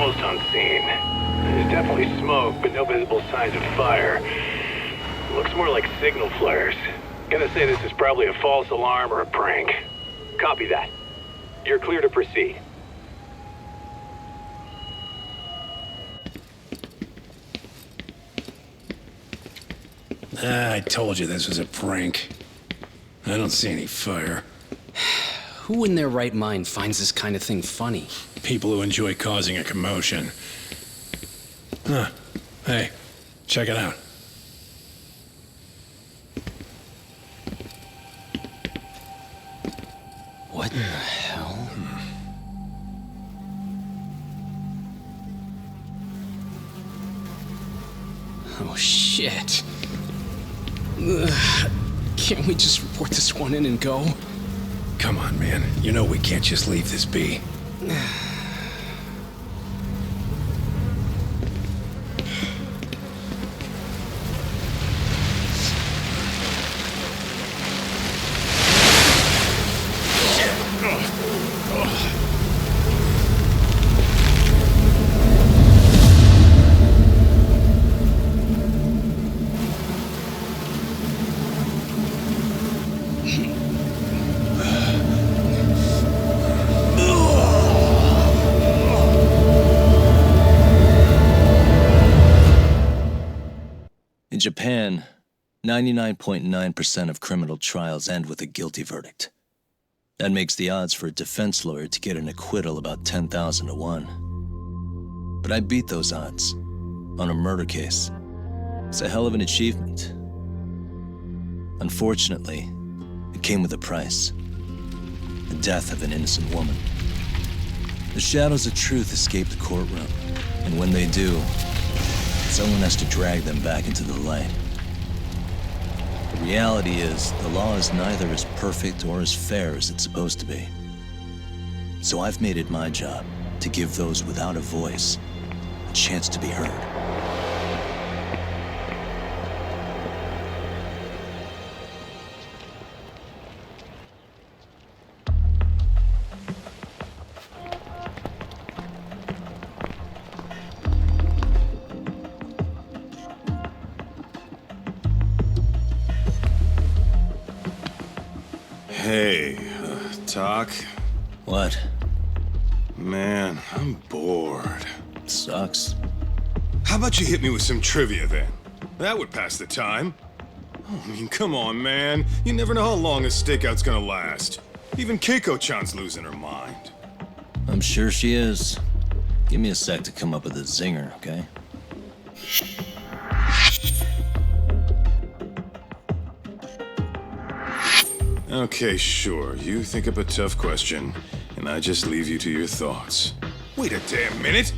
almost on scene. There's definitely smoke, but no visible signs of fire. Looks more like signal flares. Gonna say this is probably a false alarm or a prank. Copy that. You're clear to proceed. I told you this was a prank. I don't see any fire. Who in their right mind finds this kind of thing funny? People who enjoy causing a commotion. Huh. Hey, check it out. What the hell? Oh, shit. Ugh. Can't we just report this one in and go? Come on, man. You know we can't just leave this be. In Japan, 99.9% of criminal trials end with a guilty verdict. That makes the odds for a defense lawyer to get an acquittal about 10,000 to 1. But I beat those odds on a murder case. It's a hell of an achievement. Unfortunately, it came with a price. The death of an innocent woman. The shadows of truth escape the courtroom, and when they do, someone has to drag them back into the light. The reality is, the law is neither as perfect or as fair as it's supposed to be. So I've made it my job to give those without a voice a chance to be heard. Hey, Doc? What? Man, I'm bored. Sucks. How about you hit me with some trivia then? That would pass the time. Oh, I mean, come on, man. You never know how long a stakeout's gonna last. Even Keiko-chan's losing her mind. I'm sure she is. Give me a sec to come up with a zinger, okay? Okay, sure. You think up a tough question, and I just leave you to your thoughts. Wait a damn minute!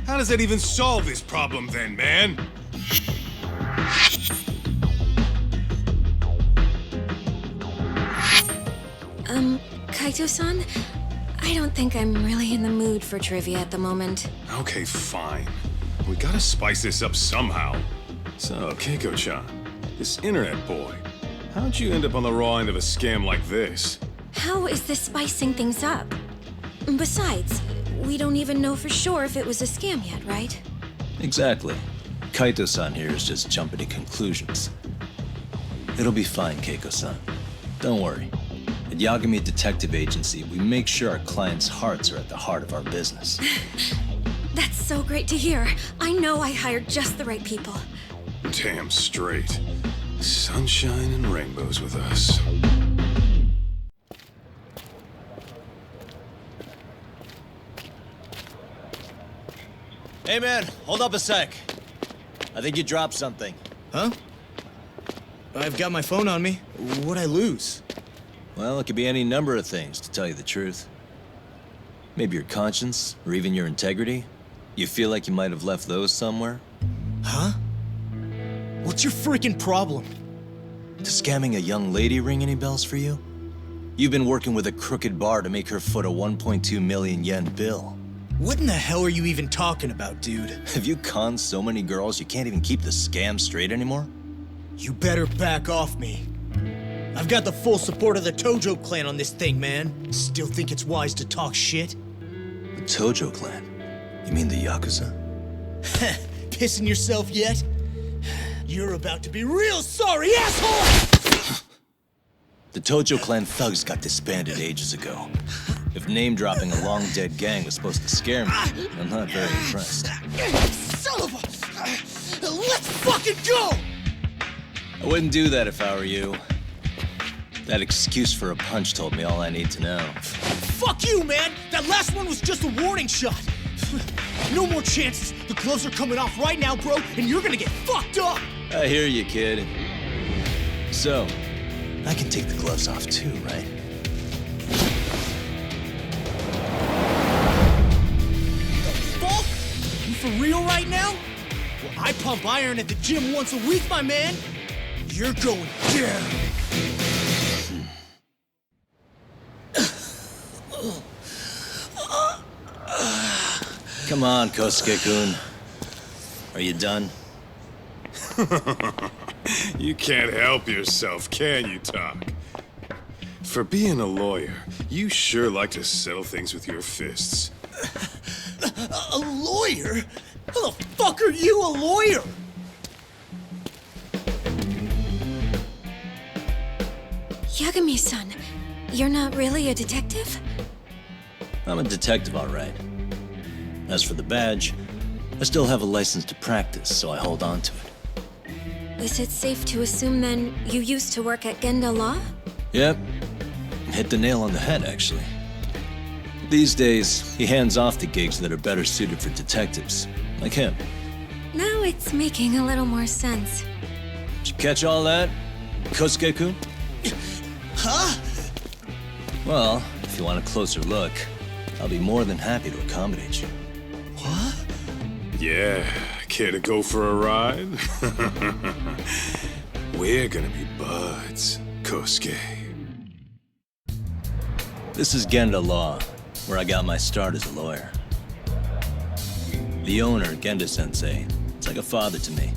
How does that even solve this problem then, man? Kaito-san? I don't think I'm really in the mood for trivia at the moment. Okay, fine. We gotta spice this up somehow. So, Keiko-chan, this internet boy, how'd you end up on the raw end of a scam like this? How is this spicing things up? Besides, we don't even know for sure if it was a scam yet, right? Exactly. Kaito-san here is just jumping to conclusions. It'll be fine, Keiko-san. Don't worry. At Yagami Detective Agency, we make sure our clients' hearts are at the heart of our business. That's so great to hear. I know I hired just the right people. Damn straight. Sunshine and rainbows with us. Hey man, hold up a sec. I think you dropped something. Huh? I've got my phone on me. What'd I lose? Well, it could be any number of things, to tell you the truth. Maybe your conscience, or even your integrity. You feel like you might have left those somewhere? Huh? What's your freaking problem? Does scamming a young lady ring any bells for you? You've been working with a crooked bar to make her foot a 1.2 million yen bill. What in the hell are you even talking about, dude? Have you conned so many girls you can't even keep the scam straight anymore? You better back off me. I've got the full support of the Tojo clan on this thing, man. Still think it's wise to talk shit? The Tojo clan? You mean the Yakuza? Pissing yourself yet? You're about to be real sorry, asshole! The Tojo clan thugs got disbanded ages ago. If name-dropping a long-dead gang was supposed to scare me, I'm not very impressed. Son of a... Let's fucking go! I wouldn't do that if I were you. That excuse for a punch told me all I need to know. Fuck you, man! That last one was just a warning shot! No more chances! The gloves are coming off right now, bro, and you're gonna get fucked up! I hear you, kid. So, I can take the gloves off too, right? The fuck? You for real right now? Well, I pump iron at the gym once a week, my man! You're going down! Come on, Kosuke-kun. Are you done? You can't help yourself, can you, Tak? For being a lawyer, you sure like to settle things with your fists. A lawyer? How the fuck are you a lawyer? Yagami-san, you're not really a detective? I'm a detective, all right. As for the badge, I still have a license to practice, so I hold on to it. Is it safe to assume, then, you used to work at Genda Law? Yep. Hit the nail on the head, actually. These days, he hands off to gigs that are better suited for detectives, like him. Now it's making a little more sense. Did you catch all that, Kosuke-kun? Huh? Well, if you want a closer look, I'll be more than happy to accommodate you. What? Yeah, care to go for a ride? We're gonna be buds, Kosuke. This is Genda Law, where I got my start as a lawyer. The owner, Genda-sensei, is like a father to me.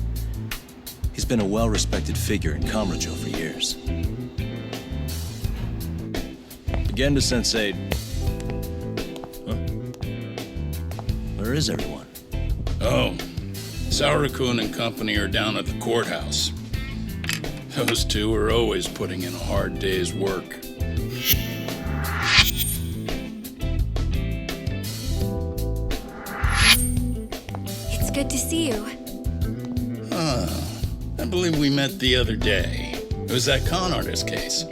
He's been a well-respected figure in Kamurocho for years. Genda-sensei... Huh? Where is everyone? Oh, Saura-kun and company are down at the courthouse. Those two are always putting in a hard day's work. It's good to see you. I believe we met the other day. It was that con artist case.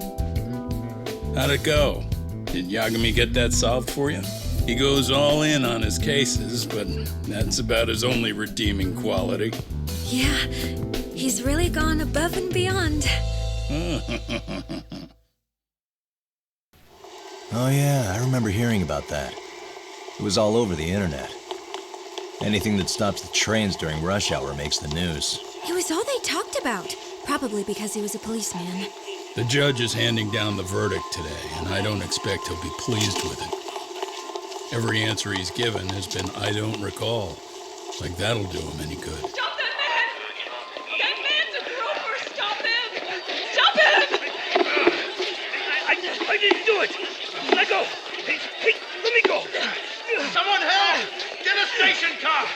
How'd it go? Did Yagami get that solved for you? He goes all in on his cases, but that's about his only redeeming quality. Yeah, he's really gone above and beyond. Oh yeah, I remember hearing about that. It was all over the internet. Anything that stops the trains during rush hour makes the news. It was all they talked about. Probably because he was a policeman. The judge is handing down the verdict today, and I don't expect he'll be pleased with it. Every answer he's given has been, I don't recall. Like that'll do him any good. Stop that man! That man's a groper! Stop him! Stop him! I didn't do it! Let go! Hey, let me go! Someone help! Get a station car!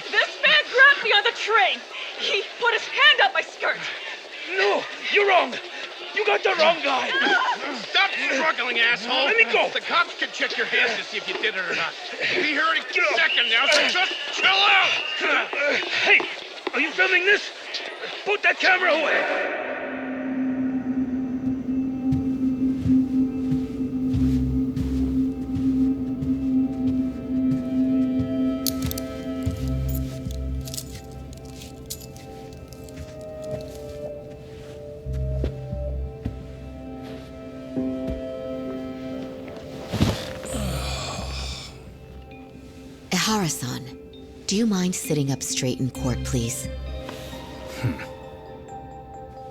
This man grabbed me on the train! He put his hand up my skirt! No! You're wrong! You got the wrong guy! Stop struggling, asshole! Let me go! The cops can check your hands to see if you did it or not. We'll be here in a second now, so just chill out! Hey! Are you filming this? Put that camera away! Ihara-san, do you mind sitting up straight in court, please?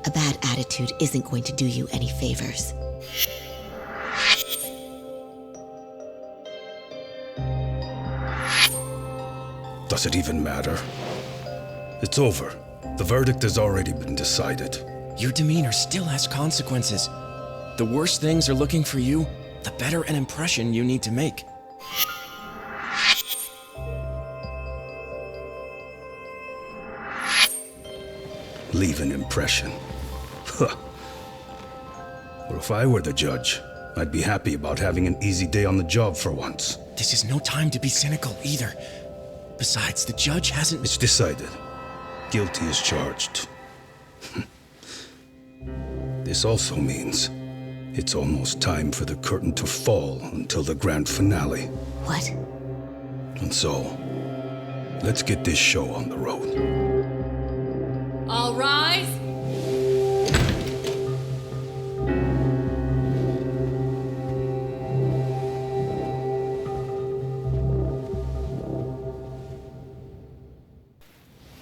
A bad attitude isn't going to do you any favors. Does it even matter? It's over. The verdict has already been decided. Your demeanor still has consequences. The worse things are looking for you, the better an impression you need to make. leave an impression. Huh. Well, if I were the judge, I'd be happy about having an easy day on the job for once. This is no time to be cynical either. Besides, the judge hasn't... It's decided. Guilty is charged. This also means it's almost time for the curtain to fall until the grand finale. What? And so, let's get this show on the road. All rise.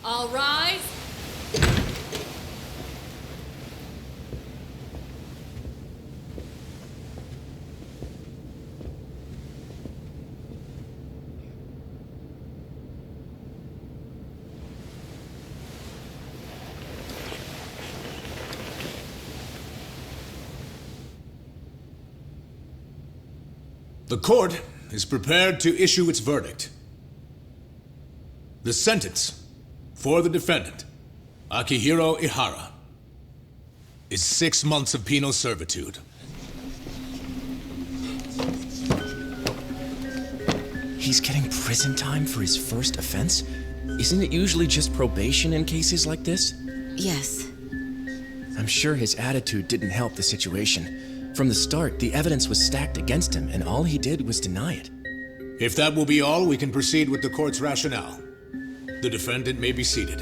All rise. The court is prepared to issue its verdict. The sentence for the defendant, Akihiro Ihara, is 6 months of penal servitude. He's getting prison time for his first offense? Isn't it usually just probation in cases like this? Yes. I'm sure his attitude didn't help the situation. From the start, the evidence was stacked against him, and all he did was deny it. If that will be all, we can proceed with the court's rationale. The defendant may be seated.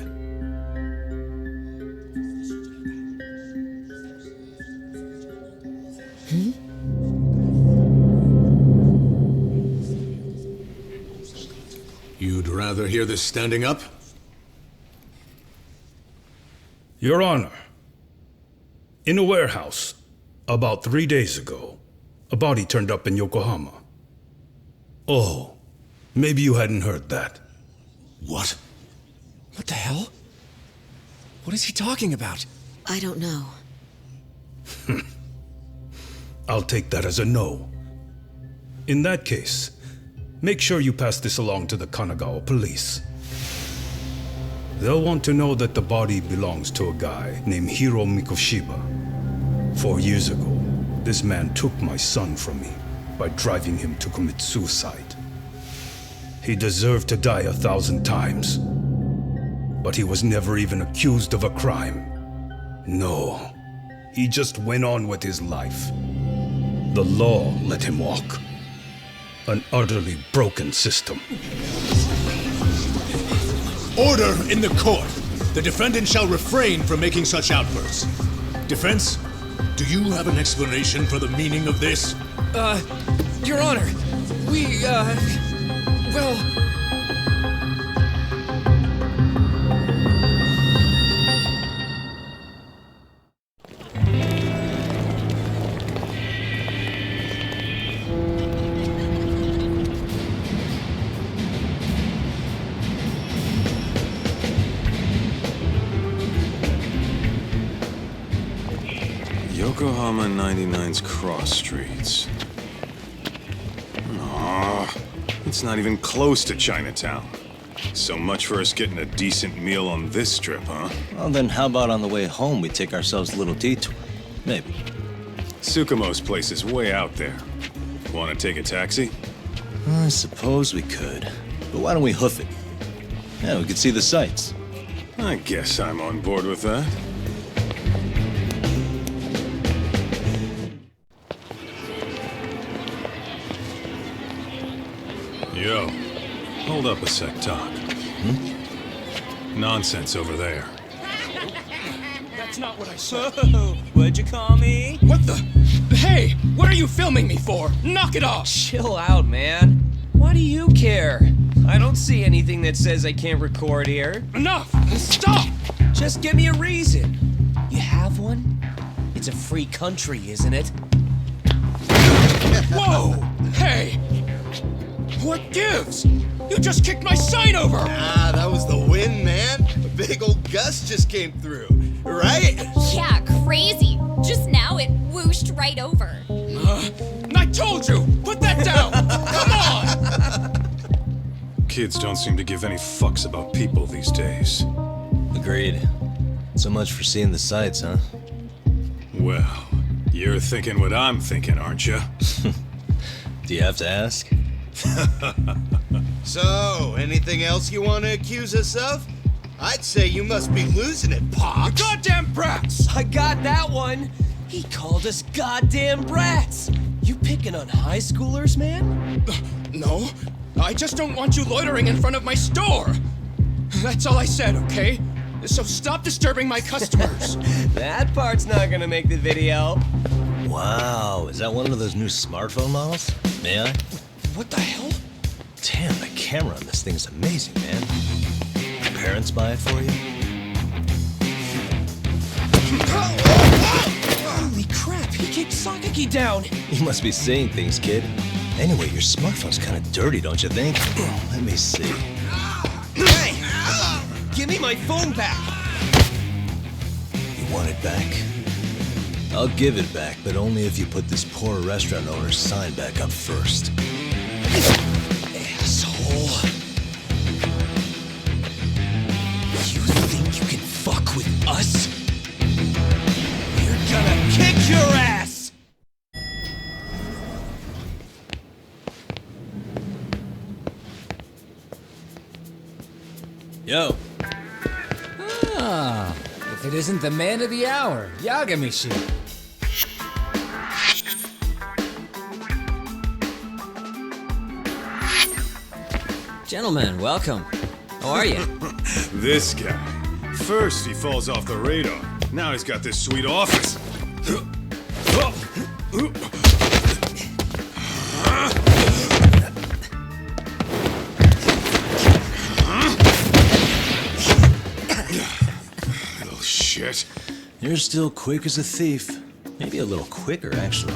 You'd rather hear this standing up? Your Honor, in a warehouse, about 3 days ago, a body turned up in Yokohama. Oh, maybe you hadn't heard that. What? What the hell? What is he talking about? I don't know. I'll take that as a no. In that case, make sure you pass this along to the Kanagawa police. They'll want to know that the body belongs to a guy named Hiro Mikoshiba. 4 years ago, this man took my son from me by driving him to commit suicide. He deserved to die 1,000 times, but he was never even accused of a crime. No, he just went on with his life. The law let him walk. An utterly broken system. Order in the court! The defendant shall refrain from making such outbursts. Defense, do you have an explanation for the meaning of this? Your Honor, well... Yokohama 99's cross streets. Aw, it's not even close to Chinatown. So much for us getting a decent meal on this strip, huh? Well, then how about on the way home we take ourselves a little detour? Maybe. Tsukumo's place is way out there. Want to take a taxi? I suppose we could. But why don't we hoof it? Yeah, we could see the sights. I guess I'm on board with that. Yo, hold up a sec, Doc. Nonsense over there. That's not what I said. What'd you call me? What the? Hey, what are you filming me for? Knock it off! Chill out, man. Why do you care? I don't see anything that says I can't record here. Enough! Stop! Just give me a reason. You have one? It's a free country, isn't it? Whoa! Hey! What gives? You just kicked my sign over! Ah, that was the wind, man. A big old gust just came through, right? Yeah, crazy. Just now it whooshed right over. I told you! Put that down! Come on! Kids don't seem to give any fucks about people these days. Agreed. So much for seeing the sights, huh? Well, you're thinking what I'm thinking, aren't you? Do you have to ask? So, anything else you want to accuse us of? I'd say you must be losing it, Pops. Goddamn brats! I got that one! He called us goddamn brats! You picking on high schoolers, man? No, I just don't want you loitering in front of my store. That's all I said, okay? So stop disturbing my customers. That part's not gonna make the video. Wow, is that one of those new smartphone models? May I? What the hell? Damn, the camera on this thing is amazing, man. Parents buy it for you? Holy crap, he kicked Takayuki down! You must be seeing things, kid. Anyway, your smartphone's kind of dirty, don't you think? Let me see. Hey! Give me my phone back! You want it back? I'll give it back, but only if you put this poor restaurant owner's sign back up first. Asshole. You think you can fuck with us? We're gonna kick your ass! Yo. Ah, if it isn't the man of the hour, Yagami-shi. Gentlemen, welcome. How are you? This guy. First he falls off the radar. Now he's got this sweet office. Little shit. You're still quick as a thief. Maybe a little quicker, actually.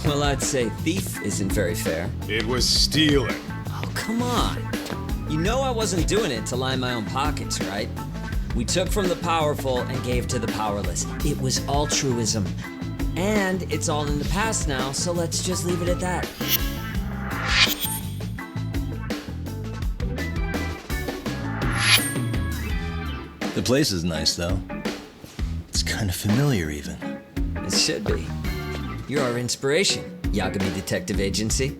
Well, I'd say thief isn't very fair. It was stealing. Oh, come on. You know I wasn't doing it to line my own pockets, right? We took from the powerful and gave to the powerless. It was altruism. And it's all in the past now, so let's just leave it at that. The place is nice, though. It's kind of familiar, even. It should be. You're our inspiration, Yagami Detective Agency.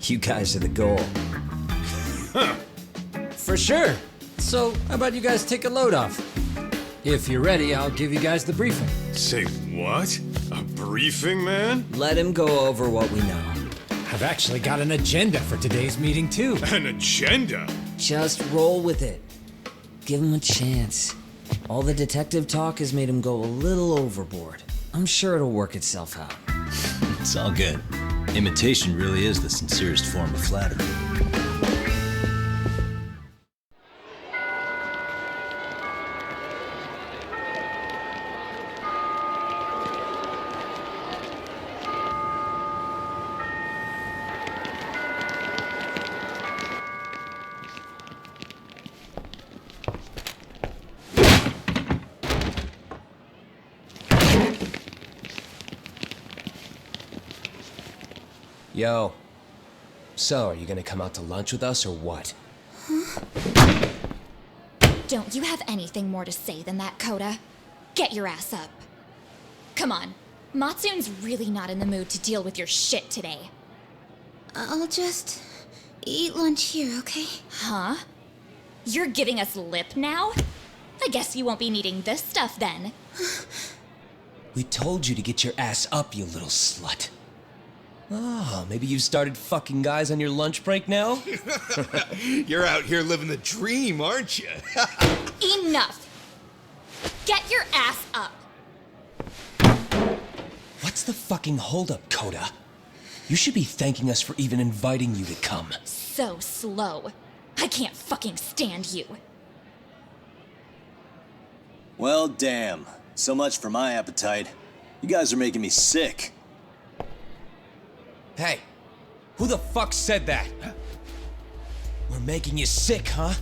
You guys are the goal. For sure. So, how about you guys take a load off? If you're ready, I'll give you guys the briefing. Say what? A briefing, man? Let him go over what we know. I've actually got an agenda for today's meeting, too. An agenda? Just roll with it. Give him a chance. All the detective talk has made him go a little overboard. I'm sure it'll work itself out. It's all good. Imitation really is the sincerest form of flattery. Yo. So, are you gonna come out to lunch with us or what? Huh? Don't you have anything more to say than that, Koda? Get your ass up. Come on. Matsune's really not in the mood to deal with your shit today. I'll just eat lunch here, okay? Huh? You're giving us lip now? I guess you won't be needing this stuff then. We told you to get your ass up, you little slut. Oh, maybe you've started fucking guys on your lunch break now? You're out here living the dream, aren't you? Enough! Get your ass up! What's the fucking holdup, Koda? You should be thanking us for even inviting you to come. So slow. I can't fucking stand you. Well, damn. So much for my appetite. You guys are making me sick. Hey, who the fuck said that? We're making you sick, huh?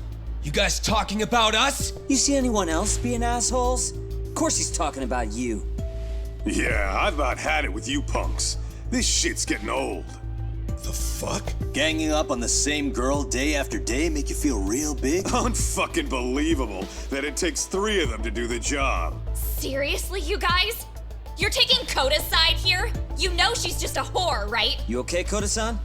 You guys talking about us? You see anyone else being assholes? Of course he's talking about you. Yeah, I've about had it with you punks. This shit's getting old. The fuck? Ganging up on the same girl day after day make you feel real big? Unfucking believable that it takes 3 of them to do the job. Seriously, you guys? You're taking Koda's side here? You know she's just a whore, right? You okay, Koda-san?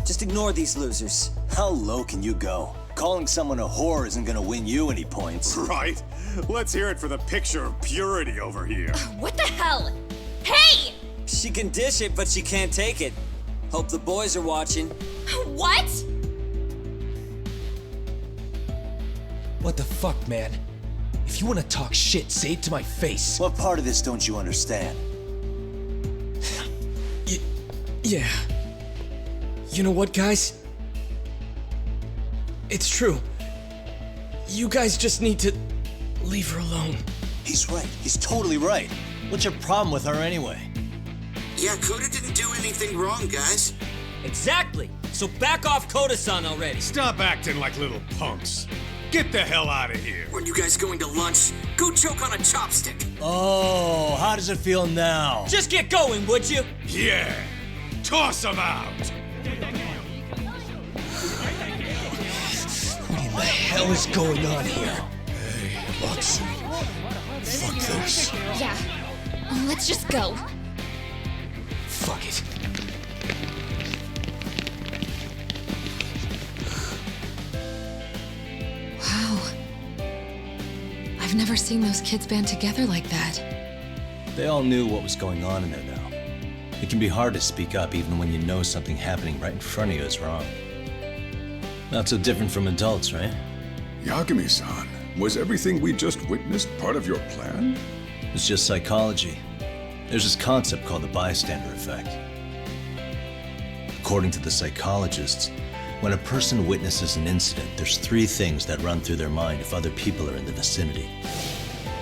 Just ignore these losers. How low can you go? Calling someone a whore isn't gonna win you any points. Right? Let's hear it for the picture of purity over here. What the hell? Hey! She can dish it, but she can't take it. Hope the boys are watching. What? What the fuck, man? If you want to talk shit, say it to my face. What part of this don't you understand? Yeah. You know what, guys? It's true. You guys just need to leave her alone. He's right. He's totally right. What's your problem with her anyway? Yeah, Koda didn't do anything wrong, guys. Exactly. So back off Koda-san already. Stop acting like little punks. Get the hell out of here. When you guys going to lunch, go choke on a chopstick. Oh, how does it feel now? Just get going, would you? Yeah. Toss him out. What in the hell is going on here? Hey, Matsu. Fuck this. Yeah. Let's just go. Fuck it. Wow. I've never seen those kids band together like that. They all knew what was going on in there now. It can be hard to speak up even when you know something happening right in front of you is wrong. Not so different from adults, right? Yagami-san, was everything we just witnessed part of your plan? It's just psychology. There's this concept called the bystander effect. According to the psychologists, when a person witnesses an incident, there's 3 things that run through their mind if other people are in the vicinity.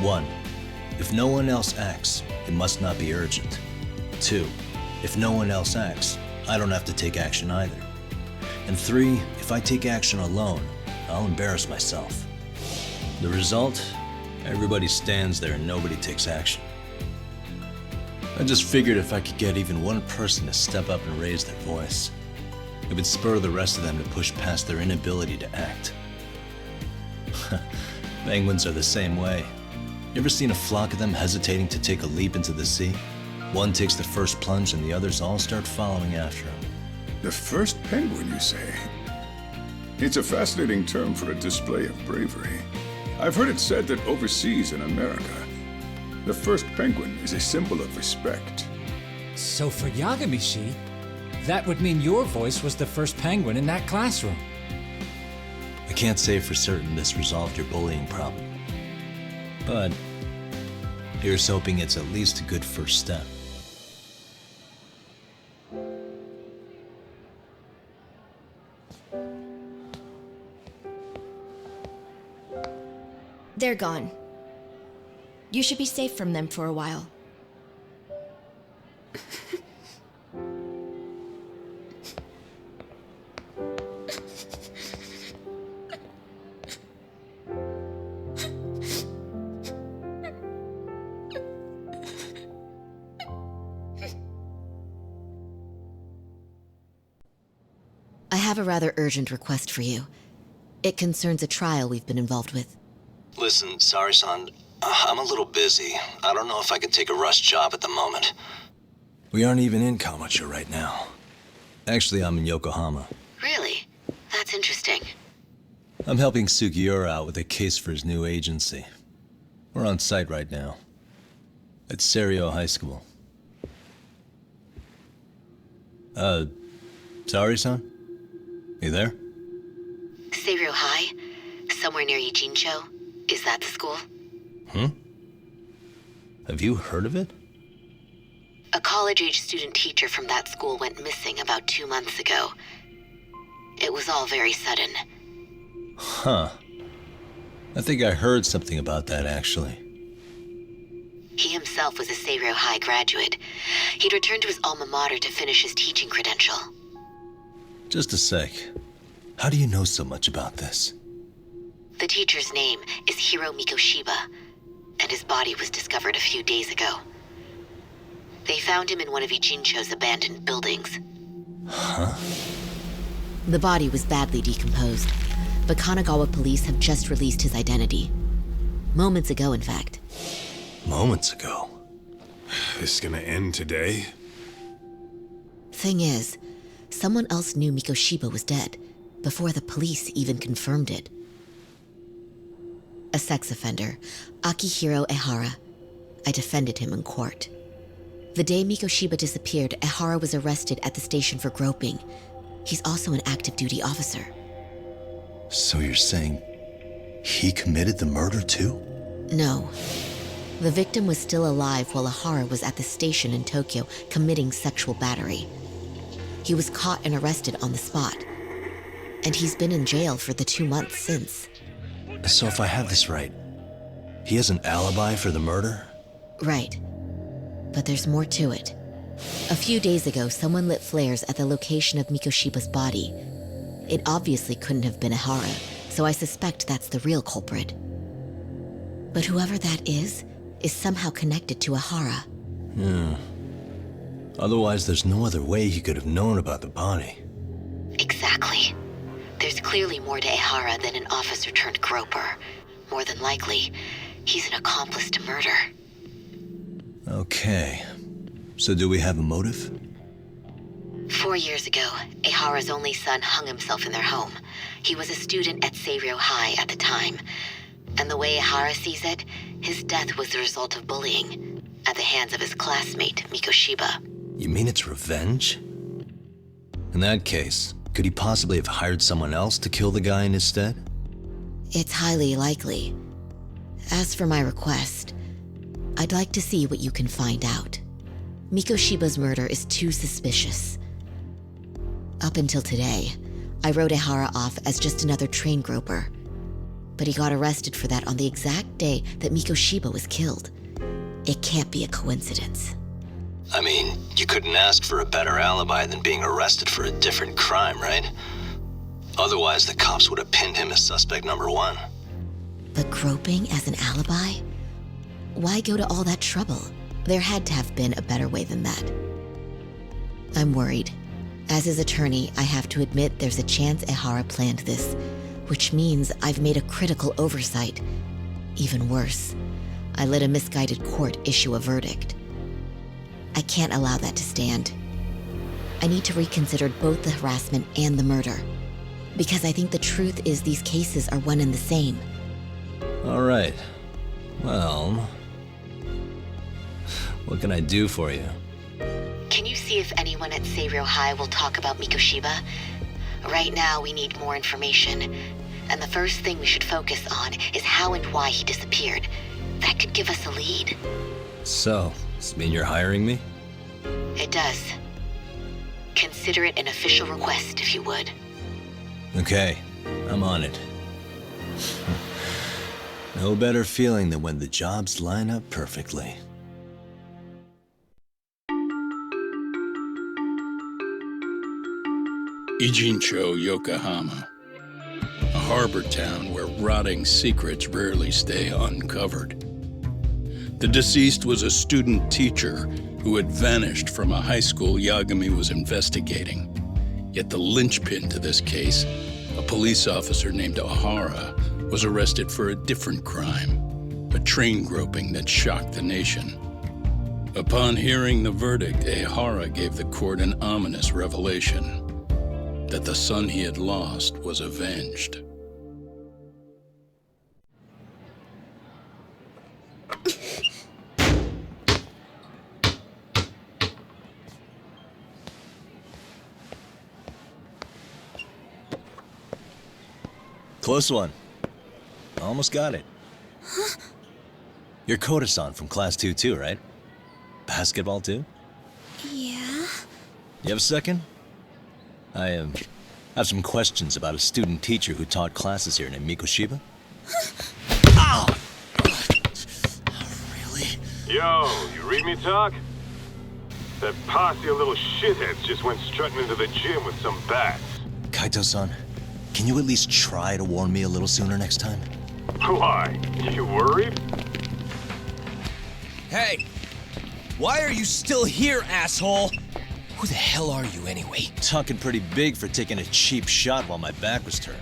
1, if no one else acts, it must not be urgent. 2, if no one else acts, I don't have to take action either. And 3, if I take action alone, I'll embarrass myself. The result? Everybody stands there and nobody takes action. I just figured if I could get even one person to step up and raise their voice, it would spur the rest of them to push past their inability to act. Penguins are the same way. You ever seen a flock of them hesitating to take a leap into the sea? One takes the first plunge and the others all start following after him. The first penguin, you say? It's a fascinating term for a display of bravery. I've heard it said that overseas in America, the first penguin is a symbol of respect. So for Yagami-shi, that would mean your voice was the first penguin in that classroom. I can't say for certain this resolved your bullying problem. But here's hoping it's at least a good first step. They're gone. You should be safe from them for a while. I have a rather urgent request for you. It concerns a trial we've been involved with. Listen, sorry-san, I'm a little busy. I don't know if I can take a rush job at the moment. We aren't even in Kamucha right now. Actually, I'm in Yokohama. Really? That's interesting. I'm helping Sugiura out with a case for his new agency. We're on site right now. At Serio High School. Sorry-san? You there? Serio High? Somewhere near Ijincho? Is that the school? Have you heard of it? A college-age student teacher from that school went missing about 2 months ago. It was all very sudden. Huh. I think I heard something about that, actually. He himself was a Serio High graduate. He'd returned to his alma mater to finish his teaching credential. Just a sec. How do you know so much about this? The teacher's name is Hiro Mikoshiba, and his body was discovered a few days ago. They found him in one of Ijincho's abandoned buildings. Huh? The body was badly decomposed, but Kanagawa police have just released his identity. Moments ago, in fact. Moments ago? This gonna end today? Thing is, someone else knew Mikoshiba was dead, before the police even confirmed it. A sex offender, Akihiro Ehara. I defended him in court. The day Mikoshiba disappeared, Ehara was arrested at the station for groping. He's also an active duty officer. So you're saying he committed the murder too? No. The victim was still alive while Ehara was at the station in Tokyo committing sexual battery. He was caught and arrested on the spot. And he's been in jail for the 2 months since. So if I have this right, he has an alibi for the murder? Right. But there's more to it. A few days ago, someone lit flares at the location of Mikoshiba's body. It obviously couldn't have been Ehara, so I suspect that's the real culprit. But whoever that is somehow connected to Ehara. Yeah. Otherwise, there's no other way he could have known about the body. Exactly. There's clearly more to Ehara than an officer turned groper. More than likely, he's an accomplice to murder. Okay. So do we have a motive? 4 years ago, Ehara's only son hung himself in their home. He was a student at Seiryo High at the time. And the way Ehara sees it, his death was the result of bullying at the hands of his classmate, Mikoshiba. You mean it's revenge? In that case, could he possibly have hired someone else to kill the guy in his stead? It's highly likely. As for my request, I'd like to see what you can find out. Mikoshiba's murder is too suspicious. Up until today, I wrote Ehara off as just another train groper. But he got arrested for that on the exact day that Mikoshiba was killed. It can't be a coincidence. I mean, you couldn't ask for a better alibi than being arrested for a different crime, right? Otherwise, the cops would have pinned him as suspect number 1. But groping as an alibi? Why go to all that trouble? There had to have been a better way than that. I'm worried. As his attorney, I have to admit there's a chance Ehara planned this, which means I've made a critical oversight. Even worse, I let a misguided court issue a verdict. I can't allow that to stand. I need to reconsider both the harassment and the murder, because I think the truth is these cases are one and the same. All right. Well, what can I do for you? Can you see if anyone at Seiryo High will talk about Mikoshiba? Right now, we need more information. And the first thing we should focus on is how and why he disappeared. That could give us a lead. So, does this mean you're hiring me? It does. Consider it an official request, if you would. Okay, I'm on it. No better feeling than when the jobs line up perfectly. Ijincho, Yokohama. A harbor town where rotting secrets rarely stay uncovered. The deceased was a student teacher who had vanished from a high school Yagami was investigating. Yet the linchpin to this case, a police officer named Ehara, was arrested for a different crime, a train groping that shocked the nation. Upon hearing the verdict, Ehara gave the court an ominous revelation, that the son he had lost was avenged. Close one. Almost got it. Huh? You're Koda-san from Class 2 too, right? Basketball too? Yeah? You have a second? I have some questions about a student teacher who taught classes here named Mikoshiba. Ow! Really? Yo, you read me talk? That posse of little shitheads just went strutting into the gym with some bats. Kaito-san, can you at least try to warn me a little sooner next time? Why? You worried? Hey! Why are you still here, asshole? Who the hell are you anyway? Talking pretty big for taking a cheap shot while my back was turned.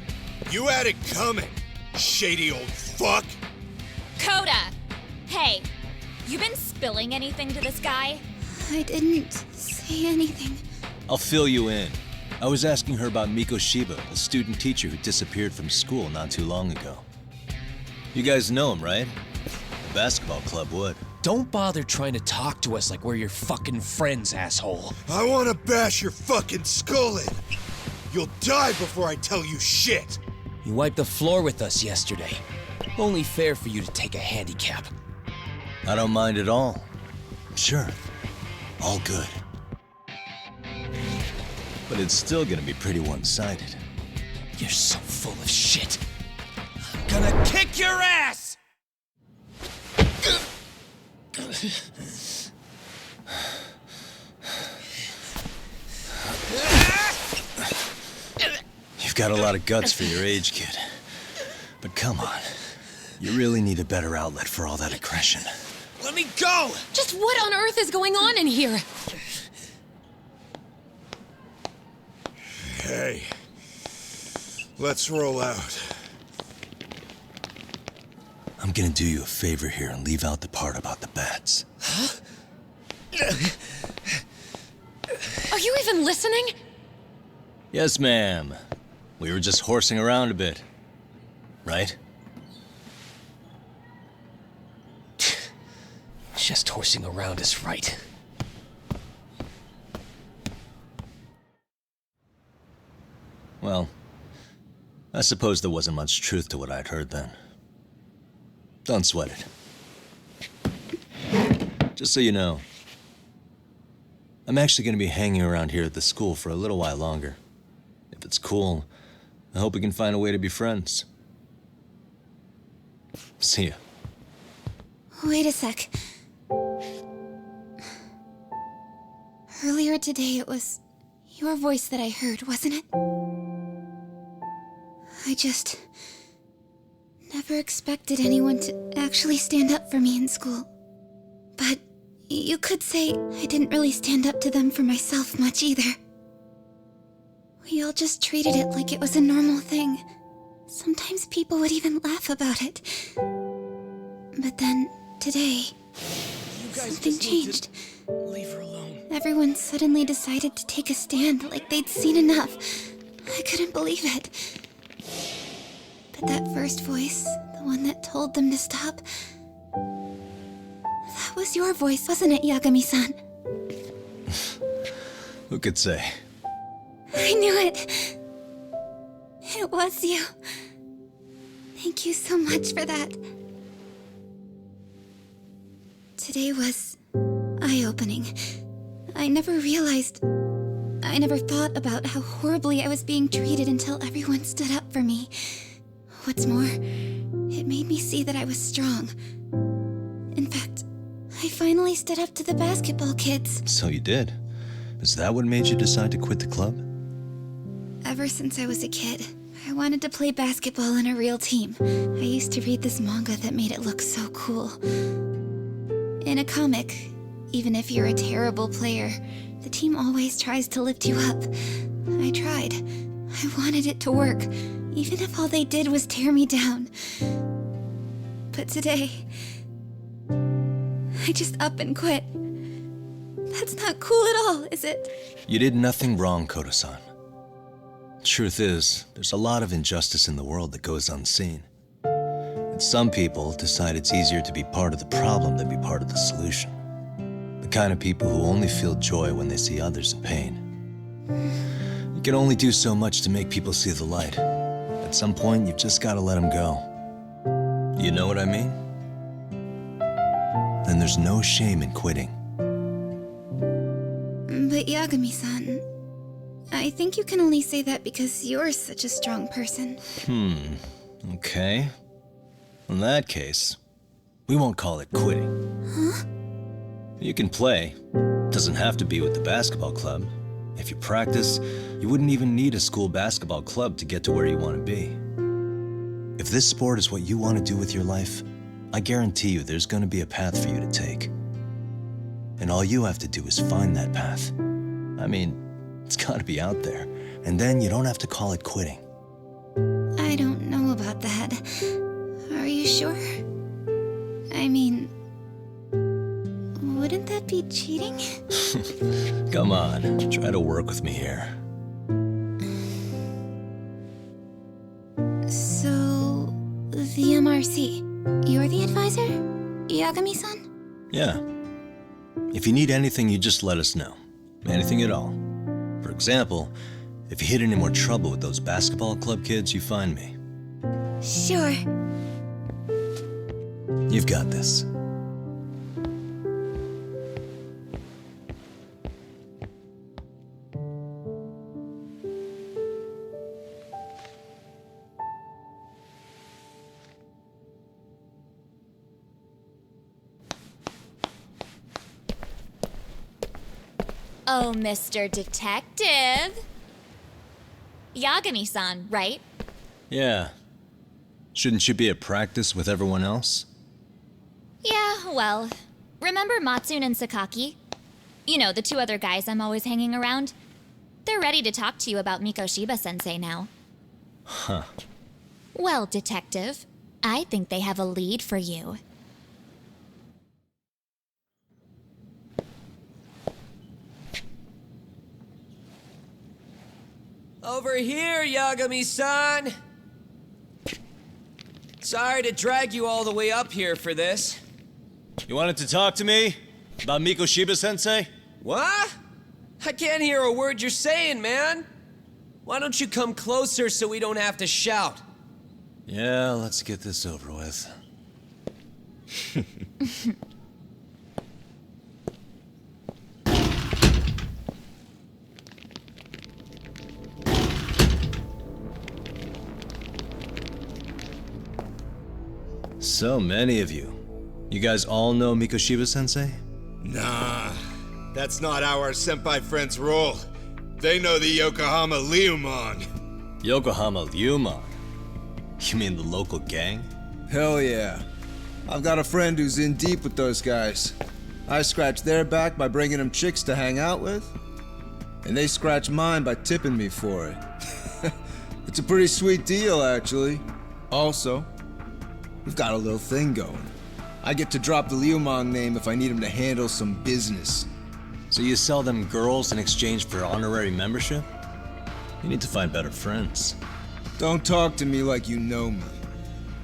You had it coming, shady old fuck. Coda! Hey, you been spilling anything to this guy? I didn't say anything. I'll fill you in. I was asking her about Miko Shiba, a student teacher who disappeared from school not too long ago. You guys know him, right? The basketball club would. Don't bother trying to talk to us like we're your fucking friends, asshole. I want to bash your fucking skull in. You'll die before I tell you shit. You wiped the floor with us yesterday. Only fair for you to take a handicap. I don't mind at all. Sure, all good. But it's still gonna be pretty one-sided. You're so full of shit. I'm gonna kick your ass! You've got a lot of guts for your age, kid. But come on. You really need a better outlet for all that aggression. Let me go! Just what on earth is going on in here? Hey, let's roll out. I'm gonna do you a favor here and leave out the part about the bats. Huh? Are you even listening? Yes, ma'am. We were just horsing around a bit. Right? Just horsing around is right. Well, I suppose there wasn't much truth to what I'd heard then. Don't sweat it. Just so you know, I'm actually going to be hanging around here at the school for a little while longer. If it's cool, I hope we can find a way to be friends. See ya. Wait a sec. Earlier today, it was your voice that I heard, wasn't it? I just never expected anyone to actually stand up for me in school. But you could say I didn't really stand up to them for myself much either. We all just treated it like it was a normal thing. Sometimes people would even laugh about it. But then, today, something changed. Leave her alone. Everyone suddenly decided to take a stand like they'd seen enough. I couldn't believe it. But that first voice, the one that told them to stop, that was your voice, wasn't it, Yagami-san? Who could say? I knew it. It was you. Thank you so much for that. Today was eye-opening. I never thought about how horribly I was being treated until everyone stood up for me. What's more, it made me see that I was strong. In fact, I finally stood up to the basketball kids. So you did. Is that what made you decide to quit the club? Ever since I was a kid, I wanted to play basketball in a real team. I used to read this manga that made it look so cool. In a comic, even if you're a terrible player, the team always tries to lift you up. I tried. I wanted it to work, even if all they did was tear me down. But today, I just up and quit. That's not cool at all, is it? You did nothing wrong, Koto-san. Truth is, there's a lot of injustice in the world that goes unseen. And some people decide it's easier to be part of the problem than be part of the solution. The kind of people who only feel joy when they see others in pain. You can only do so much to make people see the light. At some point, you've just got to let them go. You know what I mean? Then there's no shame in quitting. But Yagami-san, I think you can only say that because you're such a strong person. Okay. In that case, we won't call it quitting. Huh? You can play. Doesn't have to be with the basketball club. If you practice, you wouldn't even need a school basketball club to get to where you want to be. If this sport is what you want to do with your life, I guarantee you there's going to be a path for you to take. And all you have to do is find that path. I mean, it's gotta be out there. And then you don't have to call it quitting. I don't know about that. Are you sure? I mean, wouldn't that be cheating? Come on, try to work with me here. So, the MRC, you're the advisor? Yagami-san? Yeah. If you need anything, you just let us know. Anything at all. For example, if you hit any more trouble with those basketball club kids, you find me. Sure. You've got this. Oh, Mr. Detective. Yagami-san, right? Yeah. Shouldn't you be at practice with everyone else? Yeah, well, remember Matsune and Sakaki? You know, the two other guys I'm always hanging around? They're ready to talk to you about Mikoshiba-sensei now. Huh. Well, Detective, I think they have a lead for you. Over here, Yagami-san! Sorry to drag you all the way up here for this. You wanted to talk to me? About Mikoshiba-sensei? What? I can't hear a word you're saying, man. Why don't you come closer so we don't have to shout? Yeah, let's get this over with. So many of you. You guys all know Mikoshiba-sensei? Nah, that's not how our senpai friends roll. They know the Yokohama Liumon. Yokohama Liumon? You mean the local gang? Hell yeah. I've got a friend who's in deep with those guys. I scratch their back by bringing them chicks to hang out with, and they scratch mine by tipping me for it. It's a pretty sweet deal, actually. Also, we've got a little thing going. I get to drop the Liumon name if I need him to handle some business. So you sell them girls in exchange for honorary membership? You need to find better friends. Don't talk to me like you know me.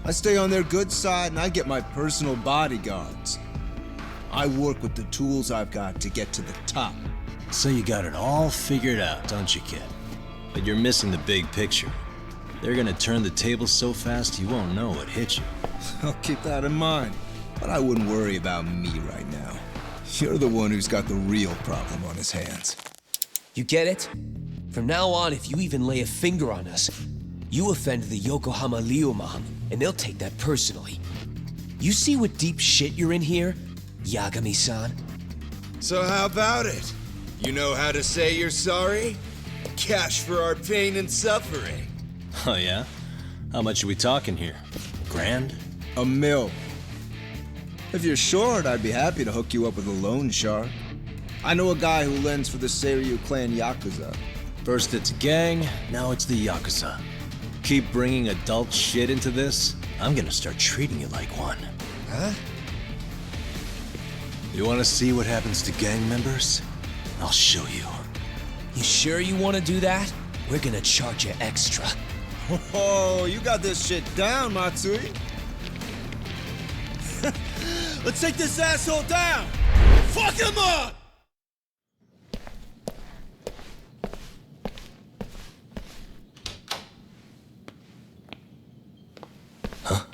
I stay on their good side and I get my personal bodyguards. I work with the tools I've got to get to the top. So you got it all figured out, don't you, kid? But you're missing the big picture. They're gonna turn the tables so fast you won't know what hit you. I'll keep that in mind. But I wouldn't worry about me right now. You're the one who's got the real problem on his hands. You get it? From now on, if you even lay a finger on us, you offend the Yokohama Liumon, and they'll take that personally. You see what deep shit you're in here, Yagami-san? So how about it? You know how to say you're sorry? Cash for our pain and suffering. Oh yeah? How much are we talking here? Grand? $1 million. If you're short, I'd be happy to hook you up with a loan shark. I know a guy who lends for the Seiryu clan Yakuza. First it's gang, now it's the Yakuza. Keep bringing adult shit into this, I'm gonna start treating you like one. Huh? You wanna see what happens to gang members? I'll show you. You sure you want to do that? We're gonna charge you extra. Oh, you got this shit down, Matsui. Let's take this asshole down! Fuck him up! Huh?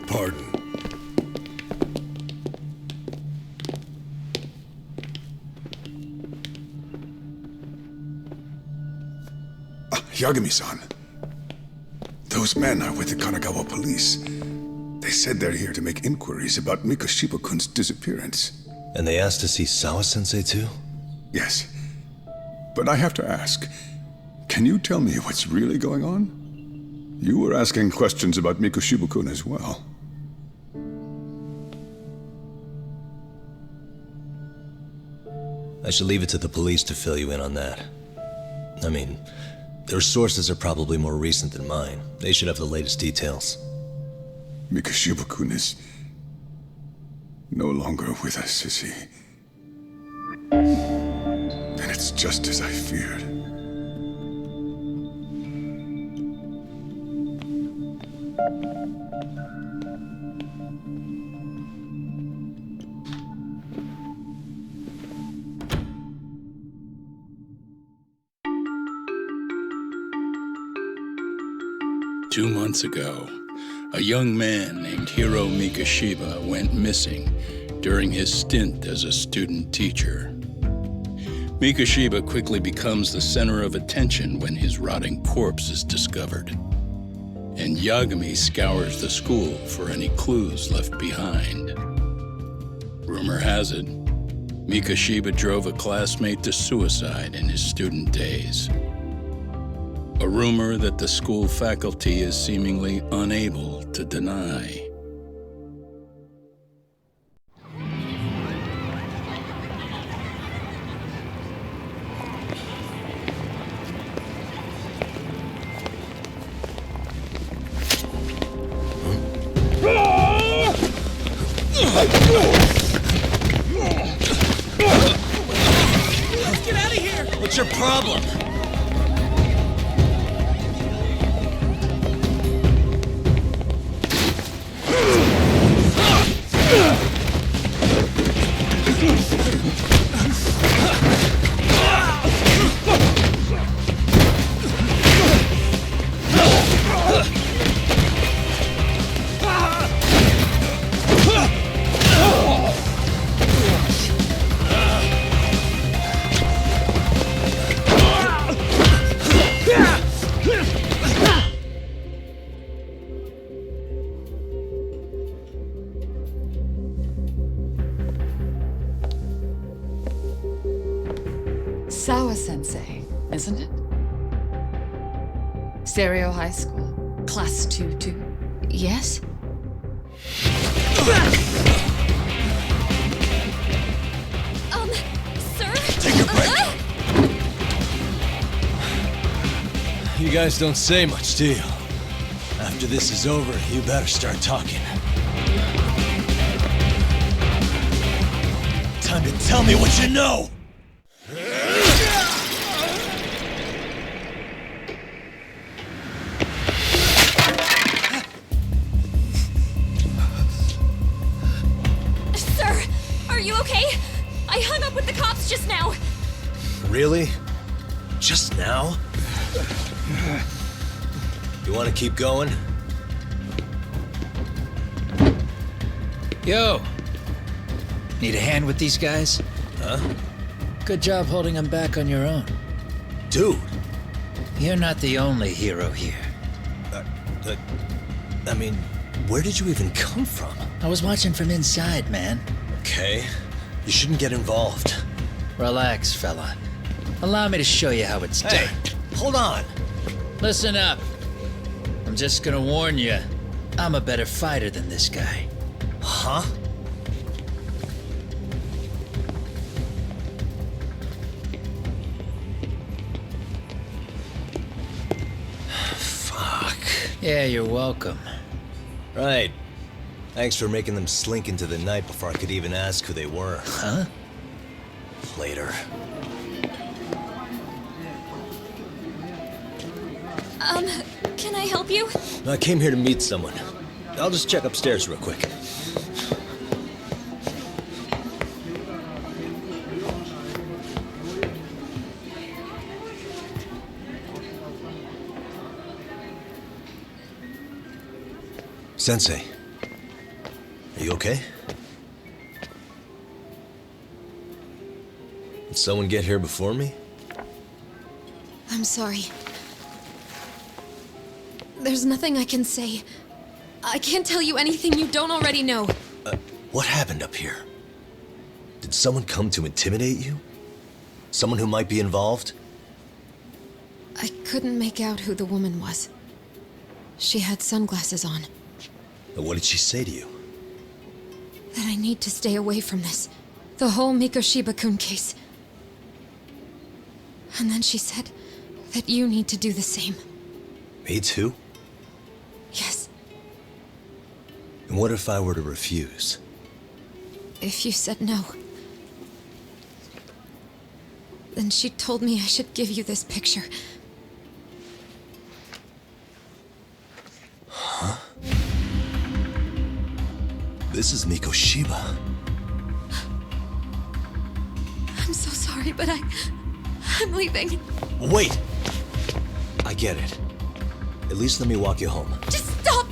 Pardon. Yagami-san. Those men are with the Kanagawa police. They said they're here to make inquiries about Mikoshiba-kun's disappearance. And they asked to see Sawa-sensei too? Yes. But I have to ask, can you tell me what's really going on? You were asking questions about Mikoshiba-kun as well. I should leave it to the police to fill you in on that. I mean, their sources are probably more recent than mine. They should have the latest details. Mikashiba-kun is no longer with us, is he? Then it's just as I feared. Two months ago, a young man named Hiro Mikashiba went missing during his stint as a student teacher. Mikashiba quickly becomes the center of attention when his rotting corpse is discovered, and Yagami scours the school for any clues left behind. Rumor has it, Mikashiba drove a classmate to suicide in his student days. A rumor that the school faculty is seemingly unable to deny. Let's get out of here! What's your problem? Sawa-sensei, isn't it? Stereo High School, Class 2-2. Yes? Sir? Take a break! You guys don't say much, do you? After this is over, you better start talking. Time to tell me what you know! Sir, are you okay? I hung up with the cops just now. Really? Just now? You want to keep going? Yo! Need a hand with these guys? Huh? Good job holding them back on your own. Dude! You're not the only hero here. I mean, where did you even come from? I was watching from inside, man. Okay. You shouldn't get involved. Relax, fella. Allow me to show you how it's done. Hey, hold on! Listen up. I'm just gonna warn you, I'm a better fighter than this guy. Huh? Fuck. Yeah, you're welcome. Right. Thanks for making them slink into the night before I could even ask who they were. Huh? Later. Can I help you? I came here to meet someone. I'll just check upstairs real quick. Sensei, are you okay? Did someone get here before me? I'm sorry. There's nothing I can say. I can't tell you anything you don't already know. What happened up here? Did someone come to intimidate you? Someone who might be involved? I couldn't make out who the woman was. She had sunglasses on. What did she say to you? That I need to stay away from this. The whole Mikashiba-kun case. And then she said that you need to do the same. Me too? Yes. And what if I were to refuse? If you said no. Then she told me I should give you this picture. Huh? This is Mikoshiba. I'm so sorry, but I'm leaving. Wait! I get it. At least let me walk you home. Just stop!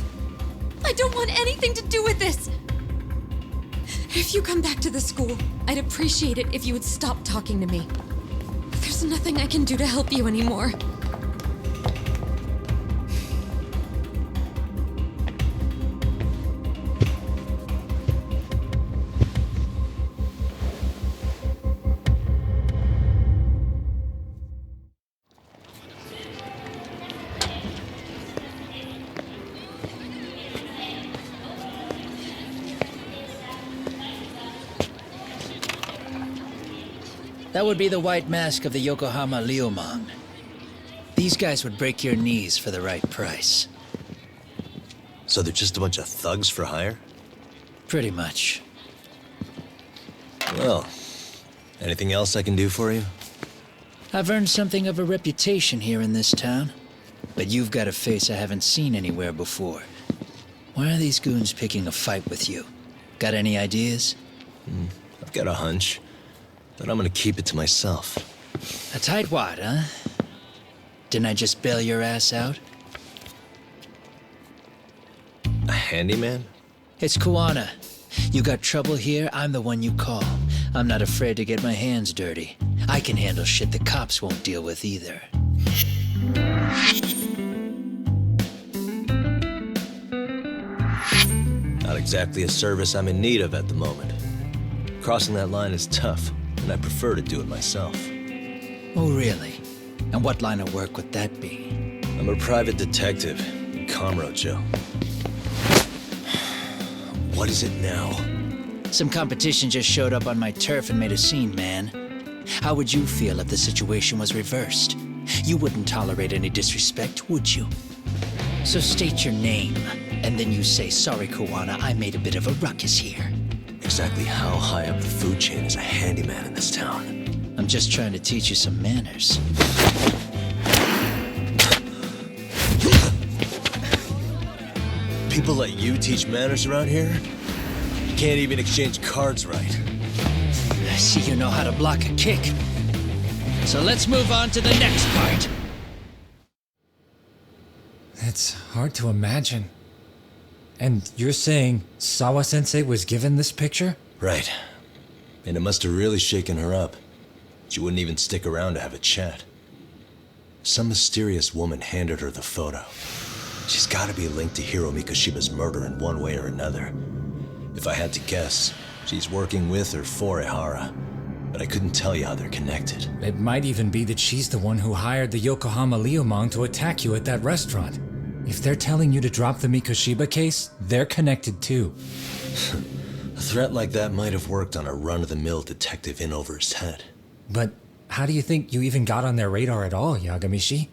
I don't want anything to do with this! If you come back to the school, I'd appreciate it if you would stop talking to me. There's nothing I can do to help you anymore. That would be the white mask of the Yokohama Liumang. These guys would break your knees for the right price. So they're just a bunch of thugs for hire? Pretty much. Well, anything else I can do for you? I've earned something of a reputation here in this town. But you've got a face I haven't seen anywhere before. Why are these goons picking a fight with you? Got any ideas? I've got a hunch. But I'm gonna keep it to myself. A tightwad, huh? Didn't I just bail your ass out? A handyman? It's Kuwana. You got trouble here, I'm the one you call. I'm not afraid to get my hands dirty. I can handle shit the cops won't deal with either. Not exactly a service I'm in need of at the moment. Crossing that line is tough, and I prefer to do it myself. Oh, really? And what line of work would that be? I'm a private detective in Kamurocho. What is it now? Some competition just showed up on my turf and made a scene, man. How would you feel if the situation was reversed? You wouldn't tolerate any disrespect, would you? So state your name, and then you say, sorry, Kuwana, I made a bit of a ruckus here. Exactly how high up the food chain is a handyman in this town? I'm just trying to teach you some manners. People let you teach manners around here? You can't even exchange cards right. I see you know how to block a kick. So let's move on to the next part. It's hard to imagine. And you're saying Sawa-sensei was given this picture? Right. And it must have really shaken her up. She wouldn't even stick around to have a chat. Some mysterious woman handed her the photo. She's gotta be linked to Hiro Mikoshiba's murder in one way or another. If I had to guess, she's working with or for Ihara. But I couldn't tell you how they're connected. It might even be that she's the one who hired the Yokohama Liumang to attack you at that restaurant. If they're telling you to drop the Mikoshiba case, they're connected too. A threat like that might have worked on a run-of-the-mill detective in over his head. But how do you think you even got on their radar at all, Yagami-shi?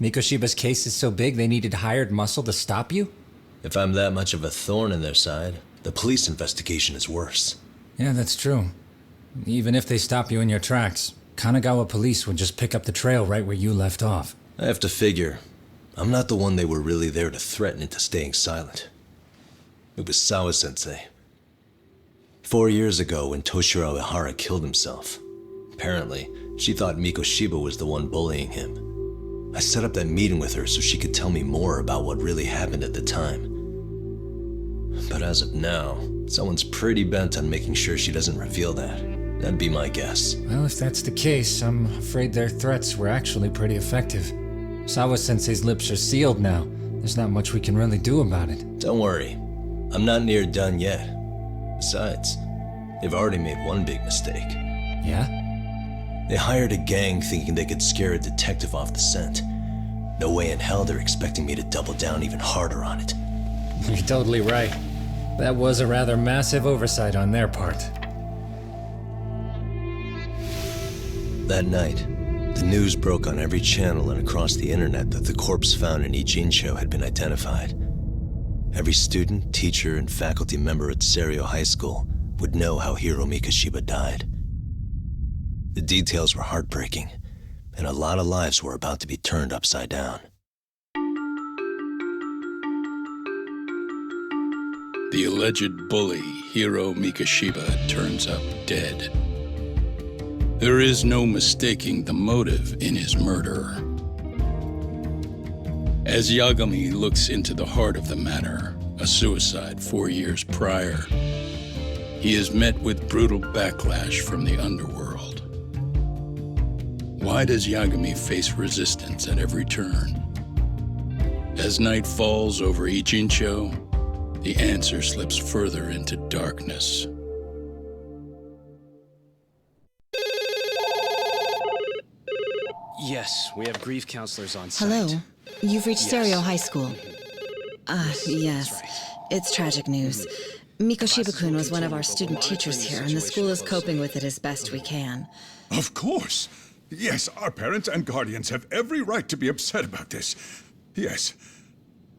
Mikoshiba's case is so big they needed hired muscle to stop you? If I'm that much of a thorn in their side, the police investigation is worse. Yeah, that's true. Even if they stop you in your tracks, Kanagawa police would just pick up the trail right where you left off. I have to figure, I'm not the one they were really there to threaten into staying silent. It was Sawa-sensei. 4 years ago when Toshiro Ihara killed himself, apparently, she thought Mikoshiba was the one bullying him. I set up that meeting with her so she could tell me more about what really happened at the time. But as of now, someone's pretty bent on making sure she doesn't reveal that. That'd be my guess. Well, if that's the case, I'm afraid their threats were actually pretty effective. Sawa-sensei's lips are sealed now. There's not much we can really do about it. Don't worry. I'm not near done yet. Besides, they've already made one big mistake. Yeah? They hired a gang thinking they could scare a detective off the scent. No way in hell they're expecting me to double down even harder on it. You're totally right. That was a rather massive oversight on their part. That night, the The news broke on every channel and across the internet that the corpse found in Ijincho had been identified. Every student, teacher, and faculty member at Seiryo High School would know how Hiro Mikoshiba died. The details were heartbreaking, and a lot of lives were about to be turned upside down. The alleged bully, Hiro Mikoshiba, turns up dead. There is no mistaking the motive in his murder. As Yagami looks into the heart of the matter, a suicide 4 years prior, he is met with brutal backlash from the underworld. Why does Yagami face resistance at every turn? As night falls over Ijincho, the answer slips further into darkness. Yes, we have grief counselors on site. Hello. You've reached Yes. Seiryo High School. Yes. It's tragic news. Mikoshiba-kun was one of our student teachers here, and the school is coping with it as best we can. Of course. Yes, our parents and guardians have every right to be upset about this. Yes.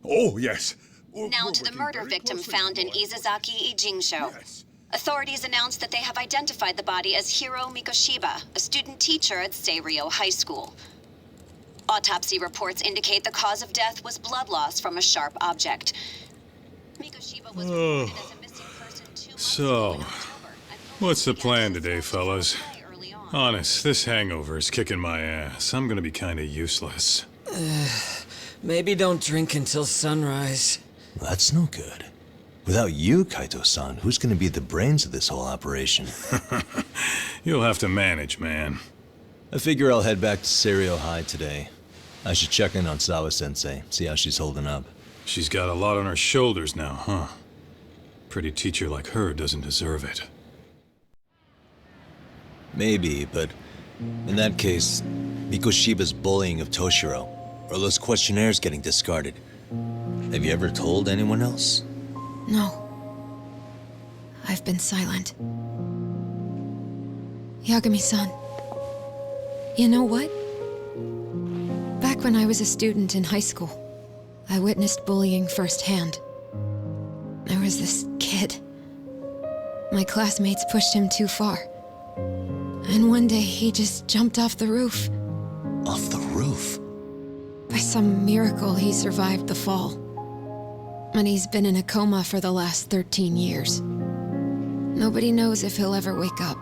Oh, yes. Now to the murder victim found in Izazaki, Ijincho. Authorities announced that they have identified the body as Hiro Mikoshiba, a student teacher at Seiryo High School. Autopsy reports indicate the cause of death was blood loss from a sharp object. Mikoshiba was reported as a missing person 2 months So, what's the plan today, fellas? Honest, this hangover is kicking my ass. I'm gonna be kinda useless. Maybe don't drink until sunrise. That's no good. Without you, Kaito-san, who's gonna be the brains of this whole operation? You'll have to manage, man. I figure I'll head back to Seiryo High today. I should check in on Sawa-sensei, see how she's holding up. She's got a lot on her shoulders now, huh? Pretty teacher like her doesn't deserve it. Maybe, but in that case, Mikoshiba's bullying of Toshiro, or those questionnaires getting discarded. Have you ever told anyone else? No. I've been silent. Yagami-san. You know what? Back when I was a student in high school, I witnessed bullying firsthand. There was this kid. My classmates pushed him too far. And one day he just jumped off the roof. Off the roof? By some miracle, he survived the fall. And he's been in a coma for the last 13 years. Nobody knows if he'll ever wake up.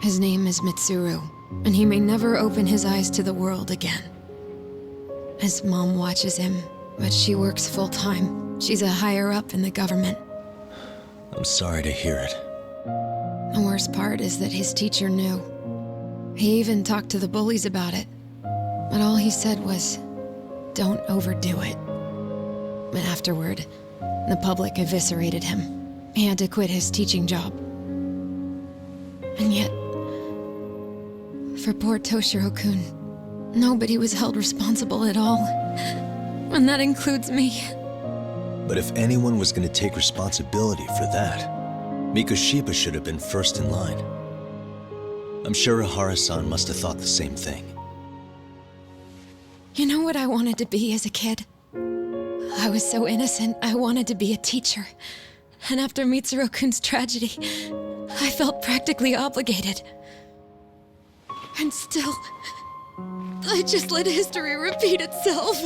His name is Mitsuru, and he may never open his eyes to the world again. His mom watches him, but she works full-time. She's a higher-up in the government. I'm sorry to hear it. The worst part is that his teacher knew. He even talked to the bullies about it. But all he said was, "Don't overdo it." But afterward, the public eviscerated him. He had to quit his teaching job. And yet, for poor Toshiro-kun, nobody was held responsible at all. And that includes me. But if anyone was going to take responsibility for that, Mikoshiba should have been first in line. I'm sure Ihara-san must have thought the same thing. You know what I wanted to be as a kid? I was so innocent, I wanted to be a teacher. And after Mitsuru-kun's tragedy, I felt practically obligated. And still, I just let history repeat itself.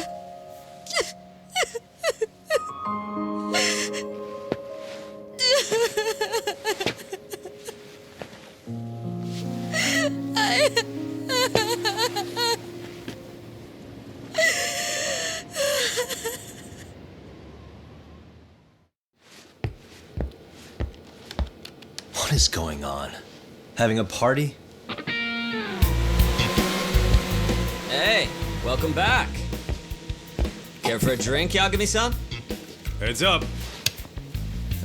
What is going on? Having a party? Hey, welcome back. Care for a drink, Yagami-san? Heads up.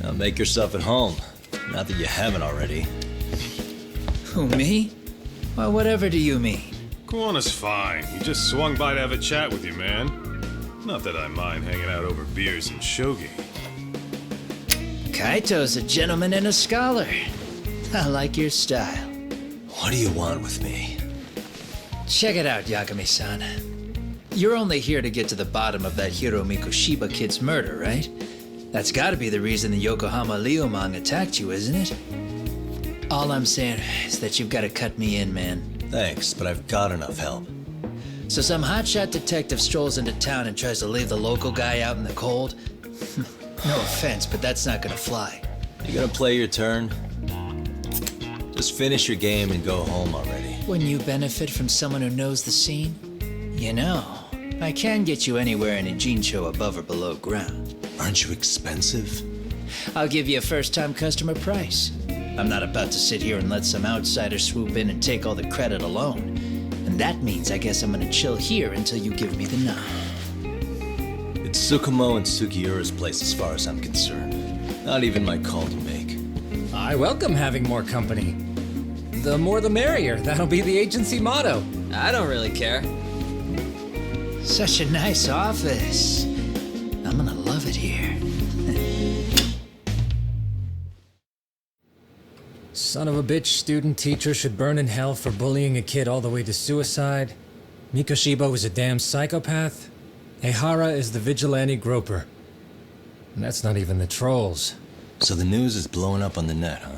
Now make yourself at home. Not that you haven't already. Who, me? Well, whatever do you mean? Kuwana's fine. He just swung by to have a chat with you, man. Not that I mind hanging out over beers and shogi. Kaito's a gentleman and a scholar. I like your style. What do you want with me? Check it out, Yagami-san. You're only here to get to the bottom of that Hiro Mikoshiba kid's murder, right? That's gotta be the reason the Yokohama Leomang attacked you, isn't it? All I'm saying is that you've gotta cut me in, man. Thanks, but I've got enough help. So some hotshot detective strolls into town and tries to leave the local guy out in the cold? No offense, but that's not gonna fly. You gonna play your turn? Just finish your game and go home already. When you benefit from someone who knows the scene? You know, I can get you anywhere in a Jincho above or below ground. Aren't you expensive? I'll give you a first-time customer price. I'm not about to sit here and let some outsider swoop in and take all the credit alone. And that means I guess I'm gonna chill here until you give me the nod. It's Tsukumo and Sugiura's place as far as I'm concerned. Not even my call to make. I welcome having more company. The more the merrier. That'll be the agency motto. I don't really care. Such a nice office. I'm gonna love it here. Son of a bitch student teacher should burn in hell for bullying a kid all the way to suicide. Mikoshiba was a damn psychopath. Ehara is the vigilante groper. And that's not even the trolls. So the news is blowing up on the net, huh?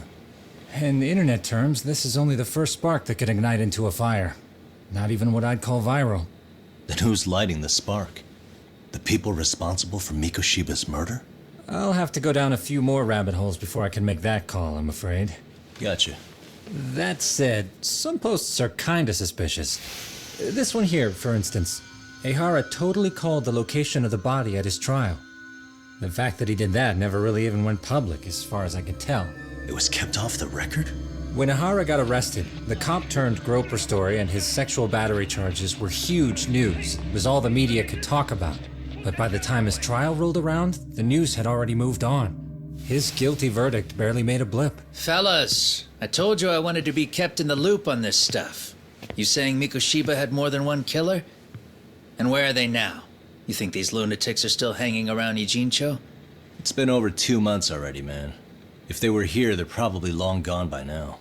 In internet terms, this is only the first spark that could ignite into a fire. Not even what I'd call viral. Then who's lighting the spark? The people responsible for Mikoshiba's murder? I'll have to go down a few more rabbit holes before I can make that call, I'm afraid. Gotcha. That said, some posts are kinda suspicious. This one here, for instance. Ehara totally called the location of the body at his trial. The fact that he did that never really even went public, as far as I can tell. It was kept off the record? When Ehara got arrested, the cop-turned-groper story and his sexual battery charges were huge news. It was all the media could talk about. But by the time his trial rolled around, the news had already moved on. His guilty verdict barely made a blip. Fellas, I told you I wanted to be kept in the loop on this stuff. You saying Mikoshiba had more than one killer? And where are they now? You think these lunatics are still hanging around Ijincho? It's been over 2 months already, man. If they were here, they're probably long gone by now.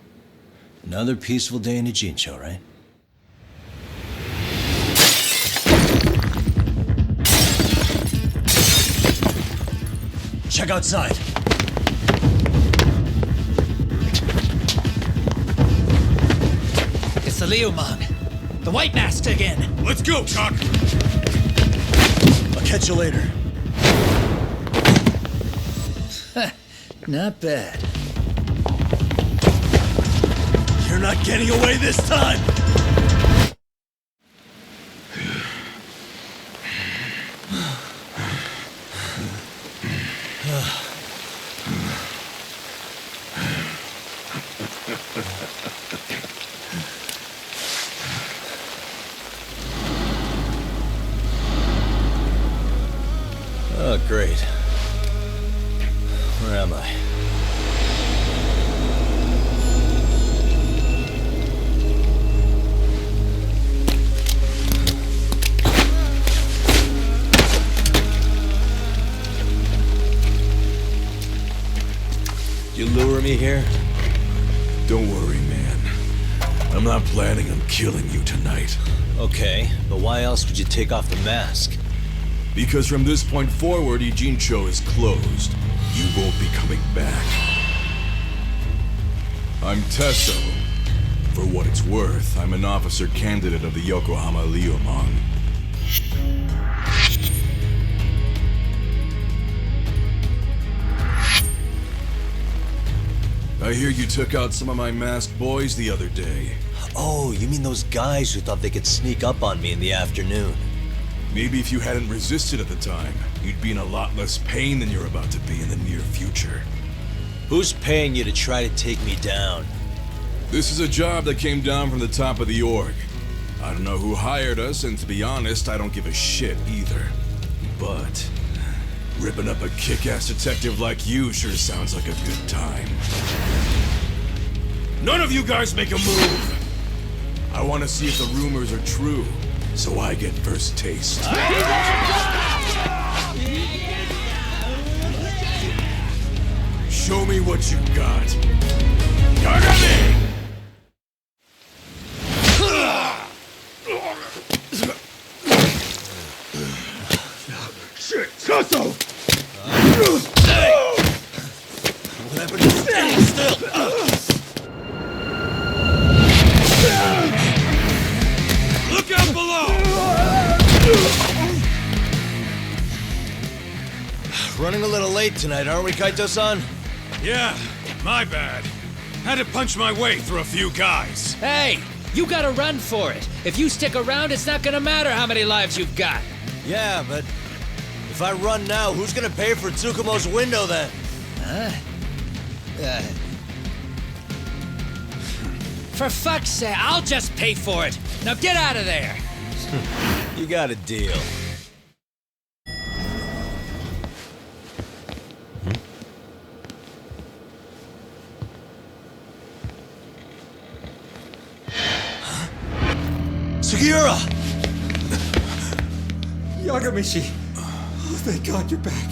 Another peaceful day in Ijincho, right? Check outside. It's the Leomang. The White Mask again. Let's go, Cock! I'll catch you later. Not bad. You're not getting away this time! Oh, great. Where am I? You lure me here? Don't worry, man. I'm not planning on killing you tonight. Okay, but why else would you take off the mask? Because from this point forward, Ijincho is closed. You won't be coming back. I'm Tesso. For what it's worth, I'm an officer candidate of the Yokohama Leomang. I hear you took out some of my masked boys the other day. Oh, you mean those guys who thought they could sneak up on me in the afternoon? Maybe if you hadn't resisted at the time, you'd be in a lot less pain than you're about to be in the near future. Who's paying you to try to take me down? This is a job that came down from the top of the org. I don't know who hired us, and to be honest, I don't give a shit either. But ripping up a kick-ass detective like you sure sounds like a good time. None of you guys make a move! I want to see if the rumors are true, so I get first taste. Show me what you got. Yagami! little late tonight, aren't we, Kaito-san? Yeah, my bad. Had to punch my way through a few guys. Hey, you gotta run for it. If you stick around, it's not gonna matter how many lives you've got. Yeah, but if I run now, who's gonna pay for Tsukumo's window then? For fuck's sake, I'll just pay for it. Now get out of there. You got a deal. Sugiura! Yagamishi! Oh, thank God you're back.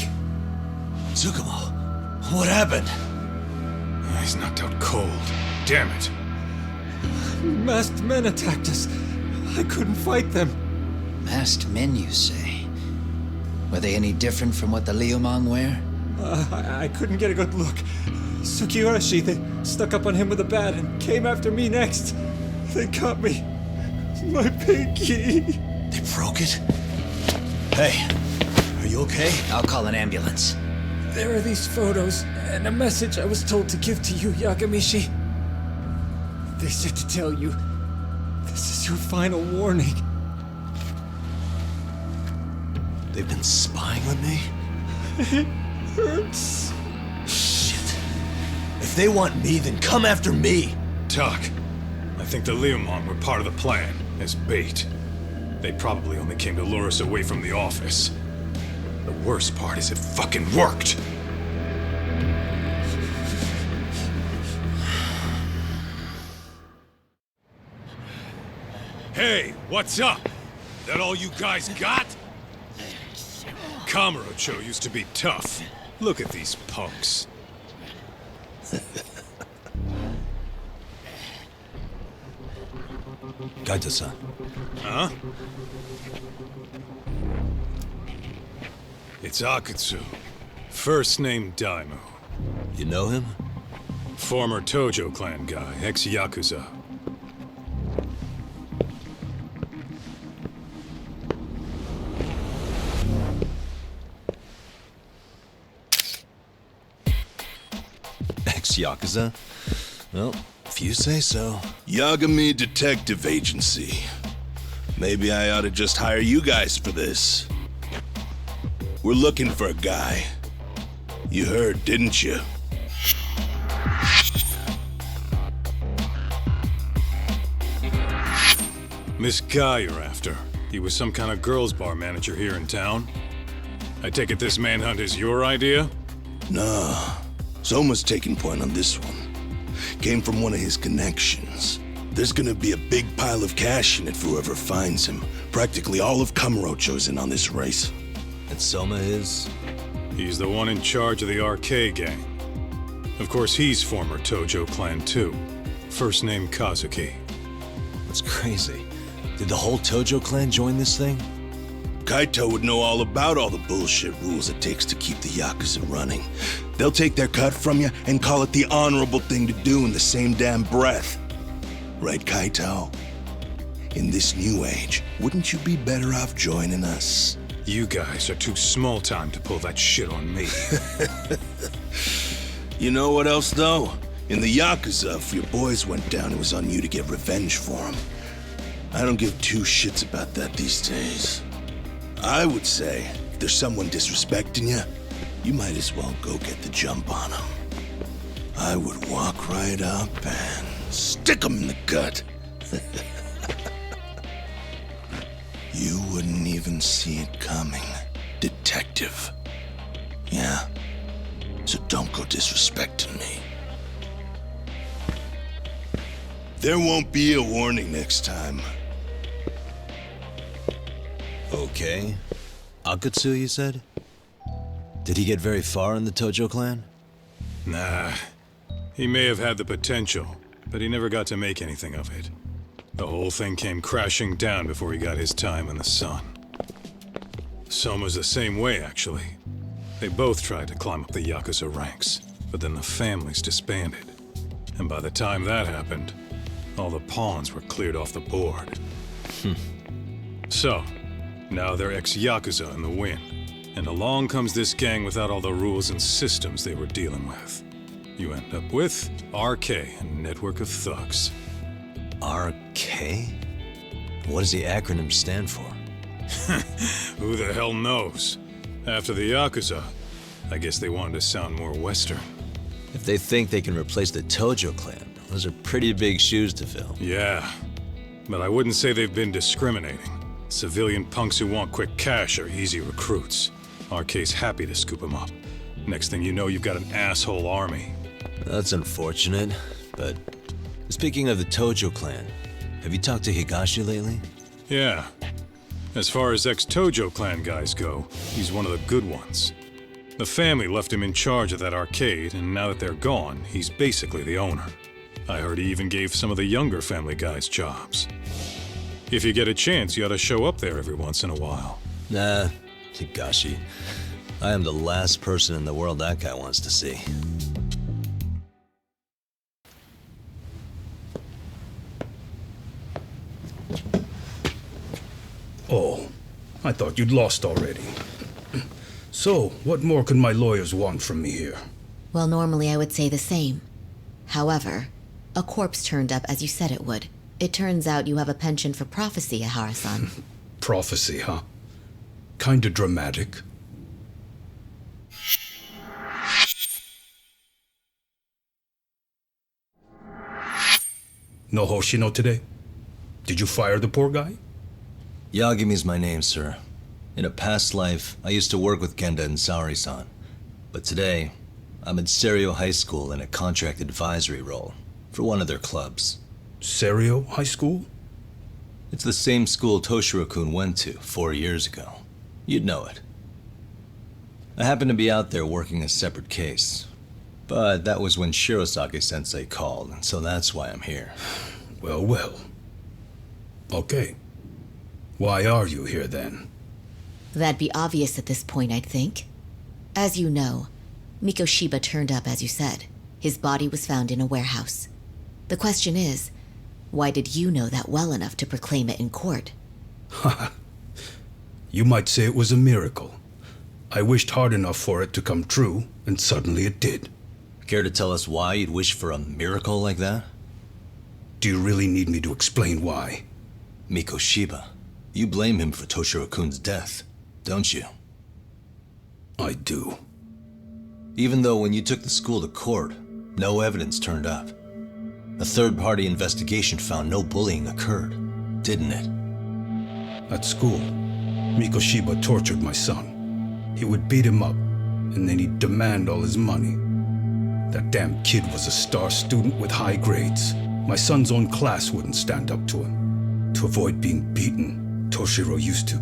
Tsukumo, what happened? He's knocked out cold. Damn it. Masked men attacked us. I couldn't fight them. Masked men, you say? Were they any different from what the Liumang wear? I couldn't get a good look. Sugiurashi, they stuck up on him with a bat and came after me next. They got me. My pinky. They broke it? Hey, are you okay? I'll call an ambulance. There are these photos and a message I was told to give to you, Yagamishi. They said to tell you, this is your final warning. They've been spying on me? It hurts. Shit. If they want me, then come after me. Tak, I think the Liumang were part of the plan, as bait. They probably only came to lure us away from the office. The worst part is it fucking worked! Hey, what's up? That all you guys got? Kamurocho used to be tough. Look at these punks. Kaito-san. Huh? It's Akutsu. First name Daimyo. You know him? Former Tojo clan guy, ex-Yakuza. Ex-Yakuza? Well, if you say so. Yagami Detective Agency. Maybe I ought to just hire you guys for this. We're looking for a guy. You heard, didn't you? This guy you're after, he was some kind of girls' bar manager here in town? I take it this manhunt is your idea? Nah. Soma's taking point on this one. Came from one of his connections. There's gonna be a big pile of cash in it for whoever finds him. Practically all of Kamurocho's in on this race. And Soma is? He's the one in charge of the RK gang. Of course, he's former Tojo clan too. First name Kazuki. That's crazy. Did the whole Tojo clan join this thing? Kaito would know all about all the bullshit rules it takes to keep the Yakuza running. They'll take their cut from you and call it the honorable thing to do in the same damn breath. Right, Kaito? In this new age, wouldn't you be better off joining us? You guys are too small time to pull that shit on me. You know what else, though? In the Yakuza, if your boys went down, it was on you to get revenge for them. I don't give two shits about that these days. I would say, if there's someone disrespecting you, you might as well go get the jump on them. I would walk right up and stick them in the gut. You wouldn't even see it coming, detective. Yeah? So don't go disrespecting me. There won't be a warning next time. Okay. Akutsu, you said? Did he get very far in the Tojo clan? Nah. He may have had the potential, but he never got to make anything of it. The whole thing came crashing down before he got his time in the sun. Soma's the same way, actually. They both tried to climb up the Yakuza ranks, but then the families disbanded. And by the time that happened, all the pawns were cleared off the board. So, now they're ex-Yakuza in the wind. And along comes this gang without all the rules and systems they were dealing with. You end up with RK, a network of thugs. RK? What does the acronym stand for? Who the hell knows? After the Yakuza, I guess they wanted to sound more Western. If they think they can replace the Tojo clan, those are pretty big shoes to fill. Yeah, but I wouldn't say they've been discriminating. Civilian punks who want quick cash are easy recruits. RK's happy to scoop them up. Next thing you know, you've got an asshole army. That's unfortunate, but speaking of the Tojo clan, have you talked to Higashi lately? Yeah. As far as ex-Tojo clan guys go, he's one of the good ones. The family left him in charge of that arcade, and now that they're gone, he's basically the owner. I heard he even gave some of the younger family guys jobs. If you get a chance, you ought to show up there every once in a while. Nah, Higashi. I am the last person in the world that guy wants to see. Oh, I thought you'd lost already. So, what more could my lawyers want from me here? Well, normally I would say the same. However, a corpse turned up as you said it would. It turns out you have a penchant for prophecy, Ahara-san. Prophecy, huh? Kinda dramatic. No Hoshino today? Did you fire the poor guy? Yagami's my name, sir. In a past life, I used to work with Genda and Saori-san. But today, I'm at Serio High School in a contract advisory role for one of their clubs. Serio High School? It's the same school Toshiro-kun went to 4 years ago. You'd know it. I happened to be out there working a separate case. But that was when Shirosake-sensei called, and so that's why I'm here. Well, well. Okay. Why are you here then? That'd be obvious at this point, I'd think. As you know, Mikoshiba turned up as you said. His body was found in a warehouse. The question is, why did you know that well enough to proclaim it in court? You might say it was a miracle. I wished hard enough for it to come true, and suddenly it did. Care to tell us why you'd wish for a miracle like that? Do you really need me to explain why? Mikoshiba. You blame him for Toshiro-kun's death, don't you? I do. Even though when you took the school to court, no evidence turned up. A third-party investigation found no bullying occurred, didn't it? At school, Mikoshiba tortured my son. He would beat him up, and then he'd demand all his money. That damn kid was a star student with high grades. My son's own class wouldn't stand up to him. To avoid being beaten, Toshiro used to.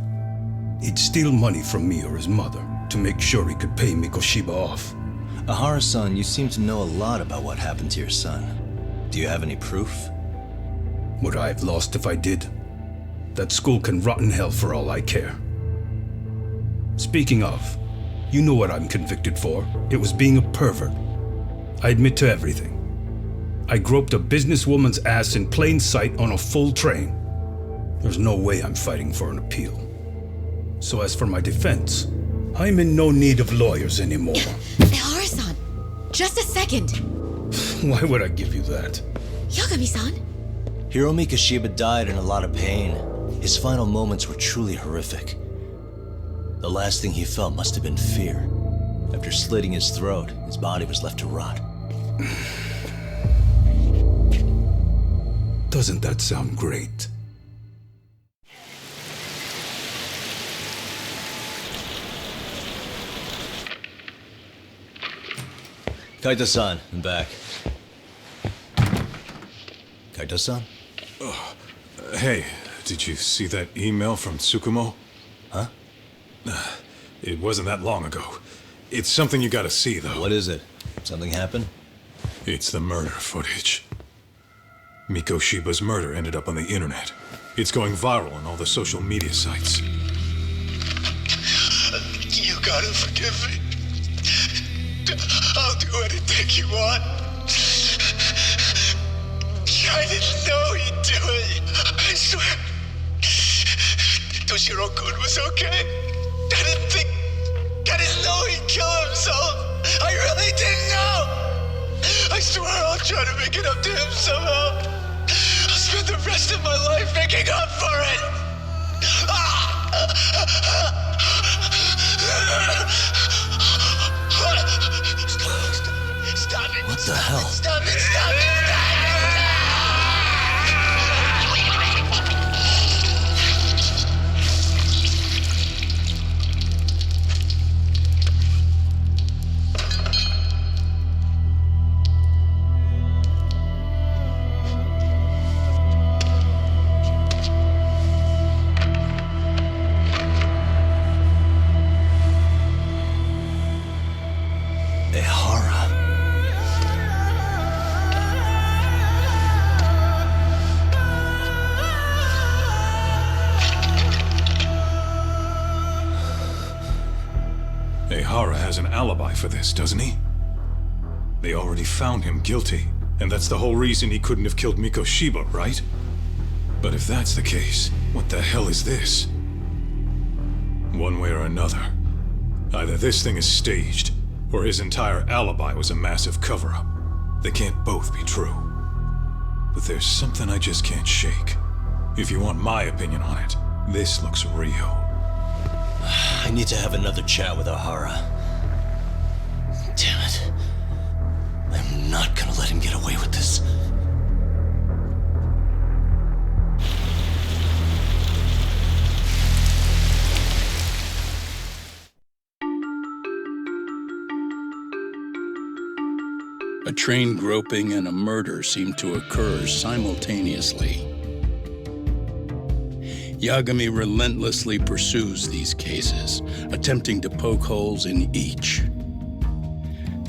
He'd steal money from me or his mother to make sure he could pay Mikoshiba off. Ahara-san, you seem to know a lot about what happened to your son. Do you have any proof? Would I have lost if I did? That school can rot in hell for all I care. Speaking of, you know what I'm convicted for. It was being a pervert. I admit to everything. I groped a businesswoman's ass in plain sight on a full train. There's no way I'm fighting for an appeal. So as for my defense, I'm in no need of lawyers anymore. Ahara-san, just a second. Why would I give you that? Yagami-san? Hiro Mikoshiba died in a lot of pain. His final moments were truly horrific. The last thing he felt must have been fear. After slitting his throat, his body was left to rot. Doesn't that sound great? Kaito-san, I'm back. Kaito-san? Hey, did you see that email from Tsukumo? Huh? It wasn't that long ago. It's something you gotta see, though. What is it? Something happened? It's the murder footage. Mikoshiba's murder ended up on the internet. It's going viral on all the social media sites. You gotta forgive me. I'll do anything you want. I didn't know he'd do it. I swear. Toshiro-kun was okay. I didn't think try to make it up to him somehow. I'll spend the rest of my life making up for it. Stop it. What the hell? Stop it. Stop it. Ehara has an alibi for this, doesn't he? They already found him guilty, and that's the whole reason he couldn't have killed Mikoshiba, right? But if that's the case, what the hell is this? One way or another, either this thing is staged, or his entire alibi was a massive cover-up. They can't both be true. But there's something I just can't shake. If you want my opinion on it, this looks real. I need to have another chat with Ehara. Damn it. I'm not gonna let him get away with this. A train groping and a murder seem to occur simultaneously. Yagami relentlessly pursues these cases, attempting to poke holes in each.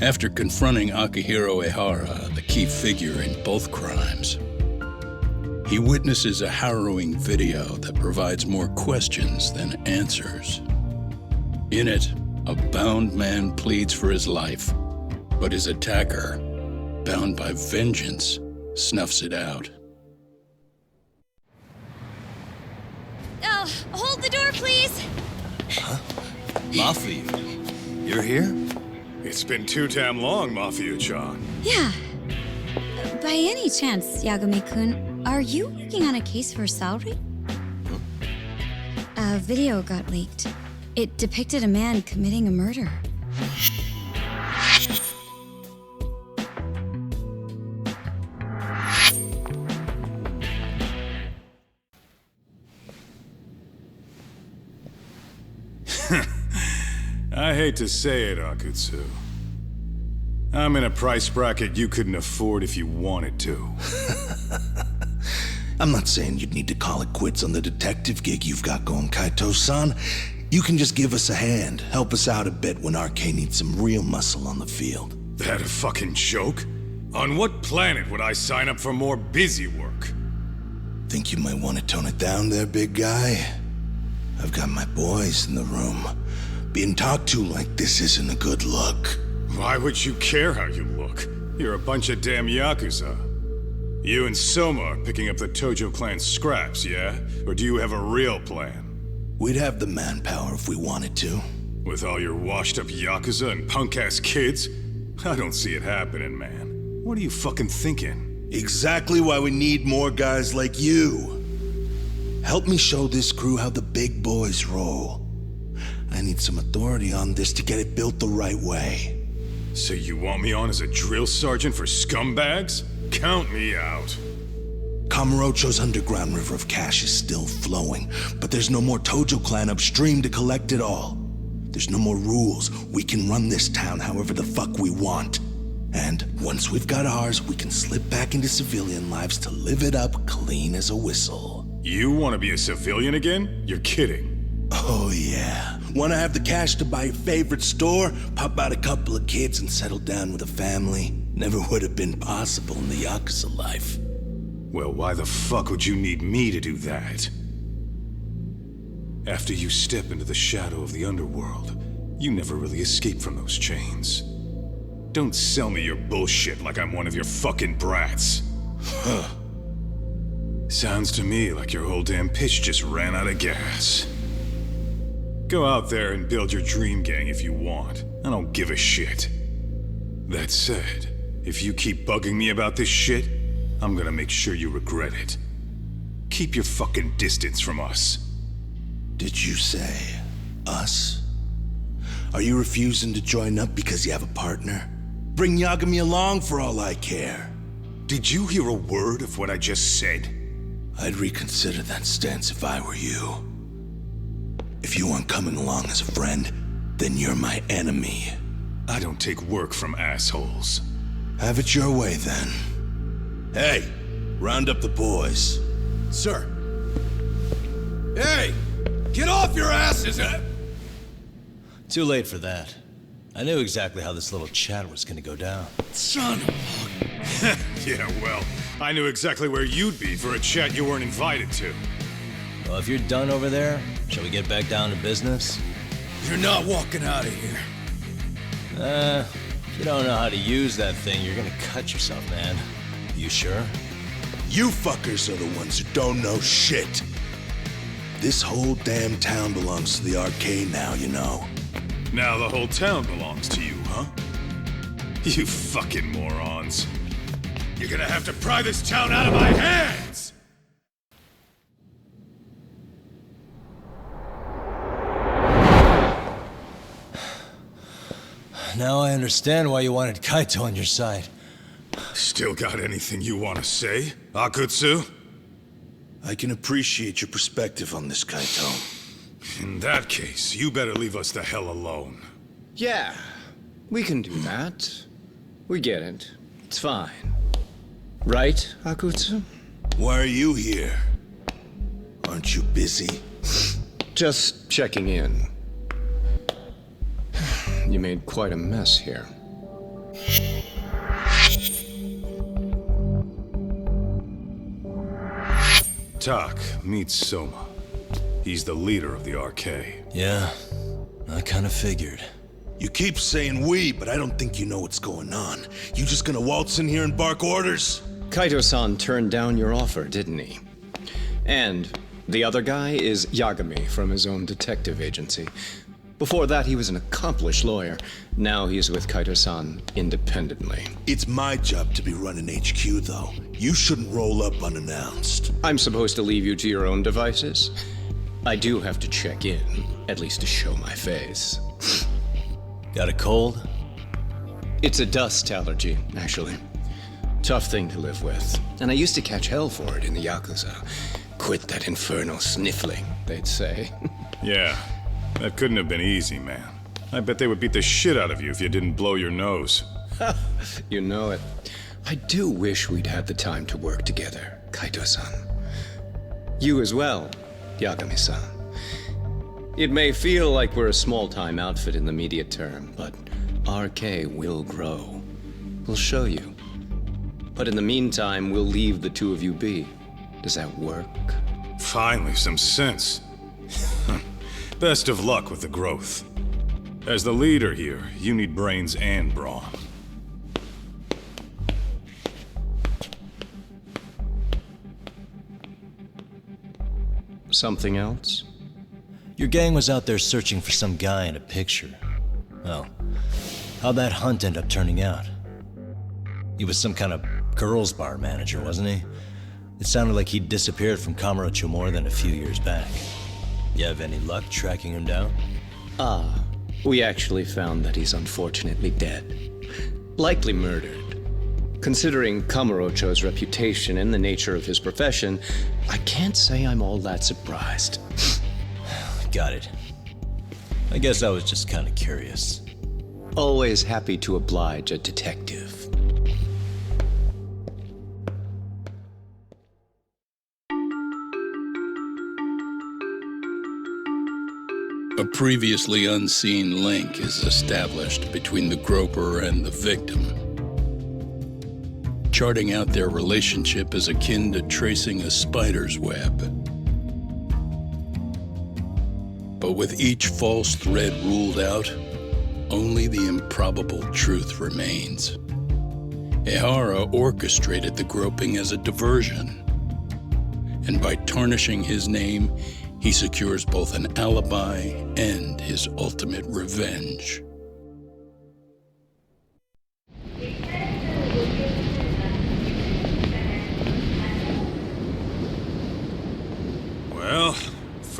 After confronting Akihiro Ehara, the key figure in both crimes, he witnesses a harrowing video that provides more questions than answers. In it, a bound man pleads for his life, but his attacker, bound by vengeance, snuffs it out. Oh, hold the door, please! Huh? Mafia, you're here? It's been too damn long, Mafia-chan. Yeah. By any chance, Yagami-kun, are you working on a case for salary? A video got leaked. It depicted a man committing a murder. I hate to say it, Akutsu. I'm in a price bracket you couldn't afford if you wanted to. I'm not saying you'd need to call it quits on the detective gig you've got going, Kaito-san. You can just give us a hand, help us out a bit when RK needs some real muscle on the field. That a fucking joke? On what planet would I sign up for more busy work? Think you might want to tone it down there, big guy? I've got my boys in the room. Being talked to like this isn't a good look. Why would you care how you look? You're a bunch of damn Yakuza. You and Soma are picking up the Tojo clan's scraps, yeah? Or do you have a real plan? We'd have the manpower if we wanted to. With all your washed-up Yakuza and punk-ass kids? I don't see it happening, man. What are you fucking thinking? Exactly why we need more guys like you. Help me show this crew how the big boys roll. I need some authority on this to get it built the right way. So you want me on as a drill sergeant for scumbags? Count me out. Kamurocho's underground river of cash is still flowing, but there's no more Tojo clan upstream to collect it all. There's no more rules. We can run this town however the fuck we want. And once we've got ours, we can slip back into civilian lives to live it up clean as a whistle. You want to be a civilian again? You're kidding. Oh yeah. Want to have the cash to buy your favorite store, pop out a couple of kids and settle down with a family? Never would have been possible in the Yakuza life. Well, why the fuck would you need me to do that? After you step into the shadow of the underworld, you never really escape from those chains. Don't sell me your bullshit like I'm one of your fucking brats. Huh. Sounds to me like your whole damn pitch just ran out of gas. Go out there and build your dream gang if you want. I don't give a shit. That said, If you keep bugging me about this shit, I'm gonna make sure you regret it. Keep your fucking distance from us. Did you say us? Are you refusing to join up because you have a partner? Bring Yagami along for all I care. Did you hear a word of what I just said? I'd reconsider that stance if I were you. If you aren't coming along as a friend, then you're my enemy. I don't take work from assholes. Have it your way, then. Hey, round up the boys. Sir. Hey! Get off your asses! Too late for that. I knew exactly how this little chat was gonna go down. Son of Yeah, well, I knew exactly where you'd be for a chat you weren't invited to. Well, if you're done over there, shall we get back down to business? You're not walking out of here. If you don't know how to use that thing, you're gonna cut yourself, man. You sure? You fuckers are the ones who don't know shit. This whole damn town belongs to the arcade now, you know. Now the whole town belongs to you, huh? You fucking morons. You're gonna have to pry this town out of my hands! Now I understand why you wanted Kaito on your side. Still got anything you want to say, Akutsu? I can appreciate your perspective on this, Kaito. In that case, you better leave us the hell alone. Yeah, we can do that. We get it. It's fine. Right, Akutsu? Why are you here? Aren't you busy? Just checking in. You made quite a mess here. Tak, meet Soma. He's the leader of the arcade. Yeah, I kind of figured. You keep saying we, but I don't think you know what's going on. You just gonna waltz in here and bark orders? Kaito-san turned down your offer, didn't he? And the other guy is Yagami from his own detective agency. Before that, he was an accomplished lawyer. Now he's with Kaito-san independently. It's my job to be running HQ, though. You shouldn't roll up unannounced. I'm supposed to leave you to your own devices? I do have to check in, at least to show my face. Got a cold? It's a dust allergy, actually. Tough thing to live with. And I used to catch hell for it in the Yakuza. Quit that infernal sniffling, they'd say. Yeah, that couldn't have been easy, man. I bet they would beat the shit out of you if you didn't blow your nose. You know it. I do wish we'd had the time to work together, Kaito-san. You as well, Yagami-san. It may feel like we're a small-time outfit in the immediate term, but RK will grow. We'll show you. But in the meantime, we'll leave the two of you be. Does that work? Finally, some sense. Best of luck with the growth. As the leader here, you need brains and brawn. Something else? Your gang was out there searching for some guy in a picture. Well, how'd that hunt end up turning out? He was some kind of girls' bar manager, wasn't he? It sounded like he'd disappeared from Kamurocho more than a few years back. You have any luck tracking him down? We actually found that he's unfortunately dead. Likely murdered. Considering Kamurocho's reputation and the nature of his profession, I can't say I'm all that surprised. Got it. I guess I was just kind of curious. Always happy to oblige a detective. A previously unseen link is established between the groper and the victim. Charting out their relationship is akin to tracing a spider's web. But with each false thread ruled out, only the improbable truth remains. Ehara orchestrated the groping as a diversion, and by tarnishing his name, he secures both an alibi and his ultimate revenge.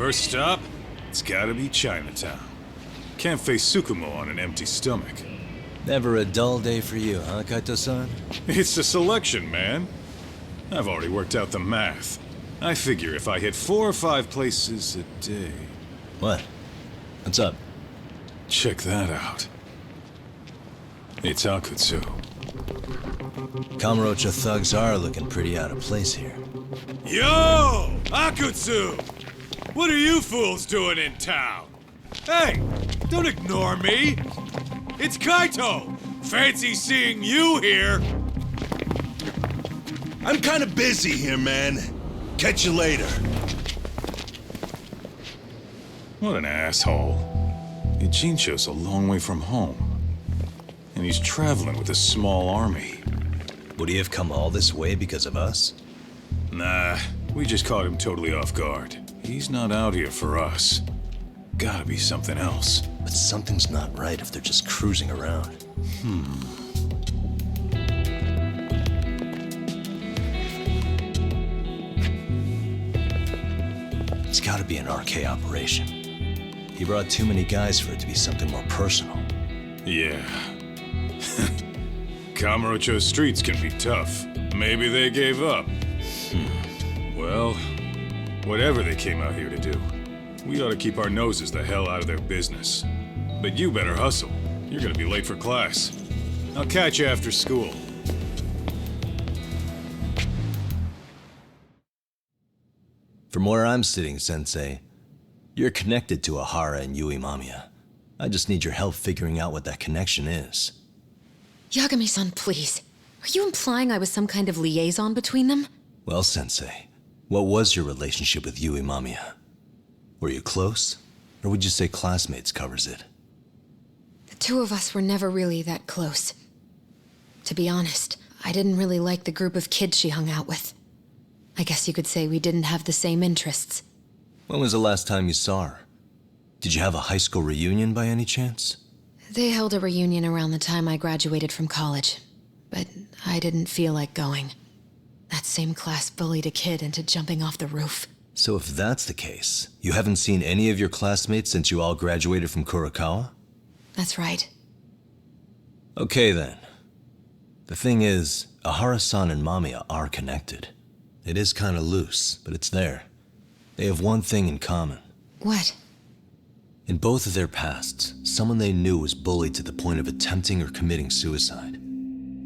First stop, it's gotta be Chinatown. Can't face Tsukumo on an empty stomach. Never a dull day for you, huh, Kaito-san? It's the selection, man. I've already worked out the math. I figure if I hit 4 or 5 places a day... What? What's up? Check that out. It's Akutsu. Kamurocho thugs are looking pretty out of place here. Yo! Akutsu! What are you fools doing in town? Hey! Don't ignore me! It's Kaito! Fancy seeing you here! I'm kinda busy here, man. Catch you later. What an asshole. Ijincho's a long way from home. And he's traveling with a small army. Would he have come all this way because of us? Nah, we just caught him totally off guard. He's not out here for us. Gotta be something else. But something's not right if they're just cruising around. It's gotta be an RK operation. He brought too many guys for it to be something more personal. Yeah. Kamurocho's streets can be tough. Maybe they gave up. Well, whatever they came out here to do, we ought to keep our noses the hell out of their business. But you better hustle. You're gonna be late for class. I'll catch you after school. From where I'm sitting, Sensei, you're connected to Ahara and Yui Mamiya. I just need your help figuring out what that connection is. Yagami-san, please. Are you implying I was some kind of liaison between them? Well, Sensei, what was your relationship with Yui Mamiya? Were you close? Or would you say classmates covers it? The two of us were never really that close. To be honest, I didn't really like the group of kids she hung out with. I guess you could say we didn't have the same interests. When was the last time you saw her? Did you have a high school reunion by any chance? They held a reunion around the time I graduated from college, but I didn't feel like going. That same class bullied a kid into jumping off the roof. So if that's the case, you haven't seen any of your classmates since you all graduated from Kurokawa? That's right. Okay then. The thing is, Ahara-san and Mamiya are connected. It is kinda loose, but it's there. They have one thing in common. What? In both of their pasts, someone they knew was bullied to the point of attempting or committing suicide.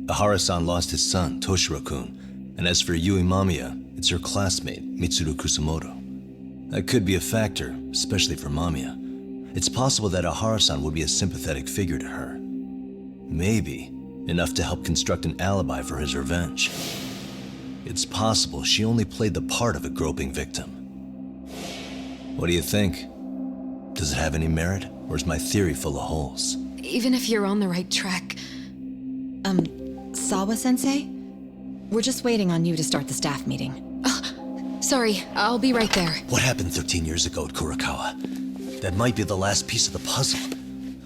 Ahara-san lost his son, Toshiro-kun, and as for Yui Mamiya, it's her classmate, Mitsuru Kusamoto. That could be a factor, especially for Mamiya. It's possible that Ahara-san would be a sympathetic figure to her. Maybe enough to help construct an alibi for his revenge. It's possible she only played the part of a groping victim. What do you think? Does it have any merit, or is my theory full of holes? Even if you're on the right track... Sawa-sensei? We're just waiting on you to start the staff meeting. Sorry, I'll be right there. What happened 13 years ago at Kurokawa? That might be the last piece of the puzzle.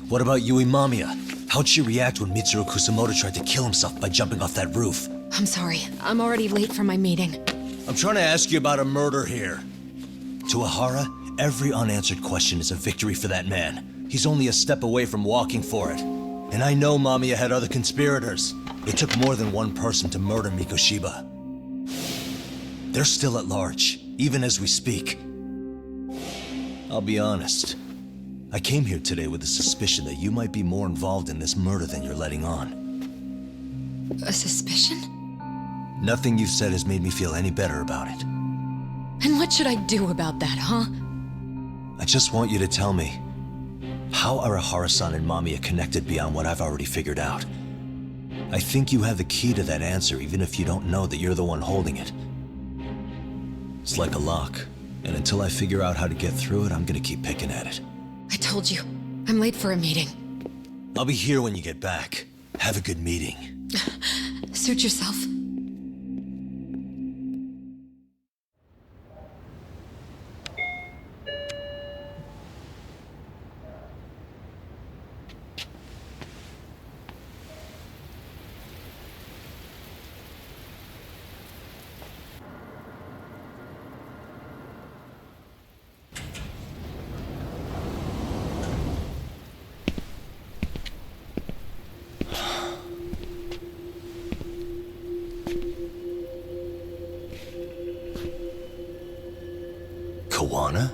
What about Yui Mamiya? How'd she react when Mitsuru Kusamoto tried to kill himself by jumping off that roof? I'm sorry, I'm already late for my meeting. I'm trying to ask you about a murder here. To Ahara, every unanswered question is a victory for that man. He's only a step away from walking for it. And I know Mamiya had other conspirators. It took more than one person to murder Mikoshiba. They're still at large, even as we speak. I'll be honest. I came here today with the suspicion that you might be more involved in this murder than you're letting on. A suspicion? Nothing you've said has made me feel any better about it. And what should I do about that, huh? I just want you to tell me, how are Ahara-san and Mamiya connected beyond what I've already figured out? I think you have the key to that answer, even if you don't know that you're the one holding it. It's like a lock, and until I figure out how to get through it, I'm gonna keep picking at it. I told you, I'm late for a meeting. I'll be here when you get back. Have a good meeting. Suit yourself. Kawana?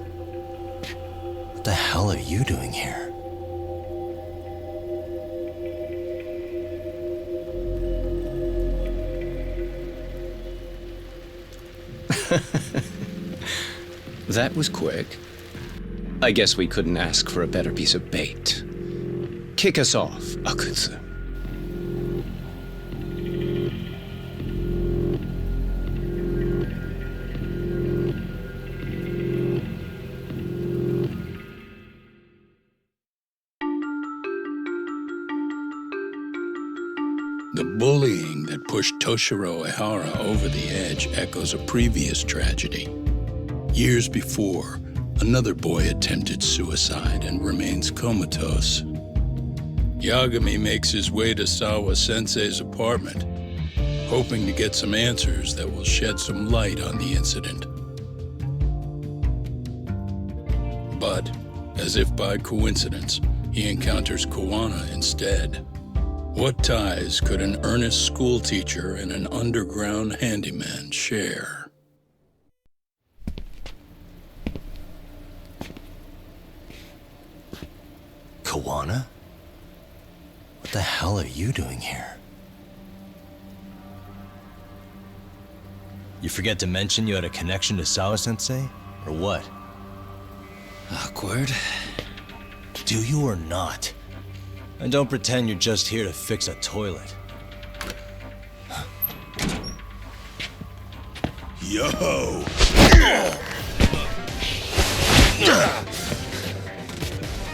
What the hell are you doing here? That was quick. I guess we couldn't ask for a better piece of bait. Kick us off, Akutsu. The bullying that pushed Toshiro Ehara over the edge echoes a previous tragedy. Years before, another boy attempted suicide and remains comatose. Yagami makes his way to Sawa-sensei's apartment, hoping to get some answers that will shed some light on the incident. But, as if by coincidence, he encounters Kawana instead. What ties could an earnest schoolteacher and an underground handyman share? Kawana? What the hell are you doing here? You forget to mention you had a connection to Sawa-sensei? Or what? Awkward. Do you or not? And don't pretend you're just here to fix a toilet. Yo!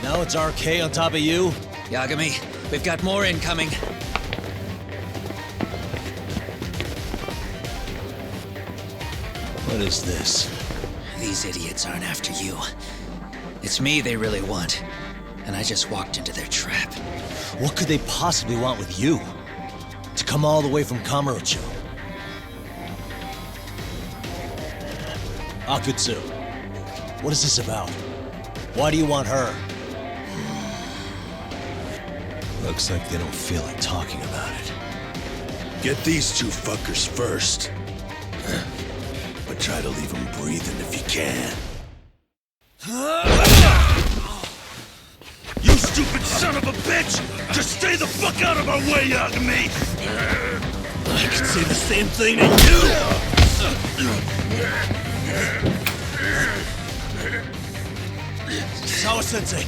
Now it's RK on top of you? Yagami, we've got more incoming. What is this? These idiots aren't after you. It's me they really want. And I just walked into their trap. What could they possibly want with you? To come all the way from Kamurocho? Akutsu, what is this about? Why do you want her? Looks like they don't feel like talking about it. Get these two fuckers first. But try to leave them breathing if you can. You stupid son of a bitch! Just stay the fuck out of our way, Yagami! I could say the same thing to you! Sawa-sensei,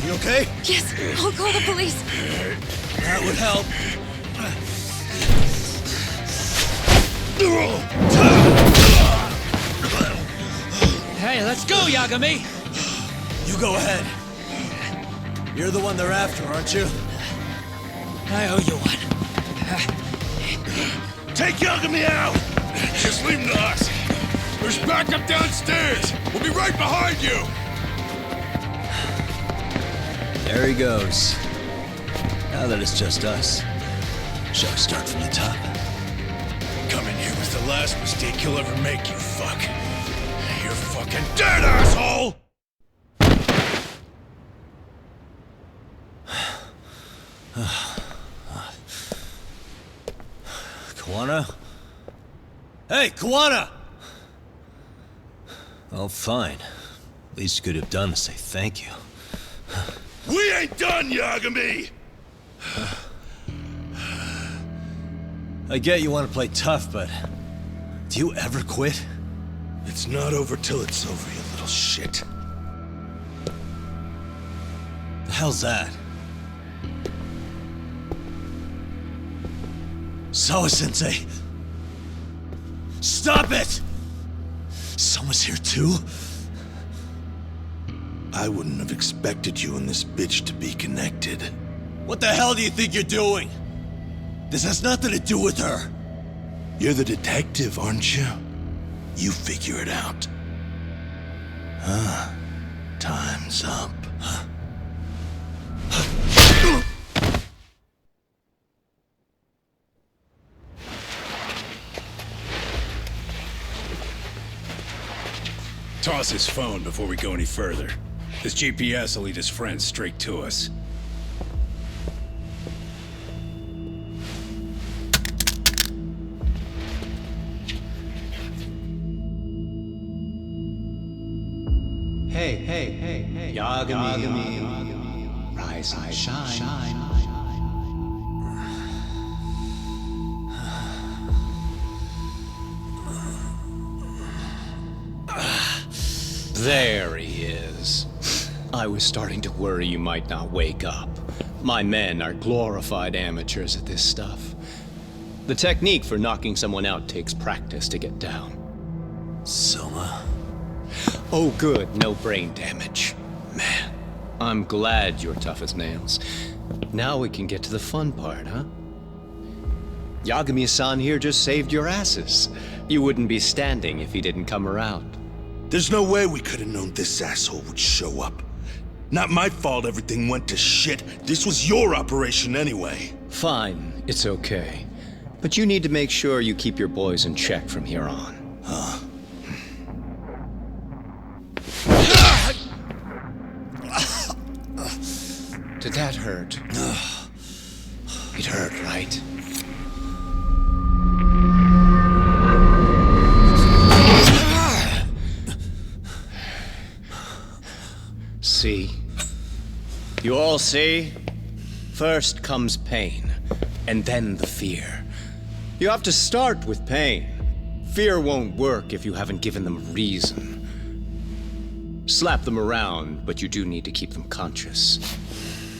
you okay? Yes, I'll call the police. That would help. Hey, let's go, Yagami! You go ahead. You're the one they're after, aren't you? I owe you one. Take Yagami out! Just leave him to us. There's backup downstairs. We'll be right behind you. There he goes. Now that it's just us, shall we start from the top? Coming here was the last mistake you'll ever make, you fuck. You're fucking dead, asshole! Kawana? Hey, Kawana! Oh, fine. Least you could have done to say thank you. We ain't done, Yagami! I get you want to play tough, but do you ever quit? It's not over till it's over, you little shit. The hell's that? Sawa-sensei! Stop it! Someone's here too? I wouldn't have expected you and this bitch to be connected. What the hell do you think you're doing? This has nothing to do with her. You're the detective, aren't you? You figure it out. Time's up. Toss his phone before we go any further. This GPS will lead his friends straight to us. Yagami. Rise and shine. There he is. I was starting to worry you might not wake up. My men are glorified amateurs at this stuff. The technique for knocking someone out takes practice to get down. Soma? Oh good, no brain damage. Man, I'm glad you're tough as nails. Now we can get to the fun part, huh? Yagami-san here just saved your asses. You wouldn't be standing if he didn't come around. There's no way we could have known this asshole would show up. Not my fault everything went to shit. This was your operation anyway. Fine, it's okay. But you need to make sure you keep your boys in check from here on. Huh? Did that hurt? It hurt, right? See? You all see? First comes pain, and then the fear. You have to start with pain. Fear won't work if you haven't given them a reason. Slap them around, but you do need to keep them conscious.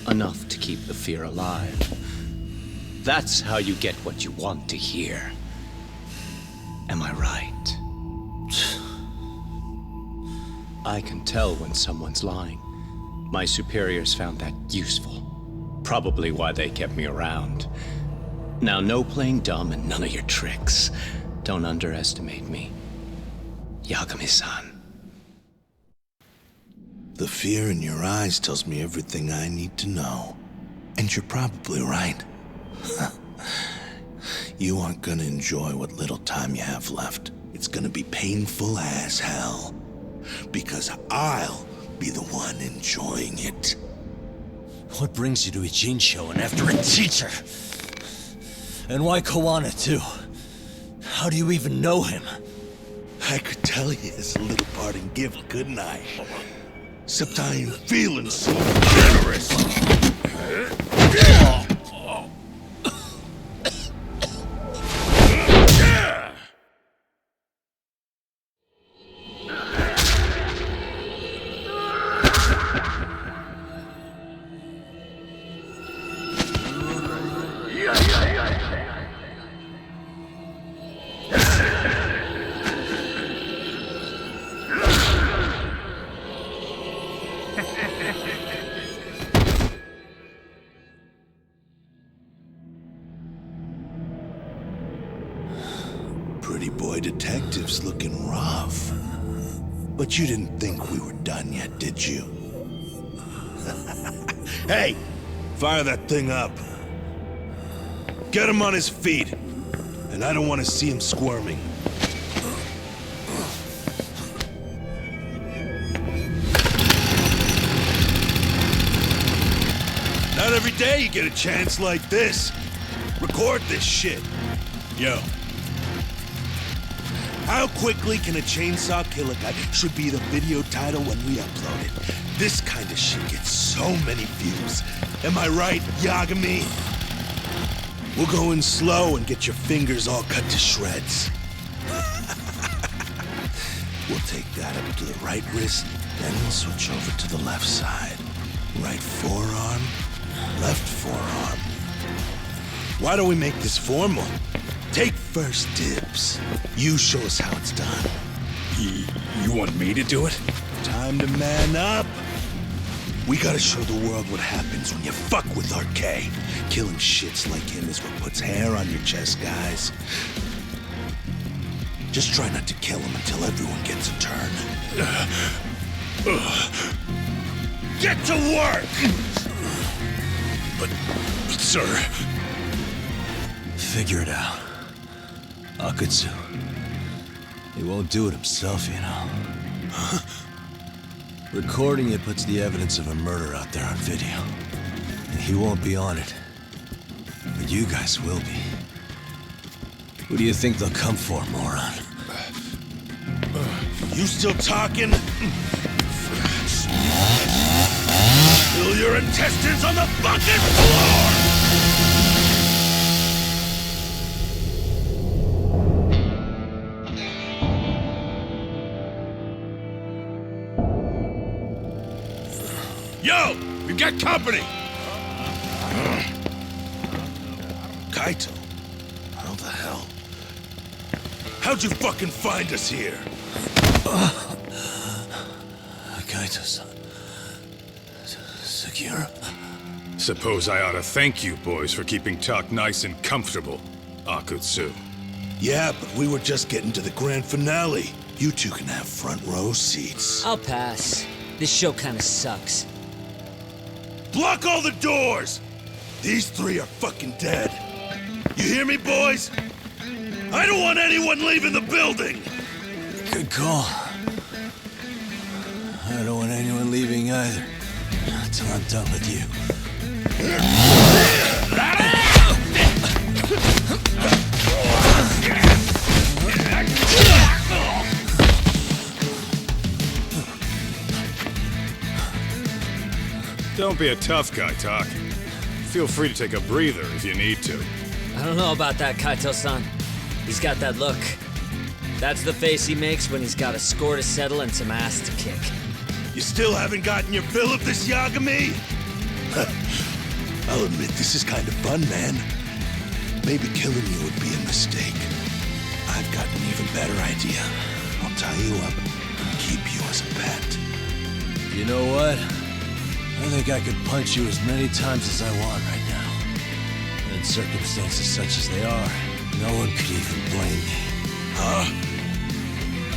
Enough to keep the fear alive. That's how you get what you want to hear. Am I right? I can tell when someone's lying. My superiors found that useful. Probably why they kept me around. Now, no playing dumb and none of your tricks. Don't underestimate me. Yagami-san. The fear in your eyes tells me everything I need to know. And you're probably right. You aren't gonna enjoy what little time you have left. It's gonna be painful as hell. Because I'll be the one enjoying it. What brings you to a Jinsho and after a teacher? And why Koana, too? How do you even know him? I could tell you as a little parting gift, couldn't I? Except I ain't feeling so generous. Pretty boy detectives looking rough. But you didn't think we were done yet, did you? Hey! Fire that thing up. Get him on his feet. And I don't want to see him squirming. Not every day you get a chance like this. Record this shit. Yo. How quickly can a chainsaw kill a guy should be the video title when we upload it. This kind of shit gets so many views. Am I right, Yagami? We'll go in slow and get your fingers all cut to shreds. We'll take that up to the right wrist, then we'll switch over to the left side. Right forearm, left forearm. Why don't we make this formal? Take first dibs. You show us how it's done. You want me to do it? Time to man up. We gotta show the world what happens when you fuck with RK. Killing shits like him is what puts hair on your chest, guys. Just try not to kill him until everyone gets a turn. Get to work! But sir... Figure it out. Akutsu. He won't do it himself, you know. Recording it puts the evidence of a murder out there on video. And he won't be on it. But you guys will be. Who do you think they'll come for, moron? You still talking? Spill your intestines on the fucking floor! Yo! We've got company! Kaito? How the hell? How'd you fucking find us here? Kaito-san. Sekiro. Suppose I ought to thank you boys for keeping talk nice and comfortable, Akutsu. Yeah, but we were just getting to the grand finale. You two can have front row seats. I'll pass. This show kinda sucks. Block all the doors! These three are fucking dead. You hear me, boys? I don't want anyone leaving the building! Good call. I don't want anyone leaving either. Until I'm done with you. Don't be a tough guy, Tak. Feel free to take a breather if you need to. I don't know about that, Kaito-san. He's got that look. That's the face he makes when he's got a score to settle and some ass to kick. You still haven't gotten your fill of this, Yagami? I'll admit, this is kind of fun, man. Maybe killing you would be a mistake. I've got an even better idea. I'll tie you up and keep you as a pet. You know what? I think I could punch you as many times as I want right now. And in circumstances such as they are, no one could even blame me. Huh?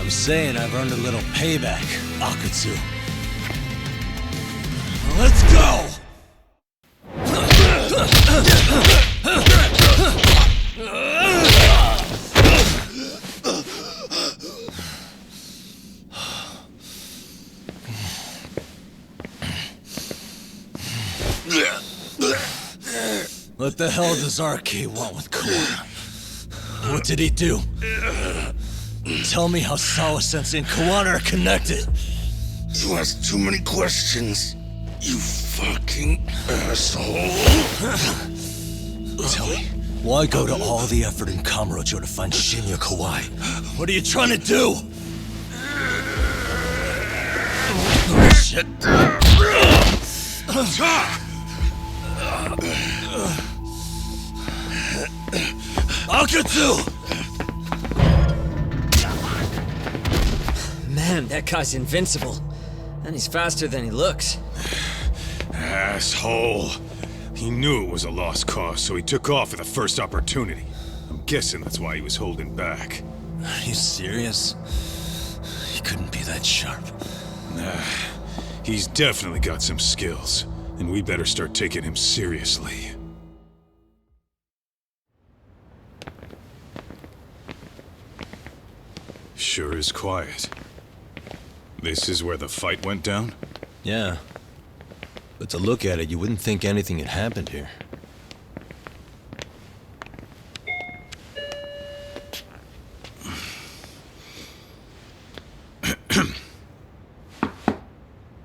I'm saying I've earned a little payback, Akutsu. Let's go! What the hell does RK want with Kawana? What did he do? Tell me how Sawa-sensei and Kawana are connected. You ask too many questions, you fucking asshole. Tell me, why go to all the effort in Kamurocho to find Shinya Kawai? What are you trying to do? Shit. Akutsu! Man, that guy's invincible. And he's faster than he looks. Asshole. He knew it was a lost cause, so he took off at the first opportunity. I'm guessing that's why he was holding back. Are you serious? He couldn't be that sharp. Nah, he's definitely got some skills, and we better start taking him seriously. Sure is quiet. This is where the fight went down? Yeah. But to look at it, you wouldn't think anything had happened here.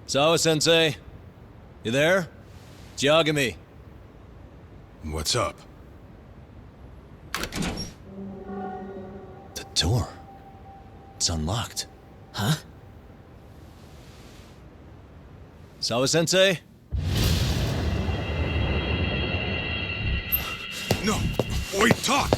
Sawa-sensei? You there? It's Yagami. What's up? The door. It's unlocked. Huh? Sawa-sensei? No! Wait, talk!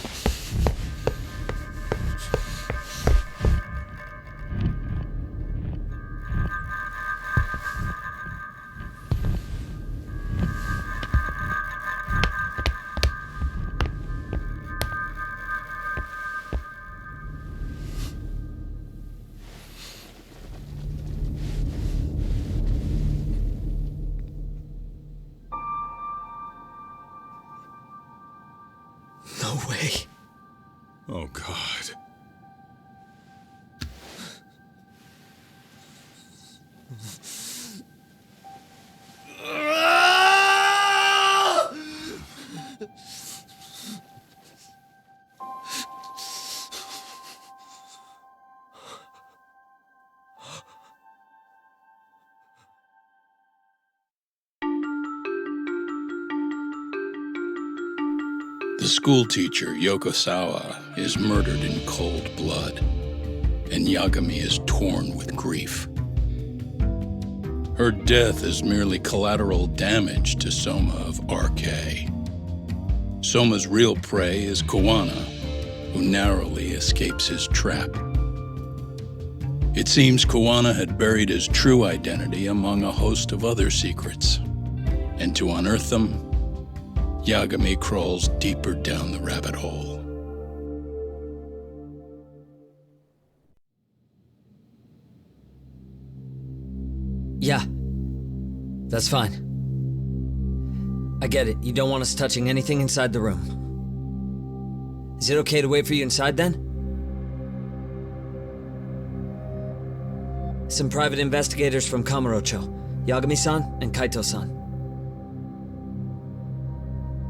No way. Oh, God. schoolteacher, Yokosawa, is murdered in cold blood, and Yagami is torn with grief. Her death is merely collateral damage to Soma of RK. Soma's real prey is Kawana, who narrowly escapes his trap. It seems Kawana had buried his true identity among a host of other secrets, and to unearth them, Yagami crawls deeper down the rabbit hole. Yeah, that's fine. I get it. You don't want us touching anything inside the room. Is it okay to wait for you inside then? Some private investigators from Kamurocho, Yagami-san and Kaito-san.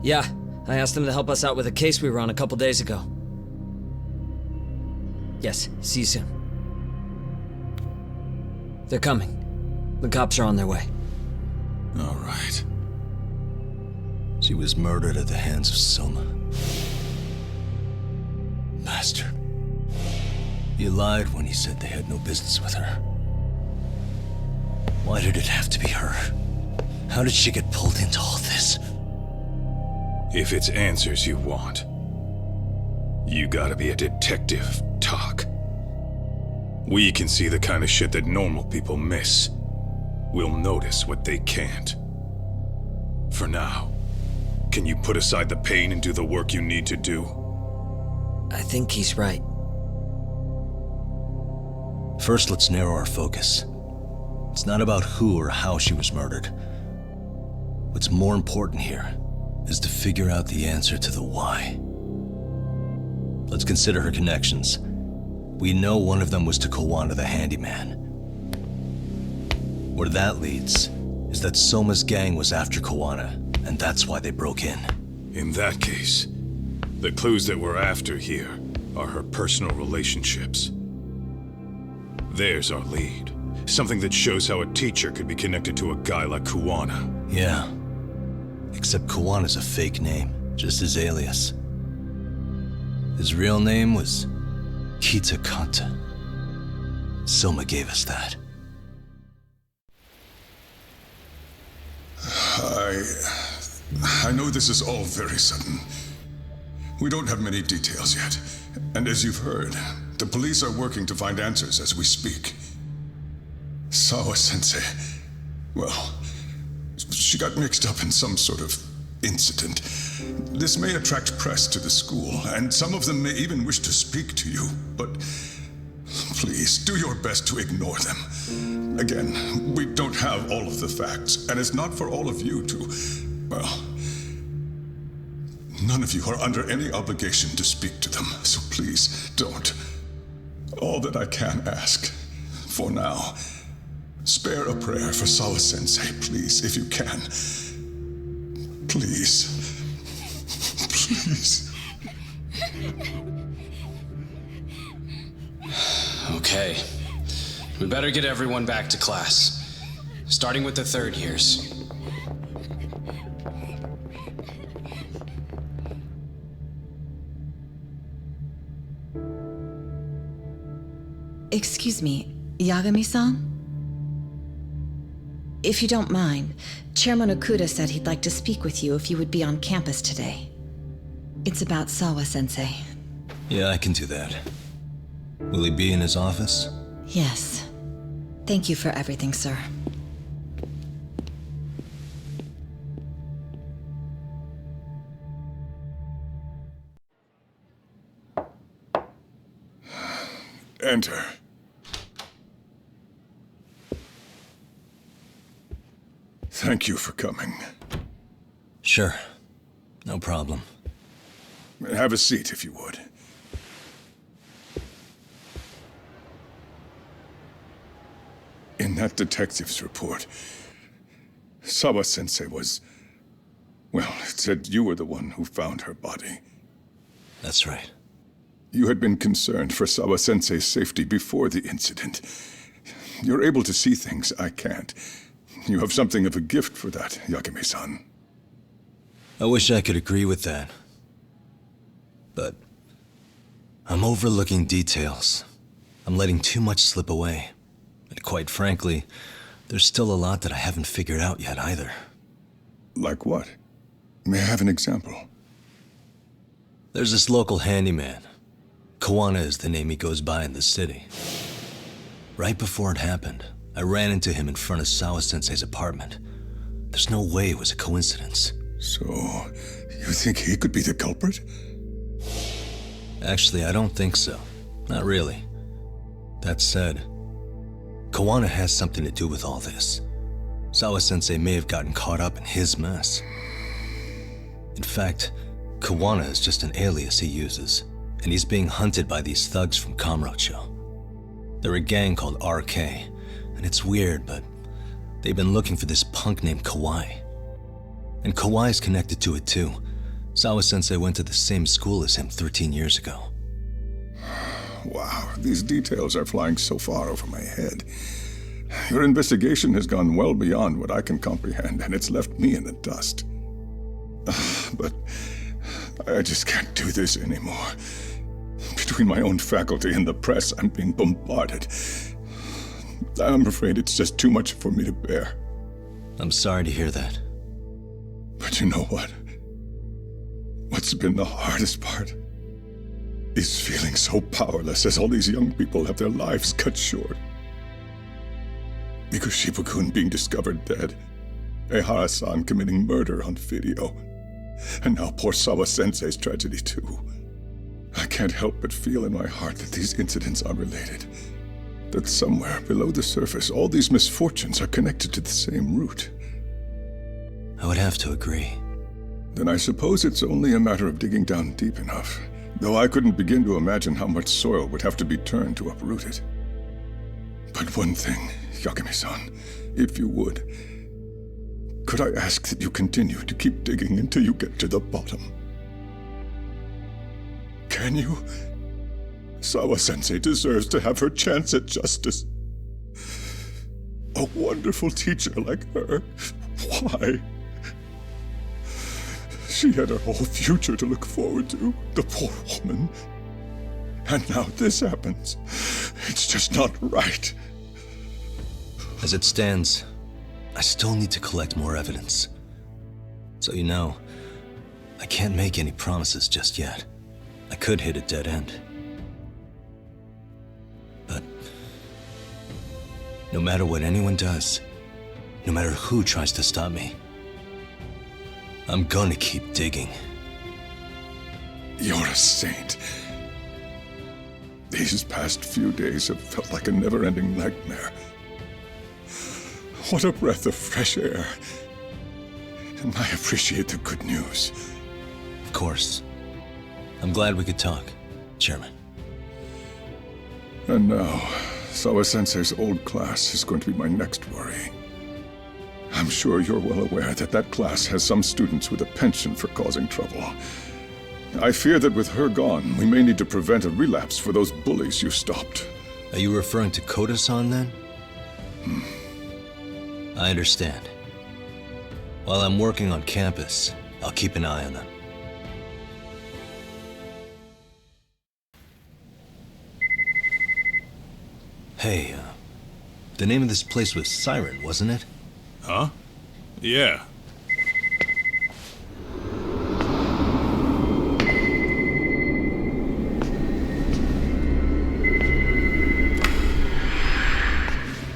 Yeah, I asked them to help us out with a case we were on a couple days ago. Yes, see you soon. They're coming. The cops are on their way. All right. She was murdered at the hands of Soma. Bastard. You lied when you said they had no business with her. Why did it have to be her? How did she get pulled into all this? If it's answers you want, you gotta be a detective, Tak. We can see the kind of shit that normal people miss. We'll notice what they can't. For now, can you put aside the pain and do the work you need to do? I think he's right. First, let's narrow our focus. It's not about who or how she was murdered. What's more important here is to figure out the answer to the why. Let's consider her connections. We know one of them was to Kawana the handyman. Where that leads is that Soma's gang was after Kawana, and that's why they broke in. In that case, the clues that we're after here are her personal relationships. There's our lead. Something that shows how a teacher could be connected to a guy like Kawana. Yeah. Except Kawana's a fake name, just his alias. His real name was Kitakata. Soma gave us that. I know this is all very sudden. We don't have many details yet. And as you've heard, the police are working to find answers as we speak. Sawa-sensei, well, she got mixed up in some sort of incident. This may attract press to the school, and some of them may even wish to speak to you, but please, do your best to ignore them. Again, we don't have all of the facts, and it's not for all of you to, well, none of you are under any obligation to speak to them, so please, don't. All that I can ask, for now, spare a prayer for Sawa-sensei, please, if you can. Please. Please. Okay. We better get everyone back to class. Starting with the third years. Excuse me, Yagami-san? If you don't mind, Chairman Okuda said he'd like to speak with you if you would be on campus today. It's about Sawa-sensei. Yeah, I can do that. Will he be in his office? Yes. Thank you for everything, sir. Enter. Thank you for coming. Sure. No problem. Have a seat, if you would. In that detective's report, Sawa-sensei was... well, it said you were the one who found her body. That's right. You had been concerned for Sawa-sensei's safety before the incident. You're able to see things I can't. You have something of a gift for that, Yagami-san. I wish I could agree with that. But I'm overlooking details. I'm letting too much slip away. And quite frankly, there's still a lot that I haven't figured out yet either. Like what? May I have an example? There's this local handyman. Kawana is the name he goes by in the city. Right before it happened, I ran into him in front of Sawa-sensei's apartment. There's no way it was a coincidence. So, you think he could be the culprit? Actually, I don't think so. Not really. That said, Kawana has something to do with all this. Sawa-sensei may have gotten caught up in his mess. In fact, Kawana is just an alias he uses, and he's being hunted by these thugs from Kamurocho. They're a gang called RK, and it's weird, but they've been looking for this punk named Kawai. And Kawai's connected to it too. Sawa-sensei went to the same school as him 13 years ago. Wow, these details are flying so far over my head. Your investigation has gone well beyond what I can comprehend, and it's left me in the dust. But I just can't do this anymore. Between my own faculty and the press, I'm being bombarded. I'm afraid it's just too much for me to bear. I'm sorry to hear that. But you know what? What's been the hardest part is feeling so powerless as all these young people have their lives cut short. Mikoshiba-kun being discovered dead, Ehara-san committing murder on video, and now poor Sawa-sensei's tragedy too. I can't help but feel in my heart that these incidents are related. That somewhere below the surface, all these misfortunes are connected to the same root. I would have to agree. Then I suppose it's only a matter of digging down deep enough, though I couldn't begin to imagine how much soil would have to be turned to uproot it. But one thing, Yagami-san, if you would, could I ask that you continue to keep digging until you get to the bottom? Can you? Sawa-sensei deserves to have her chance at justice. A wonderful teacher like her. Why? She had her whole future to look forward to, the poor woman. And now this happens. It's just not right. As it stands, I still need to collect more evidence. So you know, I can't make any promises just yet. I could hit a dead end. But no matter what anyone does, no matter who tries to stop me, I'm gonna keep digging. You're a saint. These past few days have felt like a never-ending nightmare. What a breath of fresh air. And I appreciate the good news. Of course. I'm glad we could talk, Chairman. And now, Sawa-sensei's old class is going to be my next worry. I'm sure you're well aware that that class has some students with a penchant for causing trouble. I fear that with her gone, we may need to prevent a relapse for those bullies you stopped. Are you referring to Koda-san then? I understand. While I'm working on campus, I'll keep an eye on them. Hey, the name of this place was Siren, wasn't it? Huh? Yeah.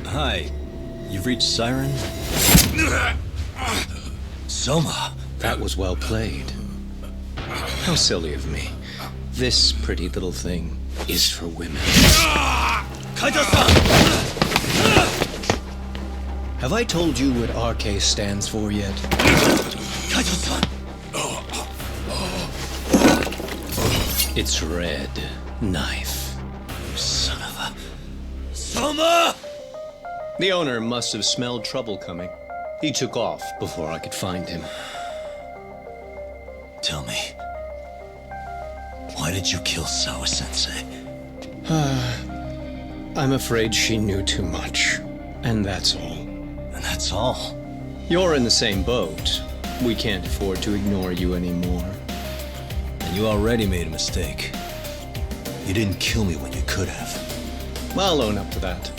Hi. You've reached Siren? Soma! That was well played. How silly of me. This pretty little thing is for women. Kaito-san! Have I told you what RK stands for yet? Kaito-san! It's red knife. Son of a... Soma! The owner must have smelled trouble coming. He took off before I could find him. Tell me, why did you kill Sawa-sensei? I'm afraid she knew too much. And that's all. And that's all? You're in the same boat. We can't afford to ignore you anymore. And You already made a mistake. You didn't kill me when you could have. I'll own up to that.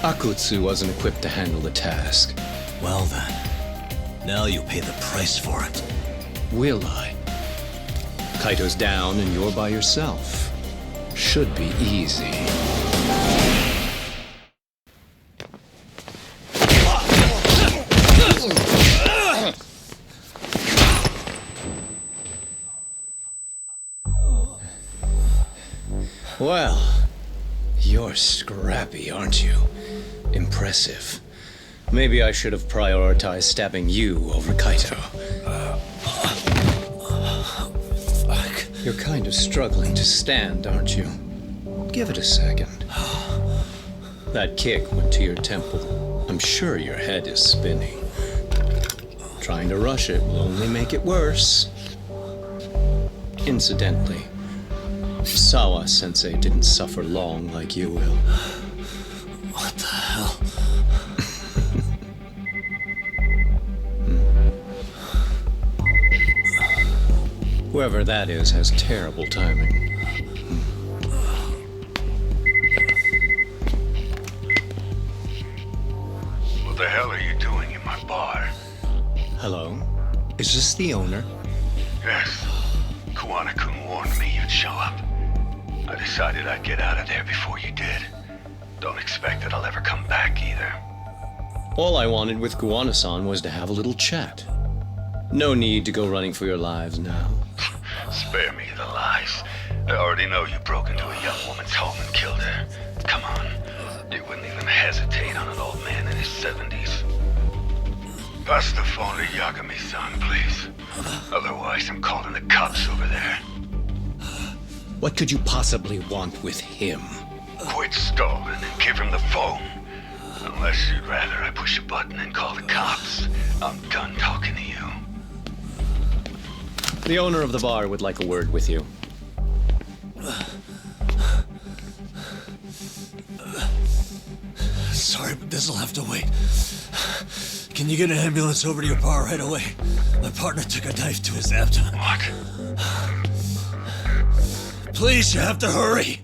Akutsu wasn't equipped to handle the task. Well then, now you'll pay the price for it. Will I? Kaito's down and you're by yourself. Should be easy. Well, you're scrappy, aren't you? Impressive. Maybe I should have prioritized stabbing you over Kaito. Fuck. You're kind of struggling to stand, aren't you? Give it a second. That kick went to your temple. I'm sure your head is spinning. Trying to rush it will only make it worse. Incidentally, Sawa-sensei didn't suffer long like you will. What the hell? Whoever that is has terrible timing. What the hell are you doing in my bar? Hello? Is this the owner? Yes. Kuwana-kun warned me you'd show up. I decided I'd get out of there before you did. Don't expect that I'll ever come back either. All I wanted with Kuwana-san was to have a little chat. No need to go running for your lives now. Spare me the lies. I already know you broke into a young woman's home and killed her. Come on. You wouldn't even hesitate on an old man in his 70s. Pass the phone to Yagami-san, please. Otherwise, I'm calling the cops over there. What could you possibly want with him? Quit stalling and give him the phone. Unless you'd rather I push a button and call the cops. I'm done talking to you. The owner of the bar would like a word with you. Sorry, but this'll have to wait. Can you get an ambulance over to your bar right away? My partner took a knife to his abdomen. What? Please, you have to hurry.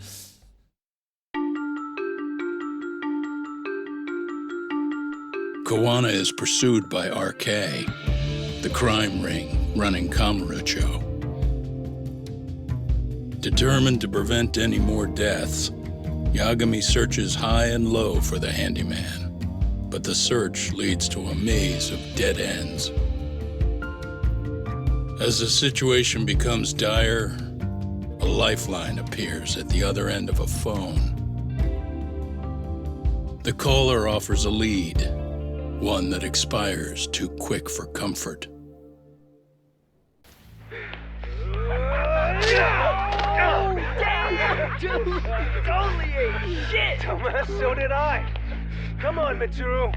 Kawana is pursued by RK, the crime ring running Kamurocho. Determined to prevent any more deaths, Yagami searches high and low for the handyman, but the search leads to a maze of dead ends. As the situation becomes dire, a lifeline appears at the other end of a phone. The caller offers a lead, one that expires too quick for comfort. Dude, totally ate shit! Dumbass, so did I. Come on, Mitsuru.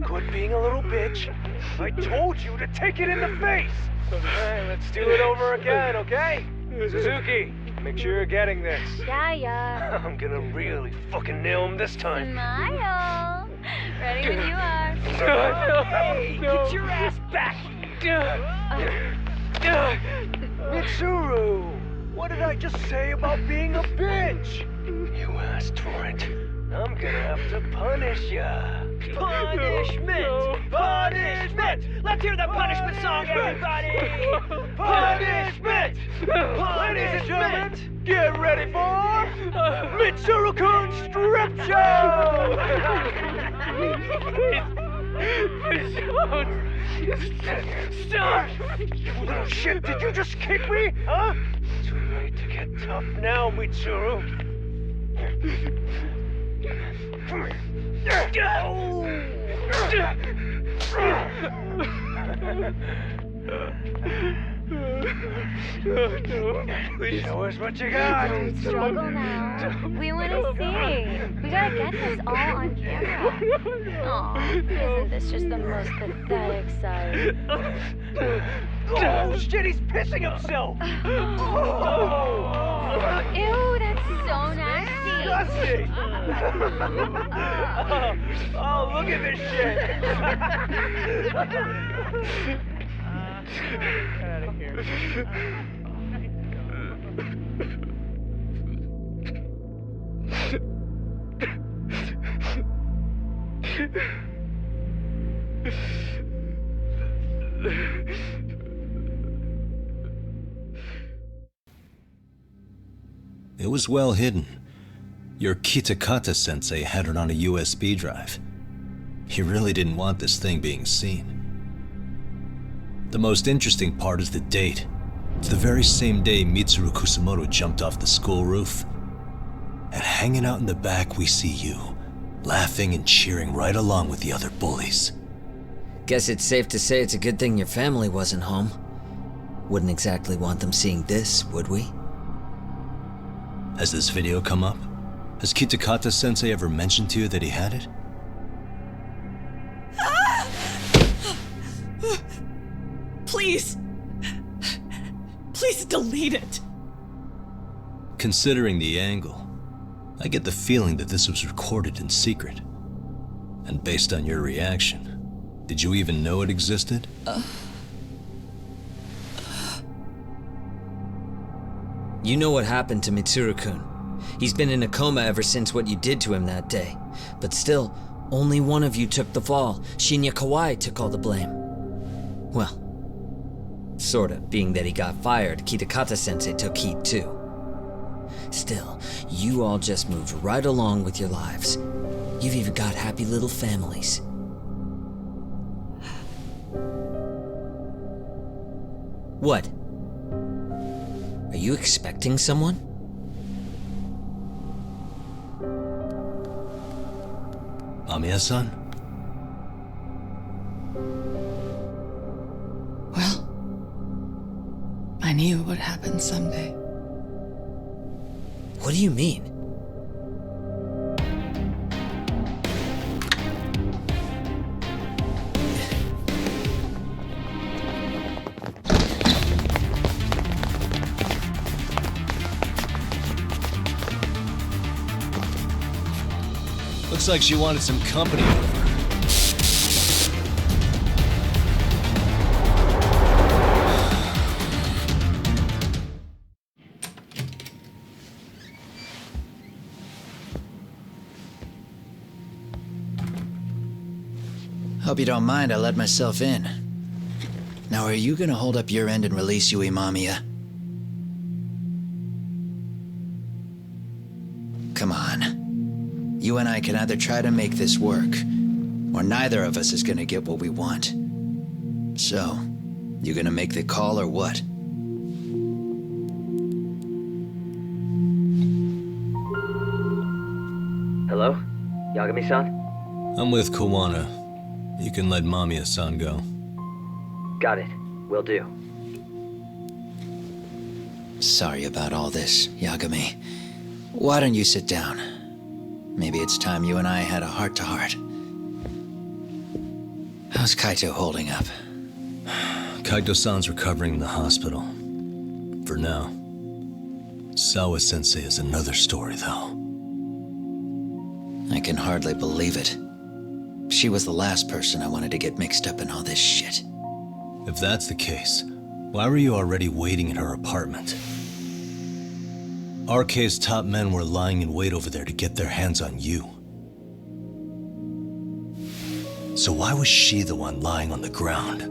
Quit being a little bitch. I told you to take it in the face. Alright, let's do it over again, okay? Suzuki, make sure you're getting this. Yeah. I'm gonna really fucking nail him this time. Smile. Ready when you are. Hey, get your ass back here. Mitsuru, what did I just say about being a bitch? You asked for it. I'm gonna have to punish ya. Punishment! Punishment! Let's hear the punishment song, everybody! Punishment! Ladies and gentlemen, get ready for Mitsuru-kun Strip Show! Stop! You little shit, did you just kick me? Huh? Too late to get tough now, Mitsuru. Come here. Show us what you got. Don't struggle now. We want to see. We gotta get this all on camera. Aw, isn't this just the most pathetic sight? Oh, shit, he's pissing himself. Ew, that's so nasty. Disgusting. Oh, look at this shit. Get out of here. It was well hidden. Your Kitakata-sensei had it on a USB drive. He really didn't want this thing being seen. The most interesting part is the date. It's the very same day Mitsuru Kusamoto jumped off the school roof. And hanging out in the back, we see you, laughing and cheering right along with the other bullies. Guess it's safe to say it's a good thing your family wasn't home. Wouldn't exactly want them seeing this, would we? Has this video come up? Has Kitakata-sensei ever mentioned to you that he had it? Please. Please delete it. Considering the angle, I get the feeling that this was recorded in secret. And based on your reaction, did you even know it existed? You know what happened to Mitsuru-kun. He's been in a coma ever since what you did to him that day. But still, only one of you took the fall. Shinya Kawai took all the blame. Well, sorta, being that he got fired, Kitakata-sensei took heat too. Still, you all just moved right along with your lives. You've even got happy little families. What? Are you expecting someone? Mamiya-san? Well, I knew it would happen someday. What do you mean? Looks like she wanted some company over. Hope you don't mind I let myself in. Now, are you gonna hold up your end and release Yui Mamiya? Come on. You and I can either try to make this work, or neither of us is gonna get what we want. So, you gonna make the call or what? Hello? Yagami-san? I'm with Kawana. You can let Mamiya-san go. Got it. Will do. Sorry about all this, Yagami. Why don't you sit down? Maybe it's time you and I had a heart-to-heart. How's Kaito holding up? Kaito-san's recovering in the hospital. For now. Sawa-sensei is another story, though. I can hardly believe it. She was the last person I wanted to get mixed up in all this shit. If that's the case, why were you already waiting in her apartment? RK's top men were lying in wait over there to get their hands on you. So why was she the one lying on the ground?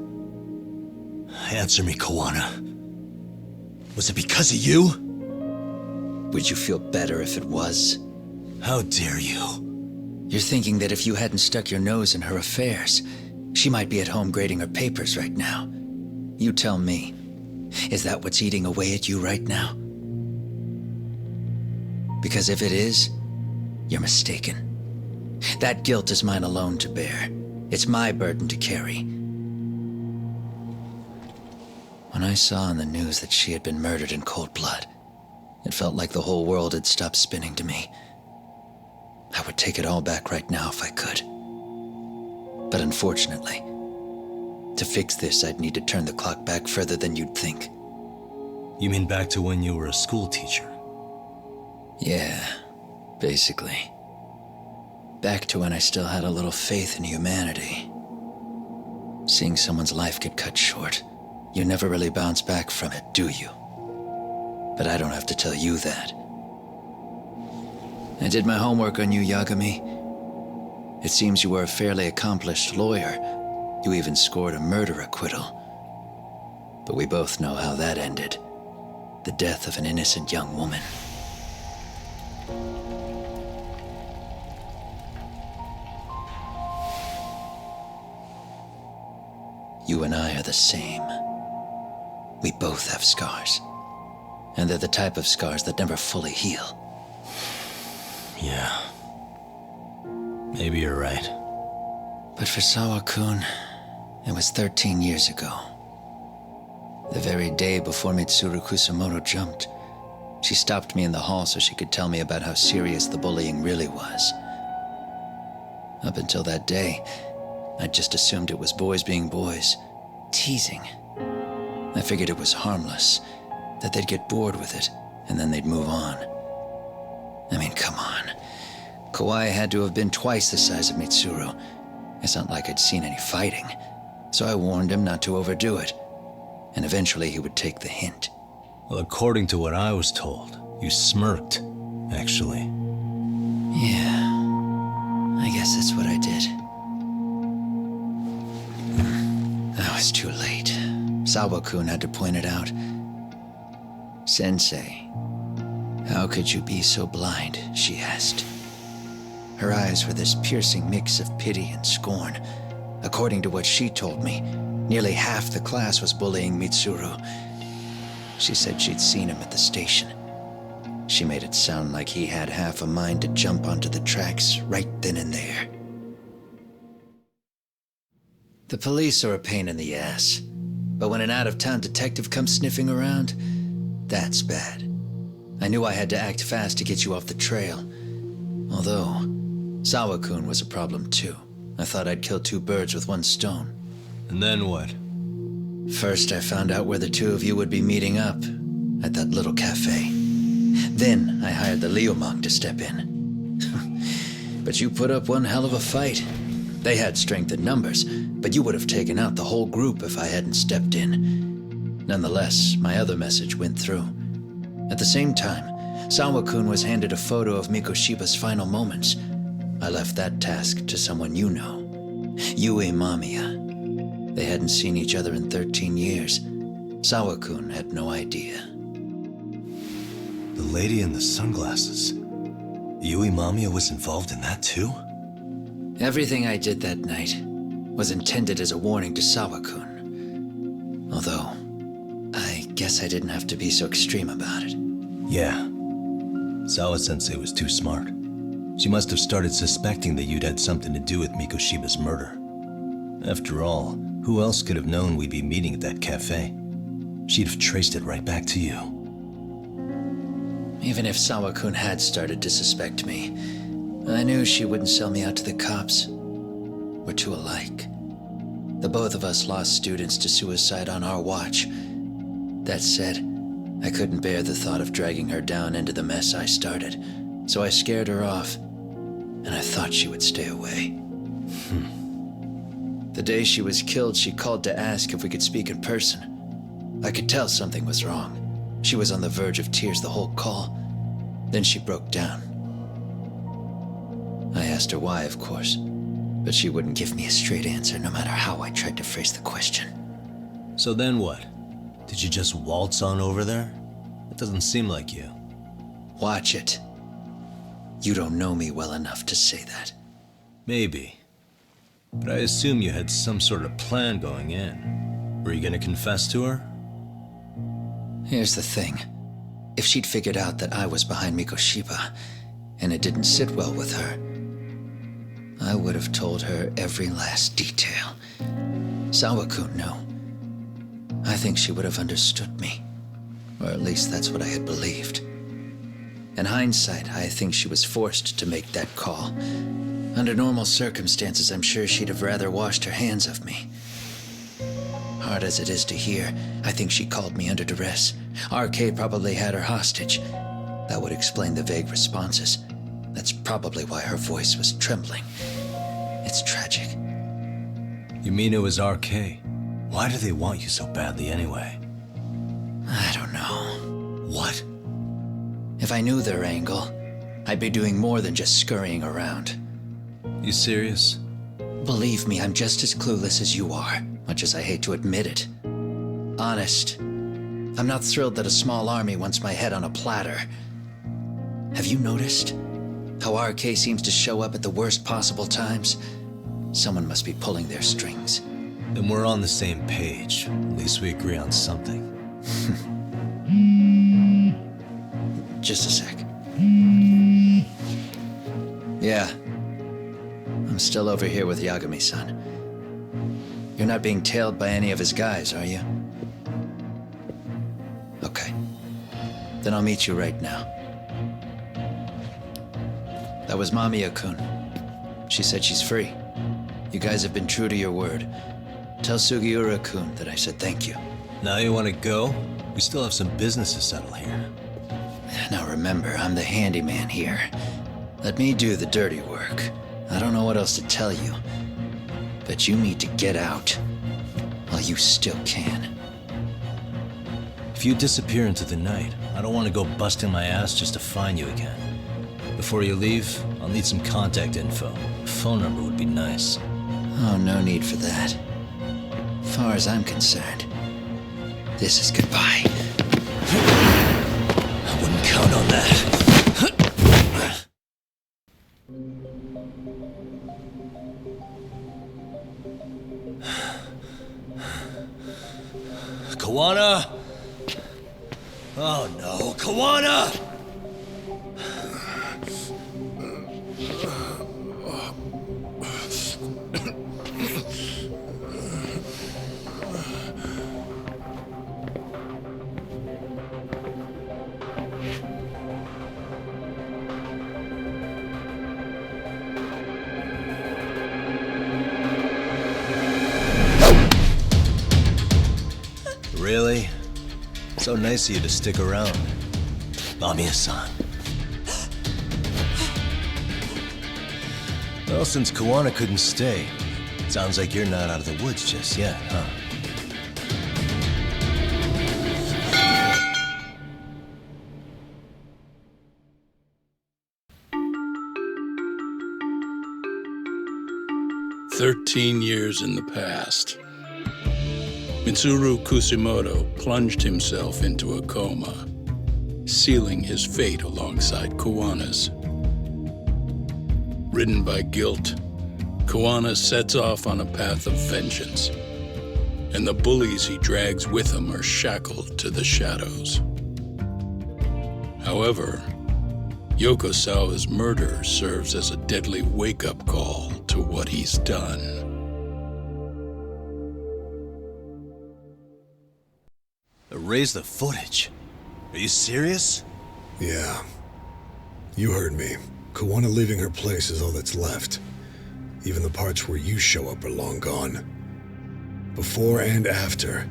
Answer me, Kawana. Was it because of you? Would you feel better if it was? How dare you? You're thinking that if you hadn't stuck your nose in her affairs, she might be at home grading her papers right now. You tell me. Is that what's eating away at you right now? Because if it is, you're mistaken. That guilt is mine alone to bear. It's my burden to carry. When I saw on the news that she had been murdered in cold blood, it felt like the whole world had stopped spinning to me. I would take it all back right now if I could. But unfortunately, to fix this, I'd need to turn the clock back further than you'd think. You mean back to when you were a school teacher? Yeah, basically. Back to when I still had a little faith in humanity. Seeing someone's life get cut short, you never really bounce back from it, do you? But I don't have to tell you that. I did my homework on you, Yagami. It seems you were a fairly accomplished lawyer. You even scored a murder acquittal. But we both know how that ended. The death of an innocent young woman. You and I are the same. We both have scars. And they're the type of scars that never fully heal. Yeah. Maybe you're right. But for Sawa-kun, it was 13 years ago. The very day before Mitsuru Kusamoto jumped, she stopped me in the hall so she could tell me about how serious the bullying really was. Up until that day, I just assumed it was boys being boys, teasing. I figured it was harmless, that they'd get bored with it, and then they'd move on. I mean, come on. Kawai had to have been twice the size of Mitsuru. It's not like I'd seen any fighting, so I warned him not to overdo it, and eventually he would take the hint. Well, according to what I was told, you smirked, actually. Yeah, I guess that's what I did. I was too late. Sawa-kun had to point it out. Sensei, how could you be so blind? She asked. Her eyes were this piercing mix of pity and scorn. According to what she told me, nearly half the class was bullying Mitsuru. She said she'd seen him at the station. She made it sound like he had half a mind to jump onto the tracks right then and there. The police are a pain in the ass, but when an out-of-town detective comes sniffing around, that's bad. I knew I had to act fast to get you off the trail. Although, Sawa-kun was a problem too. I thought I'd kill two birds with one stone. And then what? First, I found out where the two of you would be meeting up, at that little cafe. Then, I hired the Liumang to step in. But you put up one hell of a fight. They had strength in numbers, but you would have taken out the whole group if I hadn't stepped in. Nonetheless, my other message went through. At the same time, Sawa-kun was handed a photo of Mikoshiba's final moments. I left that task to someone you know. Yue Mamiya. They hadn't seen each other in 13 years. Sawa-kun had no idea. The lady in the sunglasses. Yui Mamiya was involved in that too? Everything I did that night was intended as a warning to Sawa-kun. Although, I guess I didn't have to be so extreme about it. Yeah. Sawa-sensei was too smart. She must have started suspecting that you'd had something to do with Mikoshiba's murder. After all, who else could have known we'd be meeting at that cafe? She'd have traced it right back to you. Even if Sawa-kun had started to suspect me, I knew she wouldn't sell me out to the cops. We're too alike. The both of us lost students to suicide on our watch. That said, I couldn't bear the thought of dragging her down into the mess I started, so I scared her off, and I thought she would stay away. The day she was killed, she called to ask if we could speak in person. I could tell something was wrong. She was on the verge of tears the whole call. Then she broke down. I asked her why, of course, but she wouldn't give me a straight answer no matter how I tried to phrase the question. So then what? Did you just waltz on over there? It doesn't seem like you. Watch it. You don't know me well enough to say that. Maybe. But I assume you had some sort of plan going in. Were you gonna confess to her? Here's the thing. If she'd figured out that I was behind Mikoshiba, and it didn't sit well with her, I would have told her every last detail. Sawa-kun knew. I think she would have understood me. Or at least that's what I had believed. In hindsight, I think she was forced to make that call. Under normal circumstances, I'm sure she'd have rather washed her hands of me. Hard as it is to hear, I think she called me under duress. RK probably had her hostage. That would explain the vague responses. That's probably why her voice was trembling. It's tragic. You mean it was RK? Why do they want you so badly anyway? I don't know. What? If I knew their angle, I'd be doing more than just scurrying around. You serious? Believe me, I'm just as clueless as you are, much as I hate to admit it. Honest, I'm not thrilled that a small army wants my head on a platter. Have you noticed how RK seems to show up at the worst possible times? Someone must be pulling their strings. Then we're on the same page. At least we agree on something. Just a sec. Yeah. I'm still over here with Yagami-san. You're not being tailed by any of his guys, are you? Okay. Then I'll meet you right now. That was Mamiya-kun. She said she's free. You guys have been true to your word. Tell Sugiura-kun that I said thank you. Now you want to go? We still have some business to settle here. Now remember, I'm the handyman here. Let me do the dirty work. I don't know what else to tell you, but you need to get out while you still can. If you disappear into the night, I don't want to go busting my ass just to find you again. Before you leave, I'll need some contact info. A phone number would be nice. Oh, no need for that. As far as I'm concerned, this is goodbye. I wouldn't count on that. Kawana! Oh no, Kawana! Really? So nice of you to stick around. Mamiya-san. Well, since Kawana couldn't stay, sounds like you're not out of the woods just yet, huh? "13 years in the past. Mitsuru Kusimoto plunged himself into a coma, sealing his fate alongside Kawana's. Ridden by guilt, Kawana sets off on a path of vengeance, and the bullies he drags with him are shackled to the shadows. However, Yokosawa's murder serves as a deadly wake-up call to what he's done. Erase the footage? Are you serious? Yeah. You heard me. Kawana leaving her place is all that's left. Even the parts where you show up are long gone. Before and after,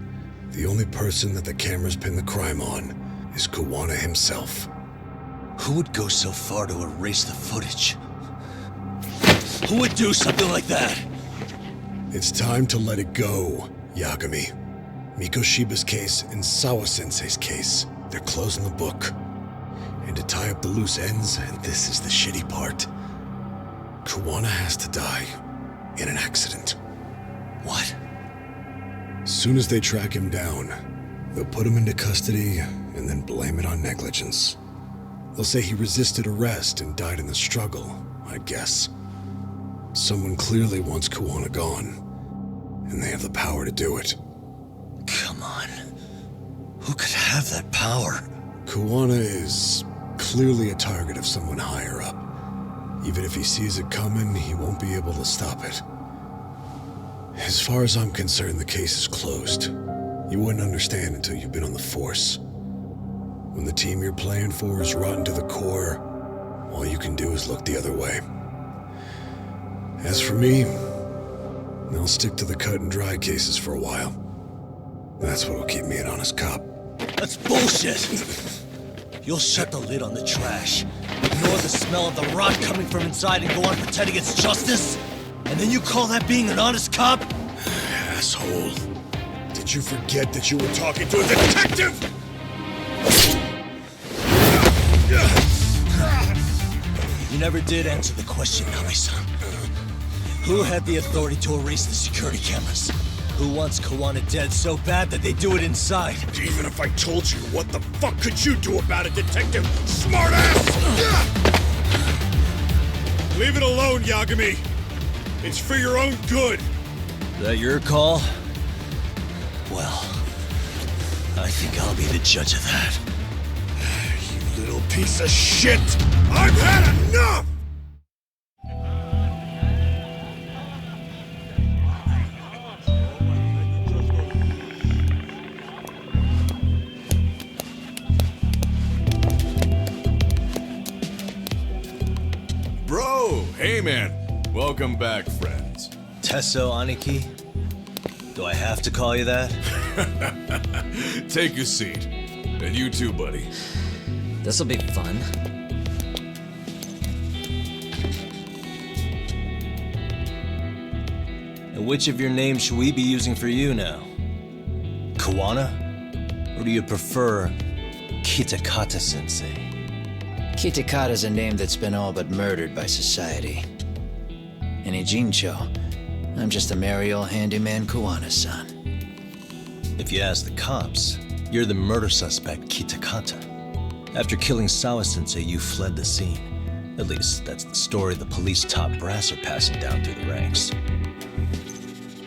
the only person that the cameras pin the crime on is Kawana himself. Who would go so far to erase the footage? Who would do something like that? It's time to let it go, Yagami. Mikoshiba's case and Sawa-sensei's case, they're closing the book. And to tie up the loose ends, and this is the shitty part, Kawana has to die in an accident. What? Soon as they track him down, they'll put him into custody and then blame it on negligence. They'll say he resisted arrest and died in the struggle, I guess. Someone clearly wants Kawana gone, and they have the power to do it. Come on. Who could have that power? Kawana is clearly a target of someone higher up. Even if he sees it coming, he won't be able to stop it. As far as I'm concerned, the case is closed. You wouldn't understand until you've been on the force. When the team you're playing for is rotten to the core, all you can do is look the other way. As for me, I'll stick to the cut and dry cases for a while. That's what'll keep me an honest cop. That's bullshit! You'll shut the lid on the trash, ignore the smell of the rot coming from inside, and go on pretending it's justice? And then you call that being an honest cop? Asshole. Did you forget that you were talking to a detective? You never did answer the question, Nami-san. Who had the authority to erase the security cameras? Who wants Kawana dead so bad that they do it inside? Even if I told you, what the fuck could you do about it, Detective Smartass? Leave it alone, Yagami. It's for your own good. Is that your call? Well, I think I'll be the judge of that. You little piece of shit! I've had enough! Bro, hey man. Welcome back, friends. Tesso Aniki? Do I have to call you that? Take a seat. And you too, buddy. This'll be fun. And which of your names should we be using for you now? Kawana? Or do you prefer Kitakata-sensei? Kitakata's a name that's been all but murdered by society. In Ijincho, I'm just a merry old handyman Kawana-san. If you ask the cops, you're the murder suspect Kitakata. After killing Sawa-sensei, you fled the scene. At least, that's the story the police top brass are passing down through the ranks.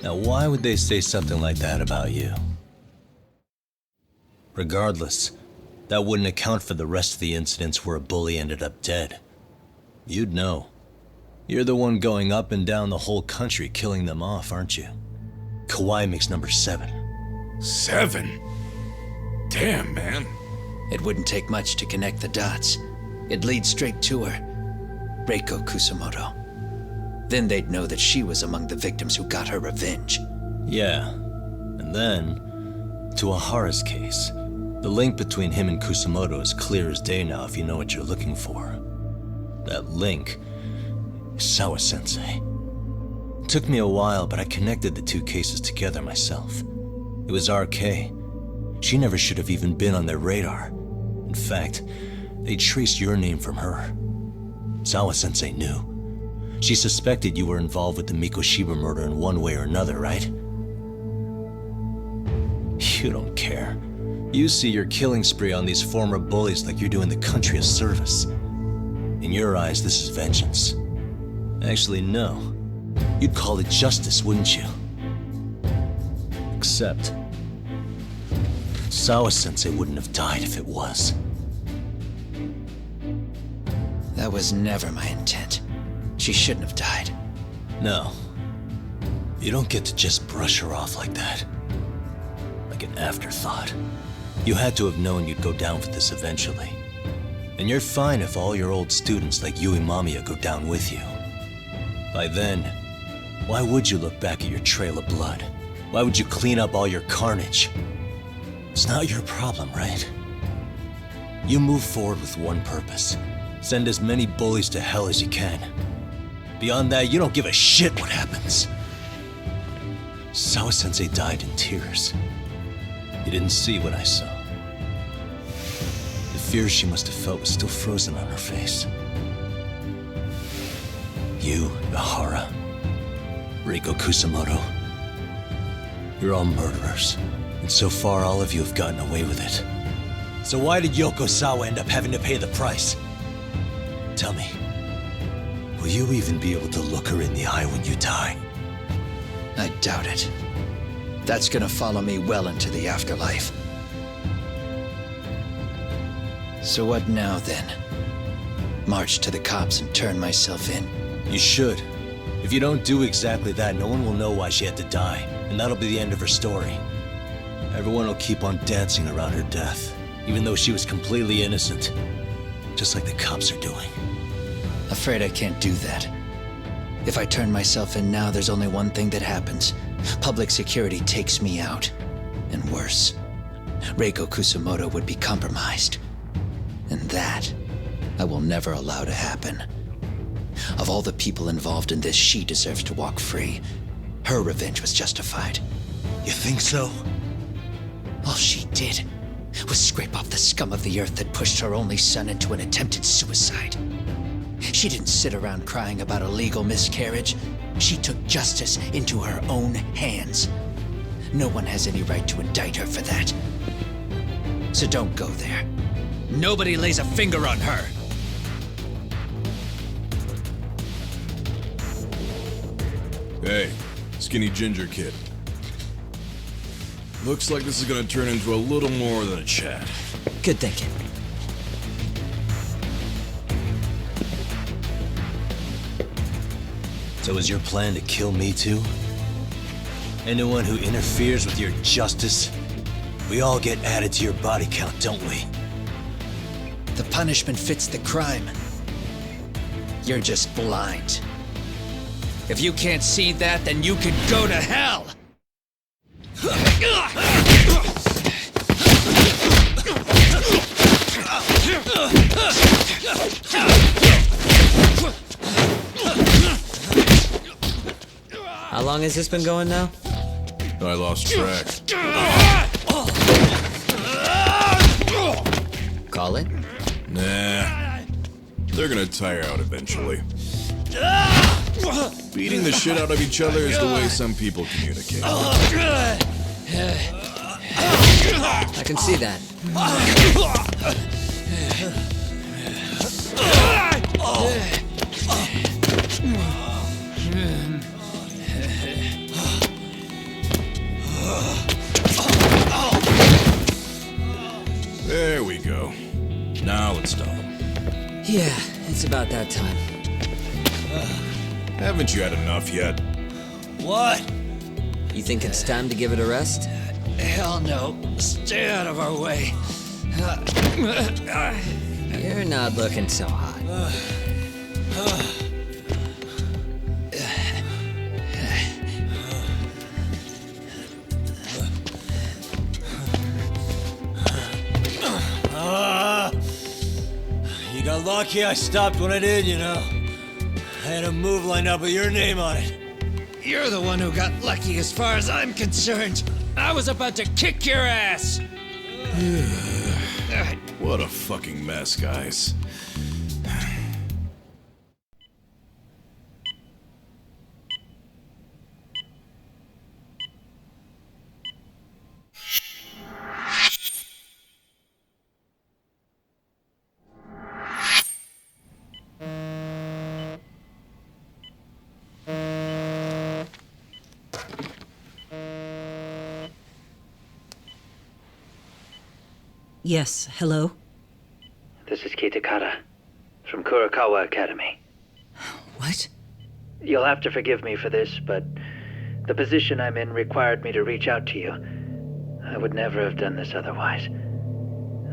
Now, why would they say something like that about you? Regardless, that wouldn't account for the rest of the incidents where a bully ended up dead. You'd know. You're the one going up and down the whole country killing them off, aren't you? Kawai makes number 7. 7? Damn, man. It wouldn't take much to connect the dots. It'd lead straight to her. Reiko Kusamoto. Then they'd know that she was among the victims who got her revenge. Yeah. And then, to Ahara's case. The link between him and Kusamoto is clear as day now if you know what you're looking for. That link is Sawa-sensei. It took me a while, but I connected the two cases together myself. It was RK. She never should have even been on their radar. In fact, they traced your name from her. Sawa-sensei knew. She suspected you were involved with the Mikoshiba murder in one way or another, right? You don't care. You see your killing spree on these former bullies like you're doing the country a service. In your eyes, this is vengeance. Actually, no. You'd call it justice, wouldn't you? Except, Sawa-sensei wouldn't have died if it was. That was never my intent. She shouldn't have died. No. You don't get to just brush her off like that. Like an afterthought. You had to have known you'd go down for this eventually. And you're fine if all your old students like Yui Mamiya go down with you. By then, why would you look back at your trail of blood? Why would you clean up all your carnage? It's not your problem, right? You move forward with one purpose. Send as many bullies to hell as you can. Beyond that, you don't give a shit what happens. Sawa-sensei died in tears. You didn't see what I saw. The fear she must have felt was still frozen on her face. You, Ahara, Reiko Kusamoto, you're all murderers. And so far, all of you have gotten away with it. So why did Yoko Sawa end up having to pay the price? Tell me, will you even be able to look her in the eye when you die? I doubt it. That's gonna follow me well into the afterlife. So what now, then? March to the cops and turn myself in? You should. If you don't do exactly that, no one will know why she had to die, and that'll be the end of her story. Everyone will keep on dancing around her death, even though she was completely innocent. Just like the cops are doing. Afraid I can't do that. If I turn myself in now, there's only one thing that happens. Public security takes me out. And worse, Reiko Kusamoto would be compromised. And that, I will never allow to happen. Of all the people involved in this, she deserves to walk free. Her revenge was justified. You think so? All she did was scrape off the scum of the earth that pushed her only son into an attempted suicide. She didn't sit around crying about a legal miscarriage. She took justice into her own hands. No one has any right to indict her for that. So don't go there. Nobody lays a finger on her. Hey, skinny ginger kid. Looks like this is gonna turn into a little more than a chat. Good thinking. So is your plan to kill me too? Anyone who interferes with your justice, we all get added to your body count, don't we? The punishment fits the crime. You're just blind. If you can't see that, then you can go to hell! How long has this been going now? I lost track. Call it? Nah. They're gonna tire out eventually. Beating the shit out of each other is the way some people communicate. I can see that. There we go. Now let's stop him. Yeah, it's about that time. Haven't you had enough yet? What? You think it's time to give it a rest? Hell no. Stay out of our way. You're not looking so hot. You got lucky I stopped when I did, you know. I had a move lined up with your name on it. You're the one who got lucky as far as I'm concerned. I was about to kick your ass. What a fucking mess, guys. Yes, hello? This is Kitakata from Kurakawa Academy. What? You'll have to forgive me for this, but the position I'm in required me to reach out to you. I would never have done this otherwise.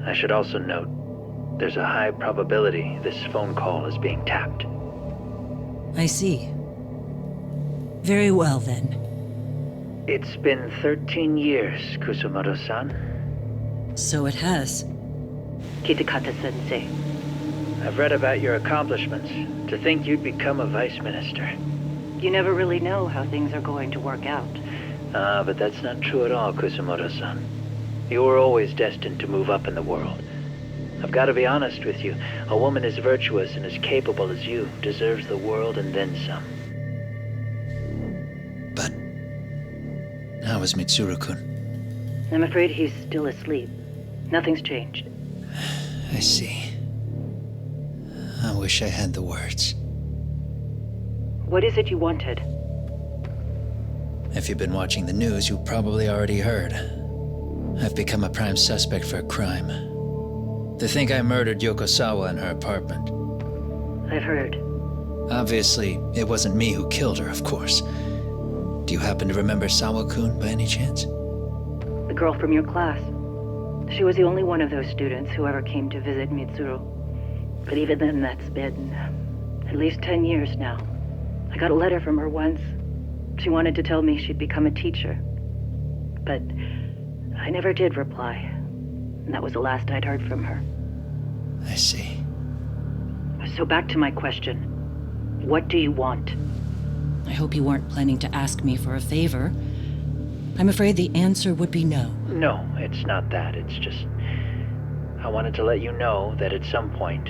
I should also note, there's a high probability this phone call is being tapped. I see. Very well, then. It's been 13 years, Kusumoto-san. So it has. Kitakata-sensei. I've read about your accomplishments. To think you'd become a vice minister. You never really know how things are going to work out. But that's not true at all, Kusumoto-san. You were always destined to move up in the world. I've got to be honest with you. A woman as virtuous and as capable as you deserves the world and then some. But how is Mitsuru-kun? I'm afraid he's still asleep. Nothing's changed. I see. I wish I had the words. What is it you wanted? If you've been watching the news, you probably already heard. I've become a prime suspect for a crime. They think I murdered Yokosawa in her apartment. I've heard. Obviously, it wasn't me who killed her, of course. Do you happen to remember Sawa-kun by any chance? The girl from your class. She was the only one of those students who ever came to visit Mitsuru. But even then, that's been at least 10 years now. I got a letter from her once. She wanted to tell me she'd become a teacher. But I never did reply. And that was the last I'd heard from her. I see. So back to my question. What do you want? I hope you weren't planning to ask me for a favor. I'm afraid the answer would be no. No, it's not that. It's just I wanted to let you know that at some point,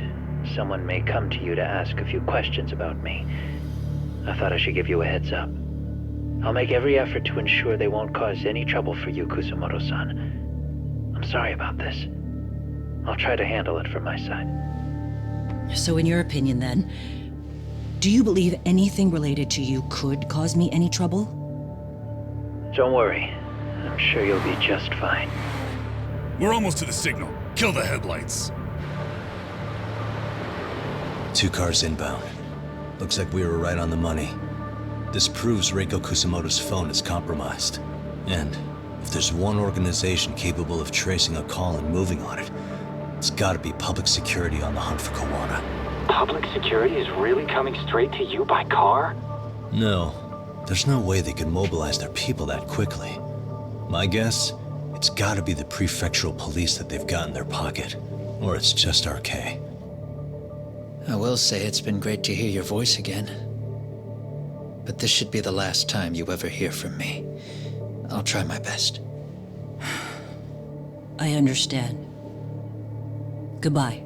someone may come to you to ask a few questions about me. I thought I should give you a heads up. I'll make every effort to ensure they won't cause any trouble for you, Kusumoto-san. I'm sorry about this. I'll try to handle it from my side. So in your opinion then, do you believe anything related to you could cause me any trouble? Don't worry. I'm sure you'll be just fine. We're almost to the signal. Kill the headlights. 2 cars inbound. Looks like we were right on the money. This proves Reiko Kusumoto's phone is compromised. And if there's one organization capable of tracing a call and moving on it, it's gotta be public security on the hunt for Kawana. Public security is really coming straight to you by car? No. There's no way they could mobilize their people that quickly. My guess, it's gotta be the prefectural police that they've got in their pocket. Or it's just RK. I will say it's been great to hear your voice again. But this should be the last time you ever hear from me. I'll try my best. I understand. Goodbye.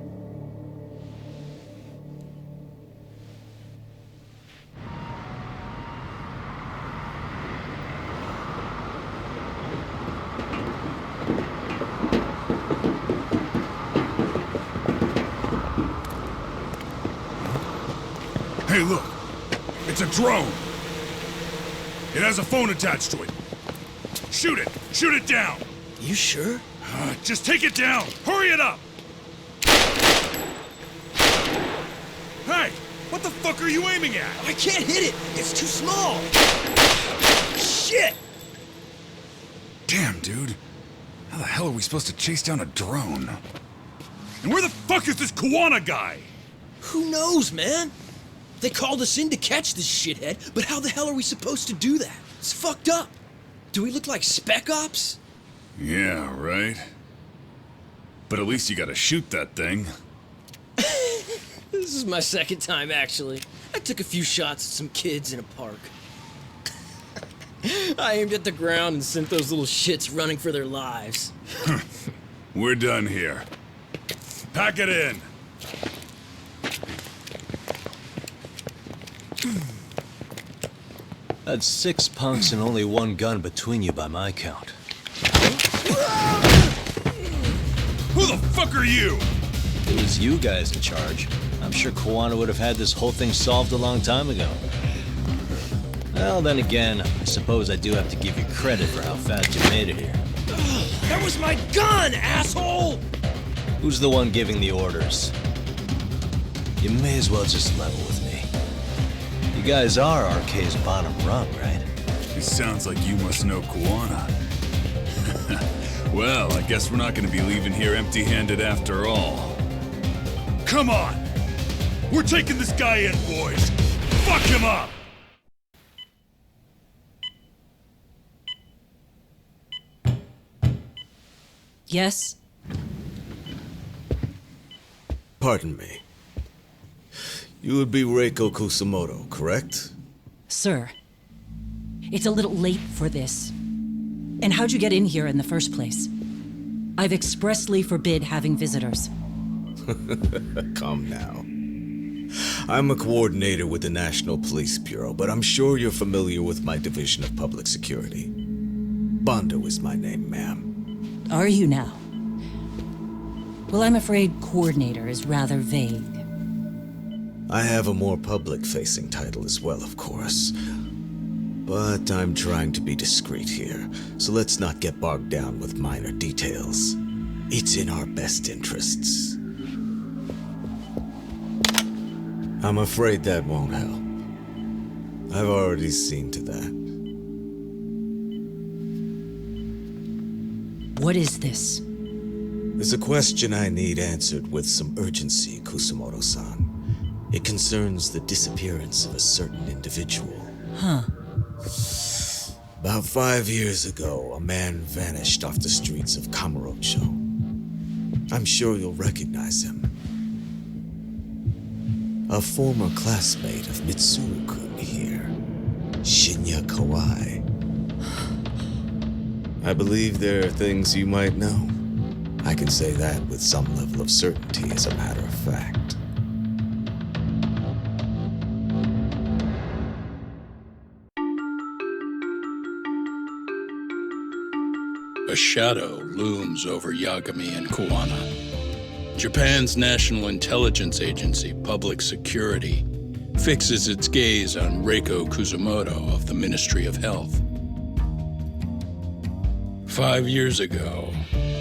Hey, look! It's a drone! It has a phone attached to it. Shoot it! Shoot it down! You sure? Just take it down! Hurry it up! Hey! What the fuck are you aiming at? I can't hit it! It's too small! Shit! Damn, dude. How the hell are we supposed to chase down a drone? And where the fuck is this Kawana guy? Who knows, man? They called us in to catch this shithead, but how the hell are we supposed to do that? It's fucked up. Do we look like spec ops? Yeah, right. But at least you gotta shoot that thing. This is my second time, actually. I took a few shots at some kids in a park. I aimed at the ground and sent those little shits running for their lives. We're done here. Pack it in! That's 6 punks and only 1 gun between you by my count. Who the fuck are you? It was you guys in charge. I'm sure Kawana would have had this whole thing solved a long time ago. Well, then again, I suppose I do have to give you credit for how fast you made it here. That was my gun, asshole! Who's the one giving the orders? You may as well just level with me. You guys are RK's bottom rung, right? It sounds like you must know Kawana. Well, I guess we're not gonna be leaving here empty-handed after all. Come on! We're taking this guy in, boys! Fuck him up! Yes? Pardon me. You would be Reiko Kusumoto, correct? Sir, it's a little late for this. And how'd you get in here in the first place? I've expressly forbid having visitors. Come now. I'm a coordinator with the National Police Bureau, but I'm sure you're familiar with my Division of Public Security. Bondo is my name, ma'am. Are you now? Well, I'm afraid coordinator is rather vague. I have a more public-facing title as well, of course. But I'm trying to be discreet here, so let's not get bogged down with minor details. It's in our best interests. I'm afraid that won't help. I've already seen to that. What is this? There's a question I need answered with some urgency, Kusumoto-san. It concerns the disappearance of a certain individual. Huh. About 5 years ago, a man vanished off the streets of Kamurocho. I'm sure you'll recognize him. A former classmate of Mitsuru-kun here, Shinya Kawai. I believe there are things you might know. I can say that with some level of certainty, as a matter of fact. A shadow looms over Yagami and Kuwana. Japan's National Intelligence Agency, Public Security, fixes its gaze on Reiko Kuzumoto of the Ministry of Health. 5 years ago,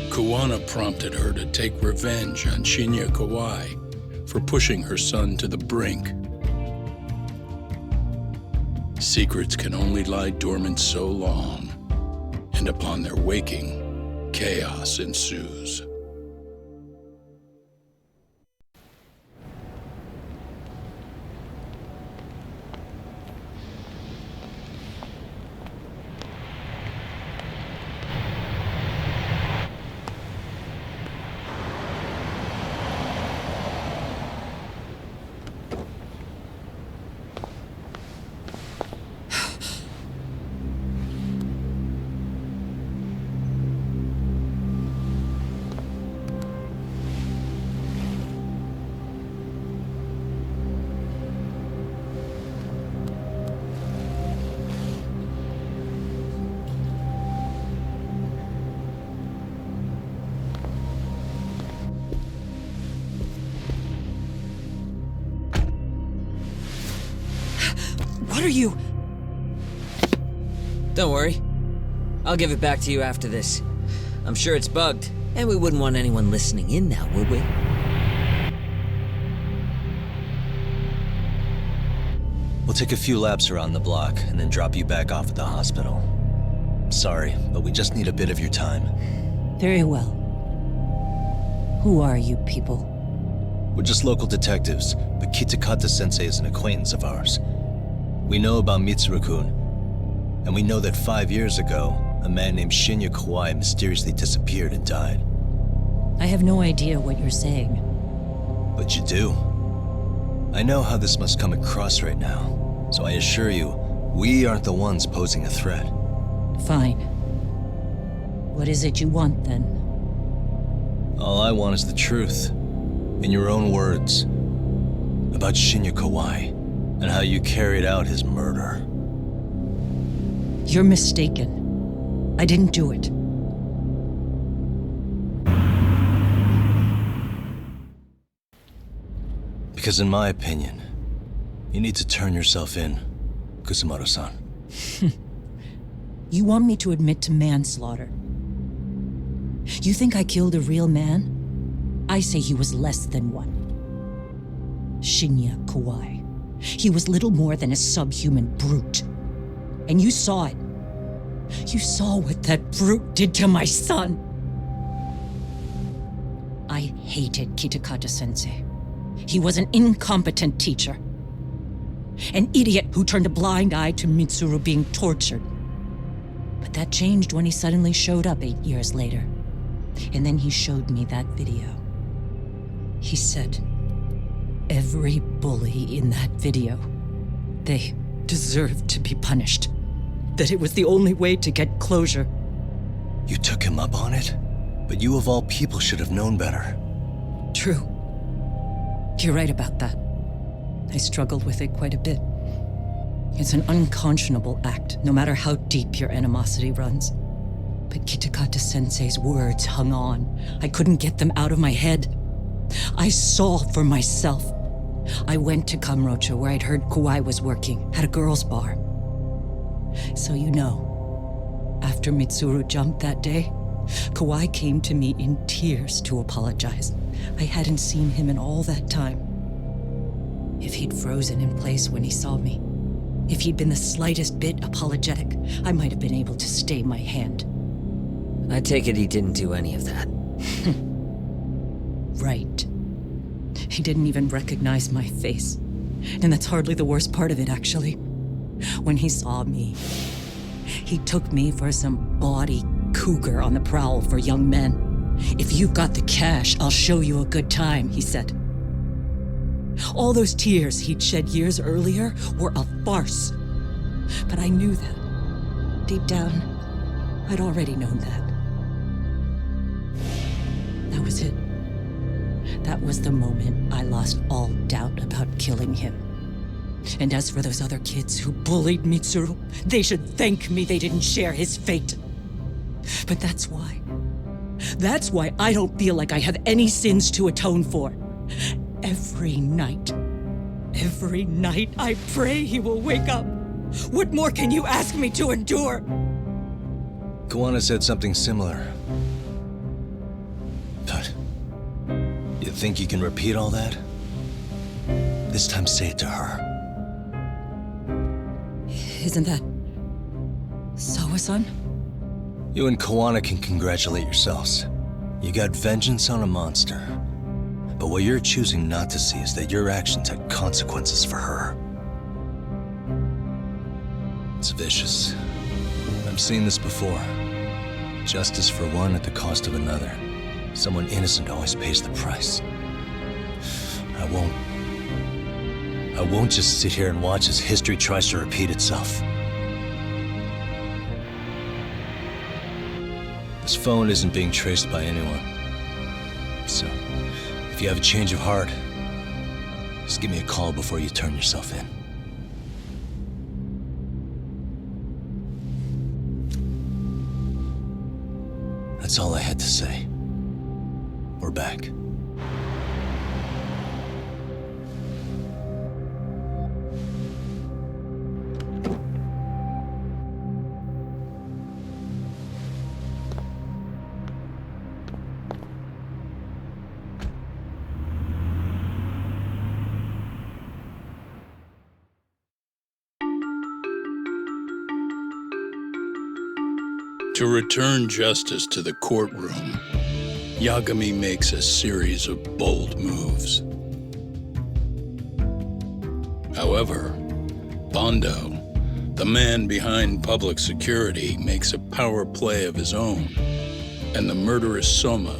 Kuwana prompted her to take revenge on Shinya Kawai for pushing her son to the brink. Secrets can only lie dormant so long, and upon their waking, chaos ensues. What are you? Don't worry. I'll give it back to you after this. I'm sure it's bugged, and we wouldn't want anyone listening in now, would we? We'll take a few laps around the block and then drop you back off at the hospital. Sorry, but we just need a bit of your time. Very well. Who are you people? We're just local detectives, but Kitakata-sensei is an acquaintance of ours. We know about Mitsuru-kun, and we know that 5 years ago, a man named Shinya Kawai mysteriously disappeared and died. I have no idea what you're saying. But you do. I know how this must come across right now, so I assure you, we aren't the ones posing a threat. Fine. What is it you want, then? All I want is the truth. In your own words. About Shinya Kawai, and how you carried out his murder. You're mistaken. I didn't do it. Because in my opinion, you need to turn yourself in, Kusumoto-san. You want me to admit to manslaughter? You think I killed a real man? I say he was less than one. Shinya Kawai. He was little more than a subhuman brute. And you saw it. You saw what that brute did to my son. I hated Kitakata-sensei. He was an incompetent teacher. An idiot who turned a blind eye to Mitsuru being tortured. But that changed when he suddenly showed up 8 years later. And then he showed me that video. He said, every bully in that video, they deserved to be punished. That it was the only way to get closure. You took him up on it? But you of all people should have known better. True. You're right about that. I struggled with it quite a bit. It's an unconscionable act, no matter how deep your animosity runs. But Kitakata-sensei's words hung on. I couldn't get them out of my head. I saw for myself. I went to Kamurocho, where I'd heard Kawai was working, at a girls' bar. So you know, after Mitsuru jumped that day, Kawai came to me in tears to apologize. I hadn't seen him in all that time. If he'd frozen in place when he saw me, if he'd been the slightest bit apologetic, I might have been able to stay my hand. I take it he didn't do any of that. Right. He didn't even recognize my face. And that's hardly the worst part of it, actually. When he saw me, he took me for some bawdy cougar on the prowl for young men. If you've got the cash, I'll show you a good time, he said. All those tears he'd shed years earlier were a farce. But I knew that. Deep down, I'd already known that. That was it. That was the moment I lost all doubt about killing him. And as for those other kids who bullied Mitsuru, they should thank me they didn't share his fate. But that's why I don't feel like I have any sins to atone for. Every night I pray he will wake up. What more can you ask me to endure? Kawana said something similar. But you think you can repeat all that? This time say it to her. Isn't that Sawa-san? You and Kawana can congratulate yourselves. You got vengeance on a monster. But what you're choosing not to see is that your actions had consequences for her. It's vicious. I've seen this before. Justice for one at the cost of another. Someone innocent always pays the price. I won't just sit here and watch as history tries to repeat itself. This phone isn't being traced by anyone. So, if you have a change of heart, just give me a call before you turn yourself in. That's all I had to say. We're back. To return justice to the courtroom, Yagami makes a series of bold moves. However, Bondo, the man behind public security, makes a power play of his own, and the murderous Soma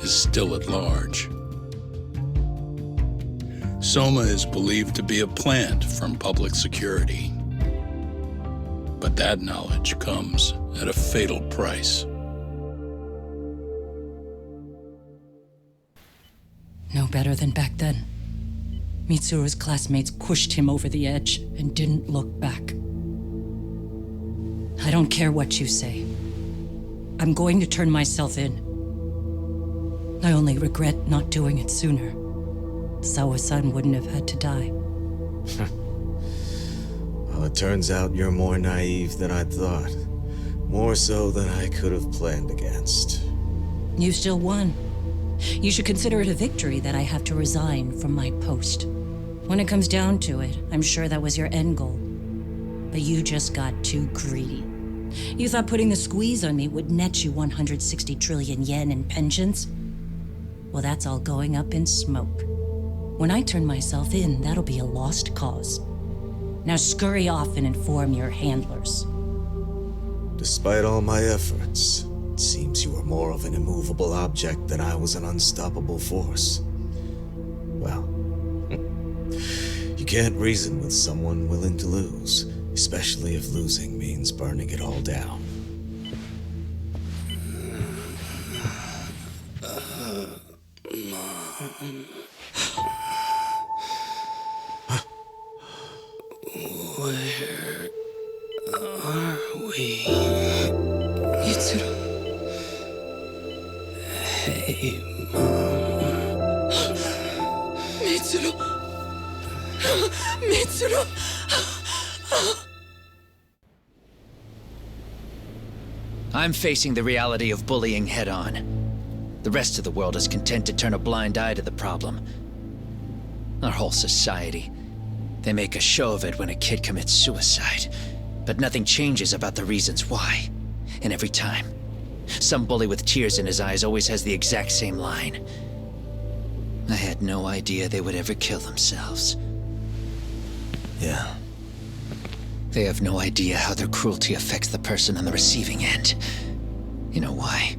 is still at large. Soma is believed to be a plant from public security. But that knowledge comes at a fatal price. No better than back then. Mitsuru's classmates pushed him over the edge and didn't look back. I don't care what you say. I'm going to turn myself in. I only regret not doing it sooner. Sawa-san wouldn't have had to die. Well, it turns out you're more naive than I thought. More so than I could have planned against. You still won. You should consider it a victory that I have to resign from my post. When it comes down to it, I'm sure that was your end goal. But you just got too greedy. You thought putting the squeeze on me would net you 160 trillion yen in pensions? Well, that's all going up in smoke. When I turn myself in, that'll be a lost cause. Now scurry off and inform your handlers. Despite all my efforts, it seems you are more of an immovable object than I was an unstoppable force. Well, you can't reason with someone willing to lose, especially if losing means burning it all down. Where are we? Mitsuru. Hey, Mom. Mitsuru. Mitsuru. I'm facing the reality of bullying head on. The rest of the world is content to turn a blind eye to the problem. Our whole society. They make a show of it when a kid commits suicide, but nothing changes about the reasons why. And every time, some bully with tears in his eyes always has the exact same line. I had no idea they would ever kill themselves. Yeah. They have no idea how their cruelty affects the person on the receiving end. You know why?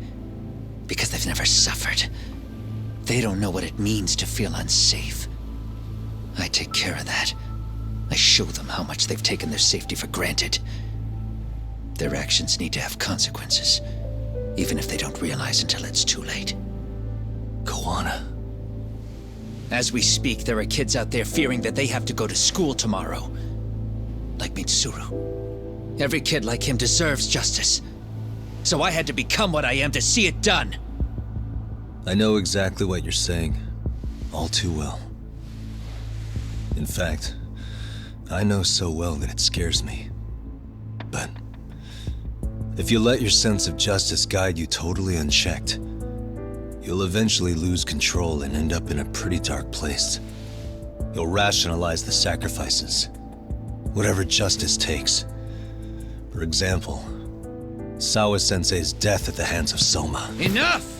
Because they've never suffered. They don't know what it means to feel unsafe. I take care of that. I show them how much they've taken their safety for granted. Their actions need to have consequences, even if they don't realize until it's too late. Koana. As we speak, there are kids out there fearing that they have to go to school tomorrow. Like Mitsuru. Every kid like him deserves justice. So I had to become what I am to see it done. I know exactly what you're saying. All too well. In fact, I know so well that it scares me. But if you let your sense of justice guide you totally unchecked, you'll eventually lose control and end up in a pretty dark place. You'll rationalize the sacrifices, whatever justice takes. For example, Sawa-sensei's death at the hands of Soma. Enough!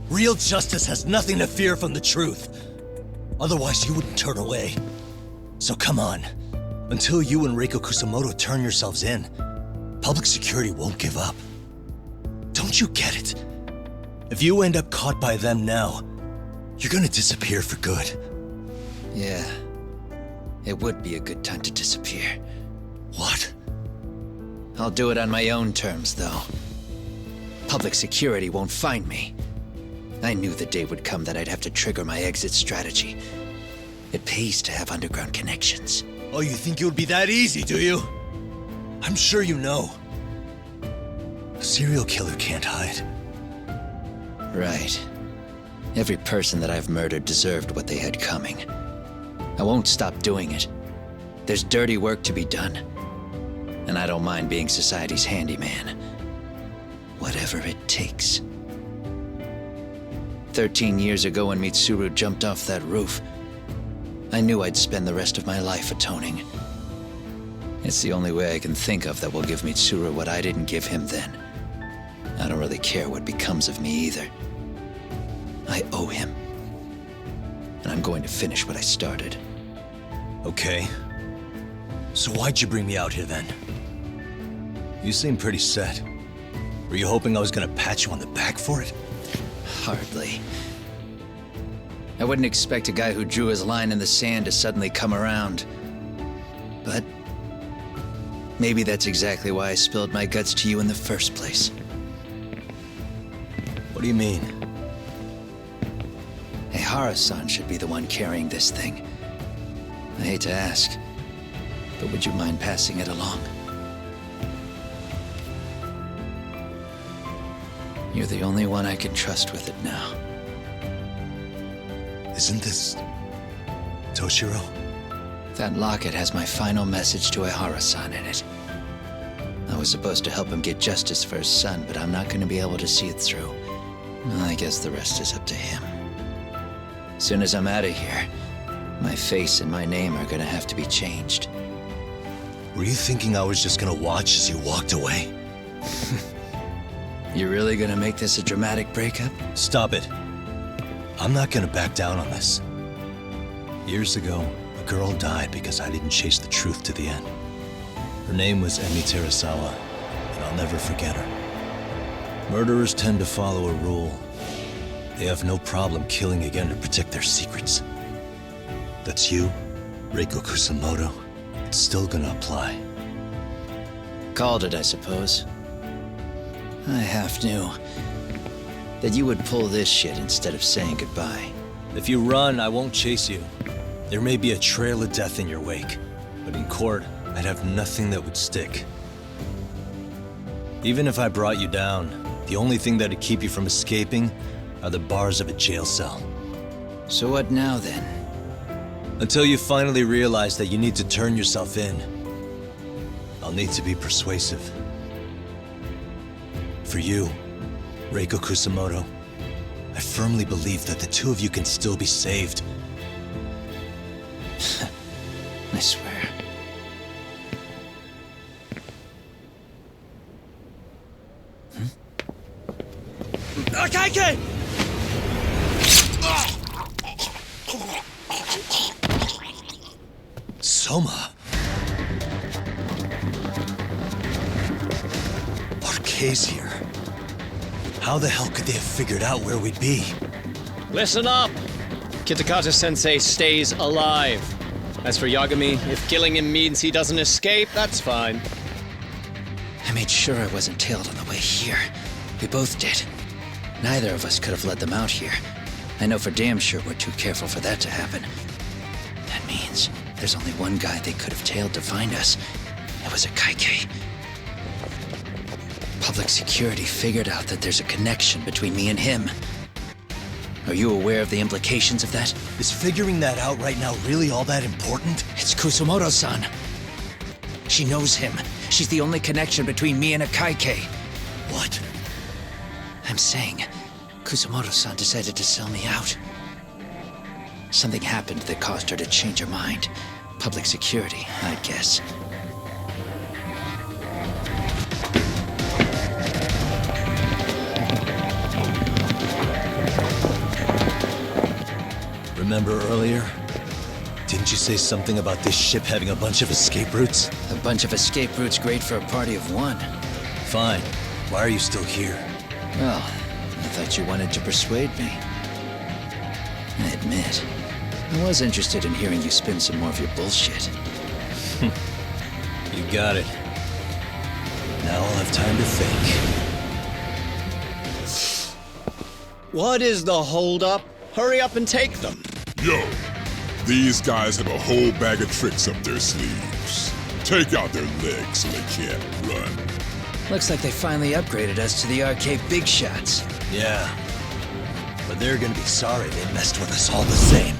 Real justice has nothing to fear from the truth. Otherwise, you wouldn't turn away. So come on. Until you and Reiko Kusamoto turn yourselves in, public security won't give up. Don't you get it? If you end up caught by them now, you're gonna disappear for good. Yeah. It would be a good time to disappear. What? I'll do it on my own terms, though. Public security won't find me. I knew the day would come that I'd have to trigger my exit strategy. It pays to have underground connections. Oh, you think it would be that easy, do you? I'm sure you know. A serial killer can't hide. Right. Every person that I've murdered deserved what they had coming. I won't stop doing it. There's dirty work to be done. And I don't mind being society's handyman. Whatever it takes. 13 years ago when Mitsuru jumped off that roof, I knew I'd spend the rest of my life atoning. It's the only way I can think of that will give Mitsuru what I didn't give him then. I don't really care what becomes of me either. I owe him. And I'm going to finish what I started. Okay. So why'd you bring me out here then? You seem pretty set. Were you hoping I was gonna pat you on the back for it? Hardly. I wouldn't expect a guy who drew his line in the sand to suddenly come around. But maybe that's exactly why I spilled my guts to you in the first place. What do you mean? Ehara-san should be the one carrying this thing. I hate to ask, but would you mind passing it along? You're the only one I can trust with it now. Isn't this Toshiro? That locket has my final message to Ehara-san in it. I was supposed to help him get justice for his son, but I'm not going to be able to see it through. Well, I guess the rest is up to him. Soon as I'm out of here, my face and my name are going to have to be changed. Were you thinking I was just gonna watch as you walked away? You really gonna make this a dramatic breakup? Stop it. I'm not gonna back down on this. Years ago, a girl died because I didn't chase the truth to the end. Her name was Emi Terasawa, and I'll never forget her. Murderers tend to follow a rule. They have no problem killing again to protect their secrets. That's you, Reiko Kusamoto. It's still gonna apply. Called it, I suppose. I half knew that you would pull this shit instead of saying goodbye. If you run, I won't chase you. There may be a trail of death in your wake, but in court, I'd have nothing that would stick. Even if I brought you down, the only thing that'd keep you from escaping are the bars of a jail cell. So what now, then? Until you finally realize that you need to turn yourself in, I'll need to be persuasive. For you, Reiko Kusamoto, I firmly believe that the two of you can still be saved. I swear. Akaike! Soma! Parquet's here. How the hell could they have figured out where we'd be? Listen up! Kitakata-sensei stays alive. As for Yagami, if killing him means he doesn't escape, that's fine. I made sure I wasn't tailed on the way here. We both did. Neither of us could have led them out here. I know for damn sure we're too careful for that to happen. That means there's only one guy they could have tailed to find us. It was a Kaike. Public security figured out that there's a connection between me and him. Are you aware of the implications of that? Is figuring that out right now really all that important? It's Kusumoto-san. She knows him. She's the only connection between me and a Kaike. What? I'm saying, Kusumoto-san decided to sell me out. Something happened that caused her to change her mind. Public security, I'd guess. Remember earlier? Didn't you say something about this ship having a bunch of escape routes? A bunch of escape routes great for a party of one. Fine. Why are you still here? Well, I thought you wanted to persuade me. I admit, I was interested in hearing you spin some more of your bullshit. You got it. Now I'll have time to think. What is the holdup? Hurry up and take them. Yo, these guys have a whole bag of tricks up their sleeves. Take out their legs so they can't run. Looks like they finally upgraded us to the arcade big shots. Yeah. But they're gonna be sorry they messed with us all the same.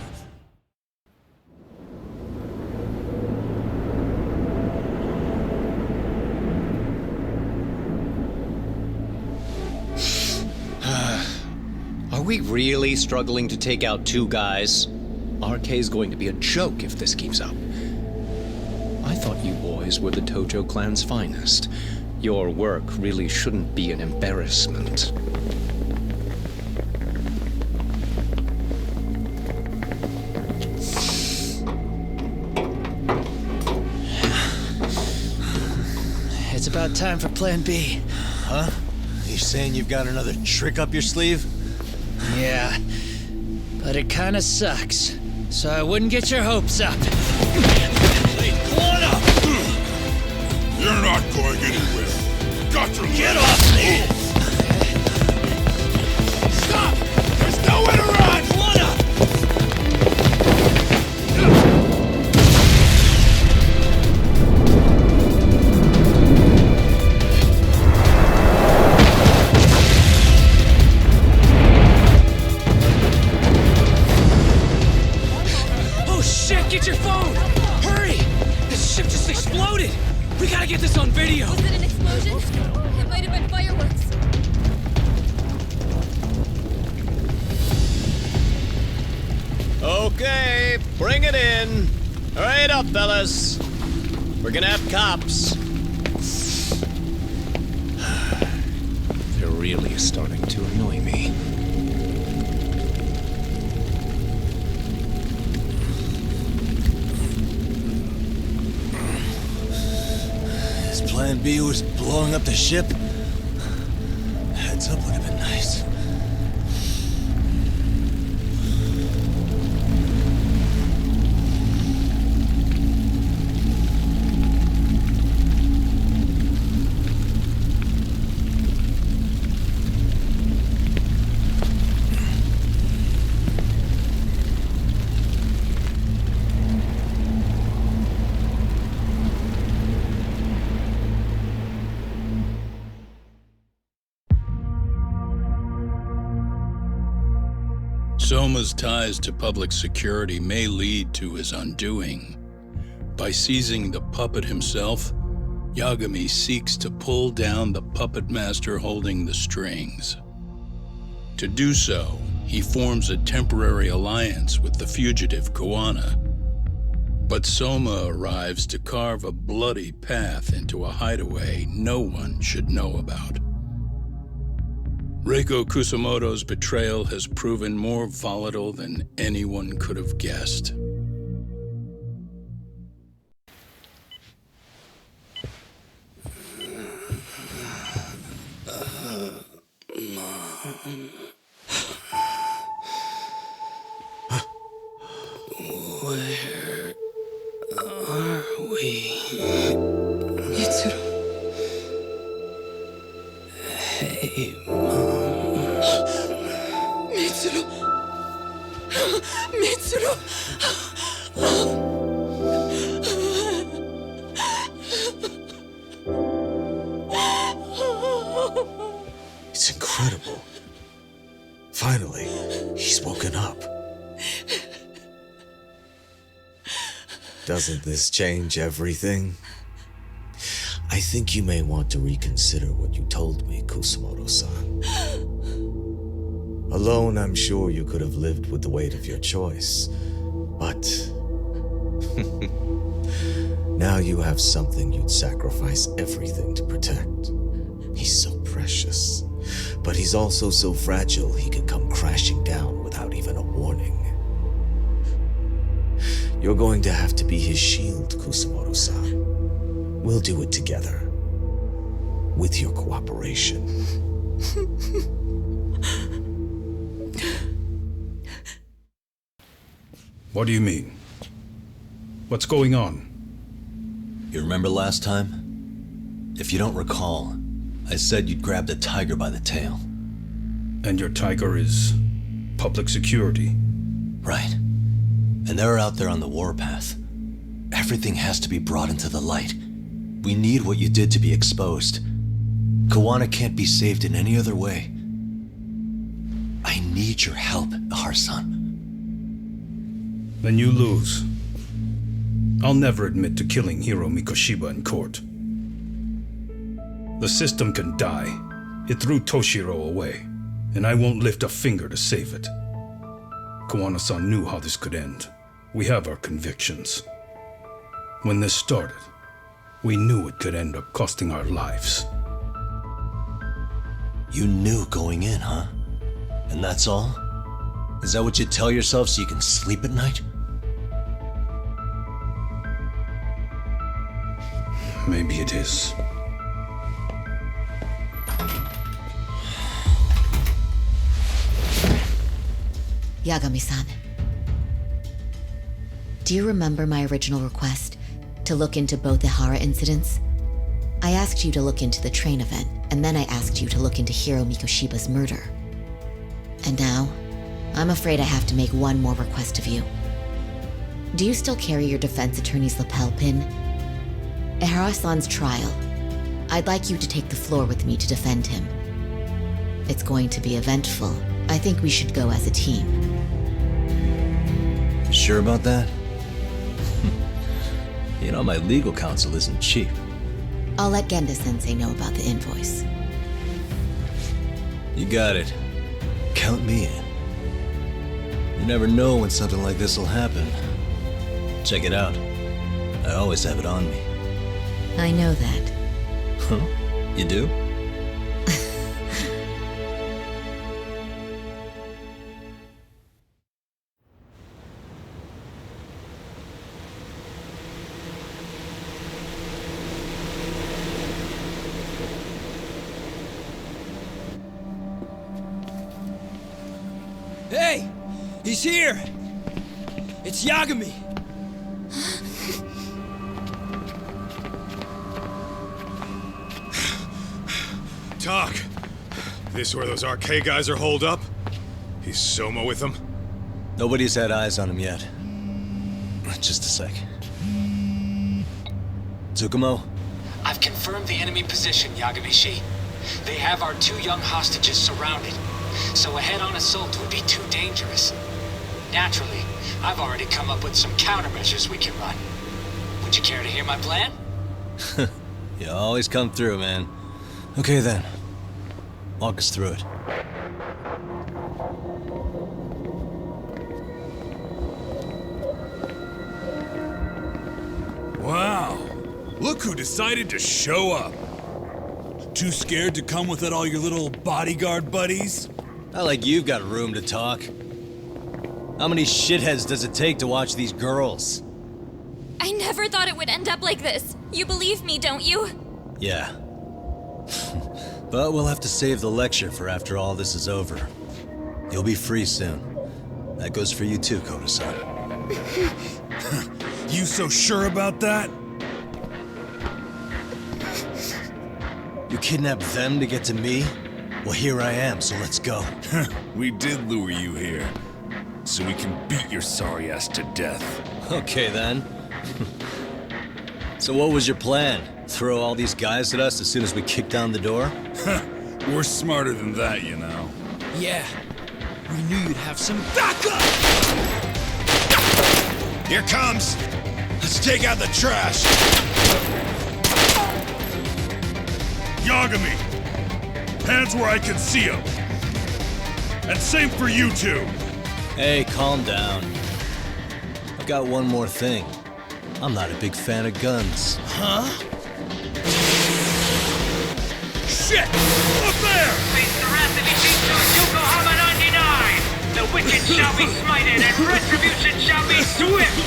Are we really struggling to take out two guys? RK's going to be a joke if this keeps up. I thought you boys were the Tojo clan's finest. Your work really shouldn't be an embarrassment. It's about time for Plan B. Huh? You saying you've got another trick up your sleeve? Yeah, but it kinda sucks. So I wouldn't get your hopes up. You're not going anywhere. Got your Get off me! Stop! There's nowhere to run! Oh shit, get your phone! Hurry! This ship just exploded! We gotta get this on video! Was it an explosion? It might have been fireworks. Okay, bring it in. Hurry it up, fellas. We're gonna have cops. They're really starting to annoy me. His plan B was blowing up the ship? Heads up would have been nice. Soma's ties to public security may lead to his undoing. By seizing the puppet himself, Yagami seeks to pull down the puppet master holding the strings. To do so, he forms a temporary alliance with the fugitive Koana. But Soma arrives to carve a bloody path into a hideaway no one should know about. Reiko Kusumoto's betrayal has proven more volatile than anyone could have guessed. Where are we? Mitsuru. Hey, Mom. Mitsuru. It's incredible. Finally, he's woken up. Doesn't this change everything? I think you may want to reconsider what you told me, Kusumoto-san. Alone, I'm sure you could have lived with the weight of your choice, but now you have something you'd sacrifice everything to protect. He's so precious, but he's also so fragile he could come crashing down without even a warning. You're going to have to be his shield, Kusumoto-san. We'll do it together. With your cooperation. What do you mean? What's going on? You remember last time? If you don't recall, I said you'd grabbed a tiger by the tail. And your tiger is public security? Right. And they're out there on the warpath. Everything has to be brought into the light. We need what you did to be exposed. Kawana can't be saved in any other way. I need your help, Ahar-san. Then you lose. I'll never admit to killing Hiro Mikoshiba in court. The system can die. It threw Toshiro away, and I won't lift a finger to save it. Kawana-san knew how this could end. We have our convictions. When this started, we knew it could end up costing our lives. You knew going in, huh? And that's all? Is that what you tell yourself so you can sleep at night? Maybe it is. Yagami-san. Do you remember my original request to look into both the Hara incidents? I asked you to look into the train event, and then I asked you to look into Hiro Mikoshiba's murder. And now, I'm afraid I have to make one more request of you. Do you still carry your defense attorney's lapel pin? At Hara-san's trial, I'd like you to take the floor with me to defend him. It's going to be eventful. I think we should go as a team. Sure about that? You know, my legal counsel isn't cheap. I'll let Genda-sensei know about the invoice. You got it. Count me in. You never know when something like this will happen. Check it out. I always have it on me. I know that. Huh? You do? Hey! He's here! It's Yagami! Talk. This where those arcade guys are holed up? He's Soma with them? Nobody's had eyes on him yet. Just a sec. Tsukumo? I've confirmed the enemy position, Yagami-shi. They have our 2 young hostages surrounded, so a head-on assault would be too dangerous. Naturally, I've already come up with some countermeasures we can run. Would you care to hear my plan? You always come through, man. Okay then. Walk us through it. Wow. Look who decided to show up. Too scared to come without all your little bodyguard buddies? Not like you've got room to talk. How many shitheads does it take to watch these girls? I never thought it would end up like this. You believe me, don't you? Yeah. But we'll have to save the lecture for after all this is over. You'll be free soon. That goes for you too, Koda-san. You so sure about that? You kidnapped them to get to me? Well, here I am, so let's go. We did lure you here. so we can beat your sorry ass to death. Okay then. So what was your plan? Throw all these guys at us as soon as we kick down the door? We're smarter than that, you know. Yeah. We knew you'd have some backup! Here comes! Let's take out the trash! Yagami! Hands where I can see them! And same for you two! Hey, calm down. I've got one more thing. I'm not a big fan of guns. Huh? Shit! Up there! Face the wrath of Ijinto's Yokohama 99! The wicked shall be smited and retribution shall be swift!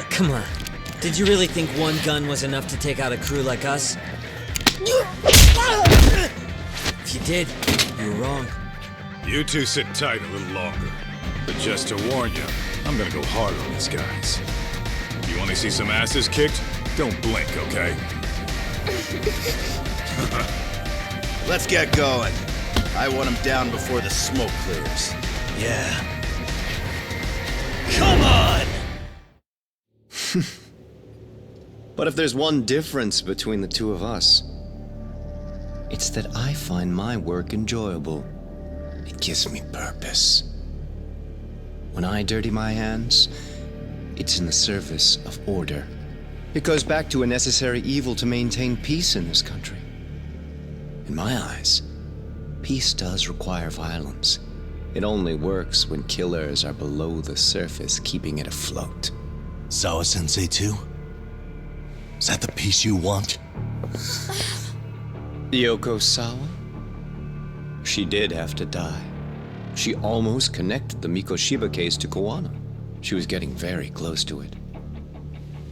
Come on. Did you really think one gun was enough to take out a crew like us? If you did, you were wrong. You two sit tight a little longer. But just to warn you, I'm gonna go hard on these guys. If you want to see some asses kicked, don't blink, okay? Let's get going. I want them down before the smoke clears. Yeah. Come on! But if there's one difference between the two of us, it's that I find my work enjoyable. It gives me purpose. When I dirty my hands, it's in the service of order. It goes back to a necessary evil to maintain peace in this country. In my eyes, peace does require violence. It only works when killers are below the surface, keeping it afloat. Sawa-sensei too? Is that the peace you want? Yoko Sawa? She did have to die. She almost connected the Mikoshiba case to Koano. She was getting very close to it.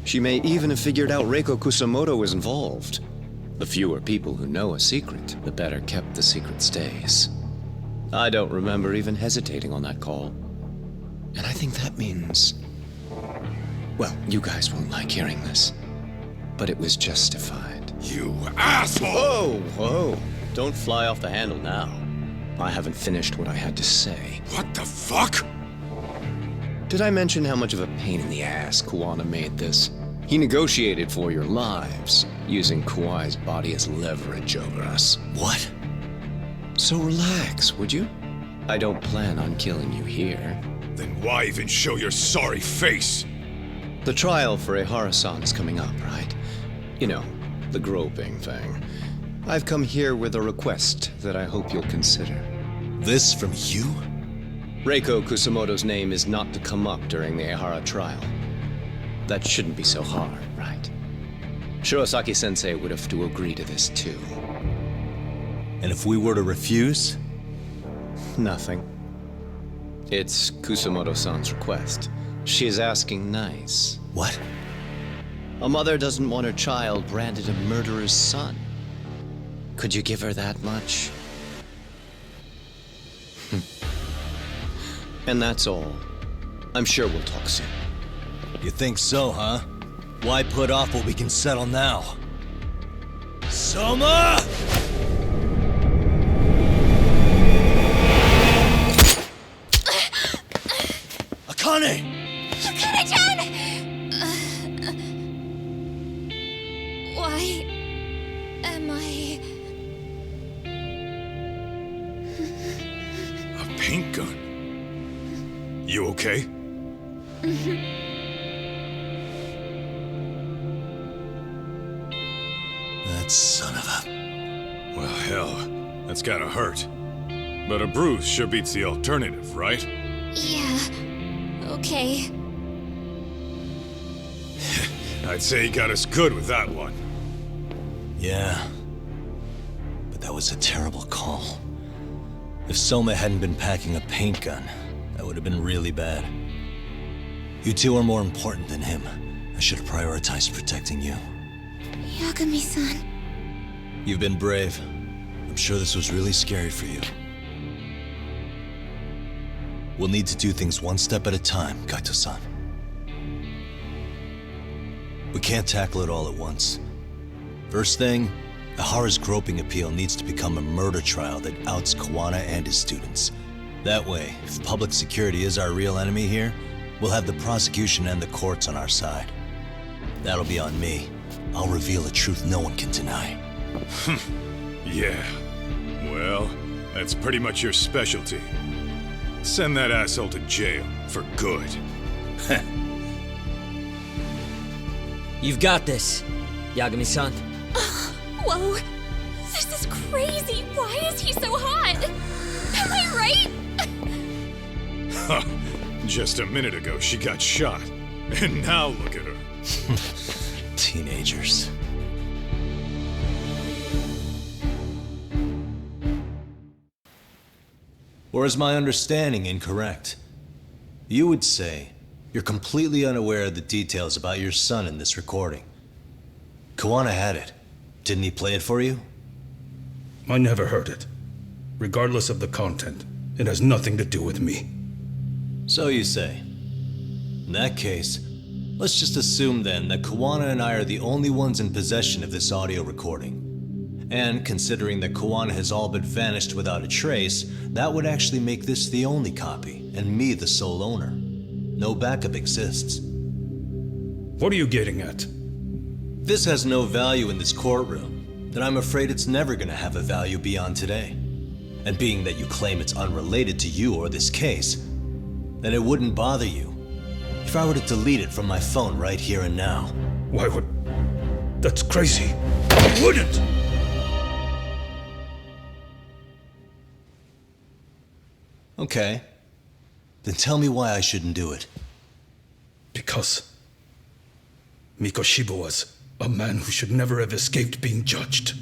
She may even have figured out Reiko Kusamoto was involved. The fewer people who know a secret, the better kept the secret stays. I don't remember even hesitating on that call. And I think that means... Well, you guys won't like hearing this, but it was justified. You asshole! Whoa, whoa. Don't fly off the handle now. I haven't finished what I had to say. What the fuck? Did I mention how much of a pain in the ass Kuwana made this? He negotiated for your lives, using Kauai's body as leverage over us. What? So relax, would you? I don't plan on killing you here. Then why even show your sorry face? The trial for Ehara-san is coming up, right? You know, the groping thing. I've come here with a request that I hope you'll consider. This from you? Reiko Kusamoto's name is not to come up during the Ehara trial. That shouldn't be so hard, right? Shirosaki-sensei would have to agree to this too. And if we were to refuse? Nothing. It's Kusamoto-san's request. She is asking nice. What? A mother doesn't want her child branded a murderer's son. Could you give her that much? And that's all. I'm sure we'll talk soon. You think so, huh? Why put off what we can settle now? Soma! Akane! Akane-chan! Why am I... A paint gun? You okay? That son of a... Well, hell, that's gotta hurt. But a bruise sure beats the alternative, right? Yeah. Okay. I'd say he got us good with that one. Yeah. But that was a terrible call. If Soma hadn't been packing a paint gun, that would have been really bad. You two are more important than him. I should have prioritized protecting you. Yagami-san. You've been brave. I'm sure this was really scary for you. We'll need to do things one step at a time, Kaito-san. We can't tackle it all at once. First thing, Ihara's groping appeal needs to become a murder trial that outs Kawana and his students. That way, if public security is our real enemy here, we'll have the prosecution and the courts on our side. That'll be on me. I'll reveal a truth no one can deny. Yeah. Well, that's pretty much your specialty. Send that asshole to jail for good. You've got this, Yagami-san. Whoa, this is crazy. Why is he so hot? Am I right? Huh. Just a minute ago, she got shot. And now look at her. Teenagers. Or is my understanding incorrect? You would say you're completely unaware of the details about your son in this recording. Kawana had it. Didn't he play it for you? I never heard it. Regardless of the content, it has nothing to do with me. So you say. In that case, let's just assume then that Kawana and I are the only ones in possession of this audio recording. And considering that Kawana has all but vanished without a trace, that would actually make this the only copy, and me the sole owner. No backup exists. What are you getting at? This has no value in this courtroom, then I'm afraid it's never gonna have a value beyond today. And being that you claim it's unrelated to you or this case, then it wouldn't bother you if I were to delete it from my phone right here and now. Why would... That's crazy. I wouldn't! Okay. Then tell me why I shouldn't do it. Because Mikoshiba was a man who should never have escaped being judged.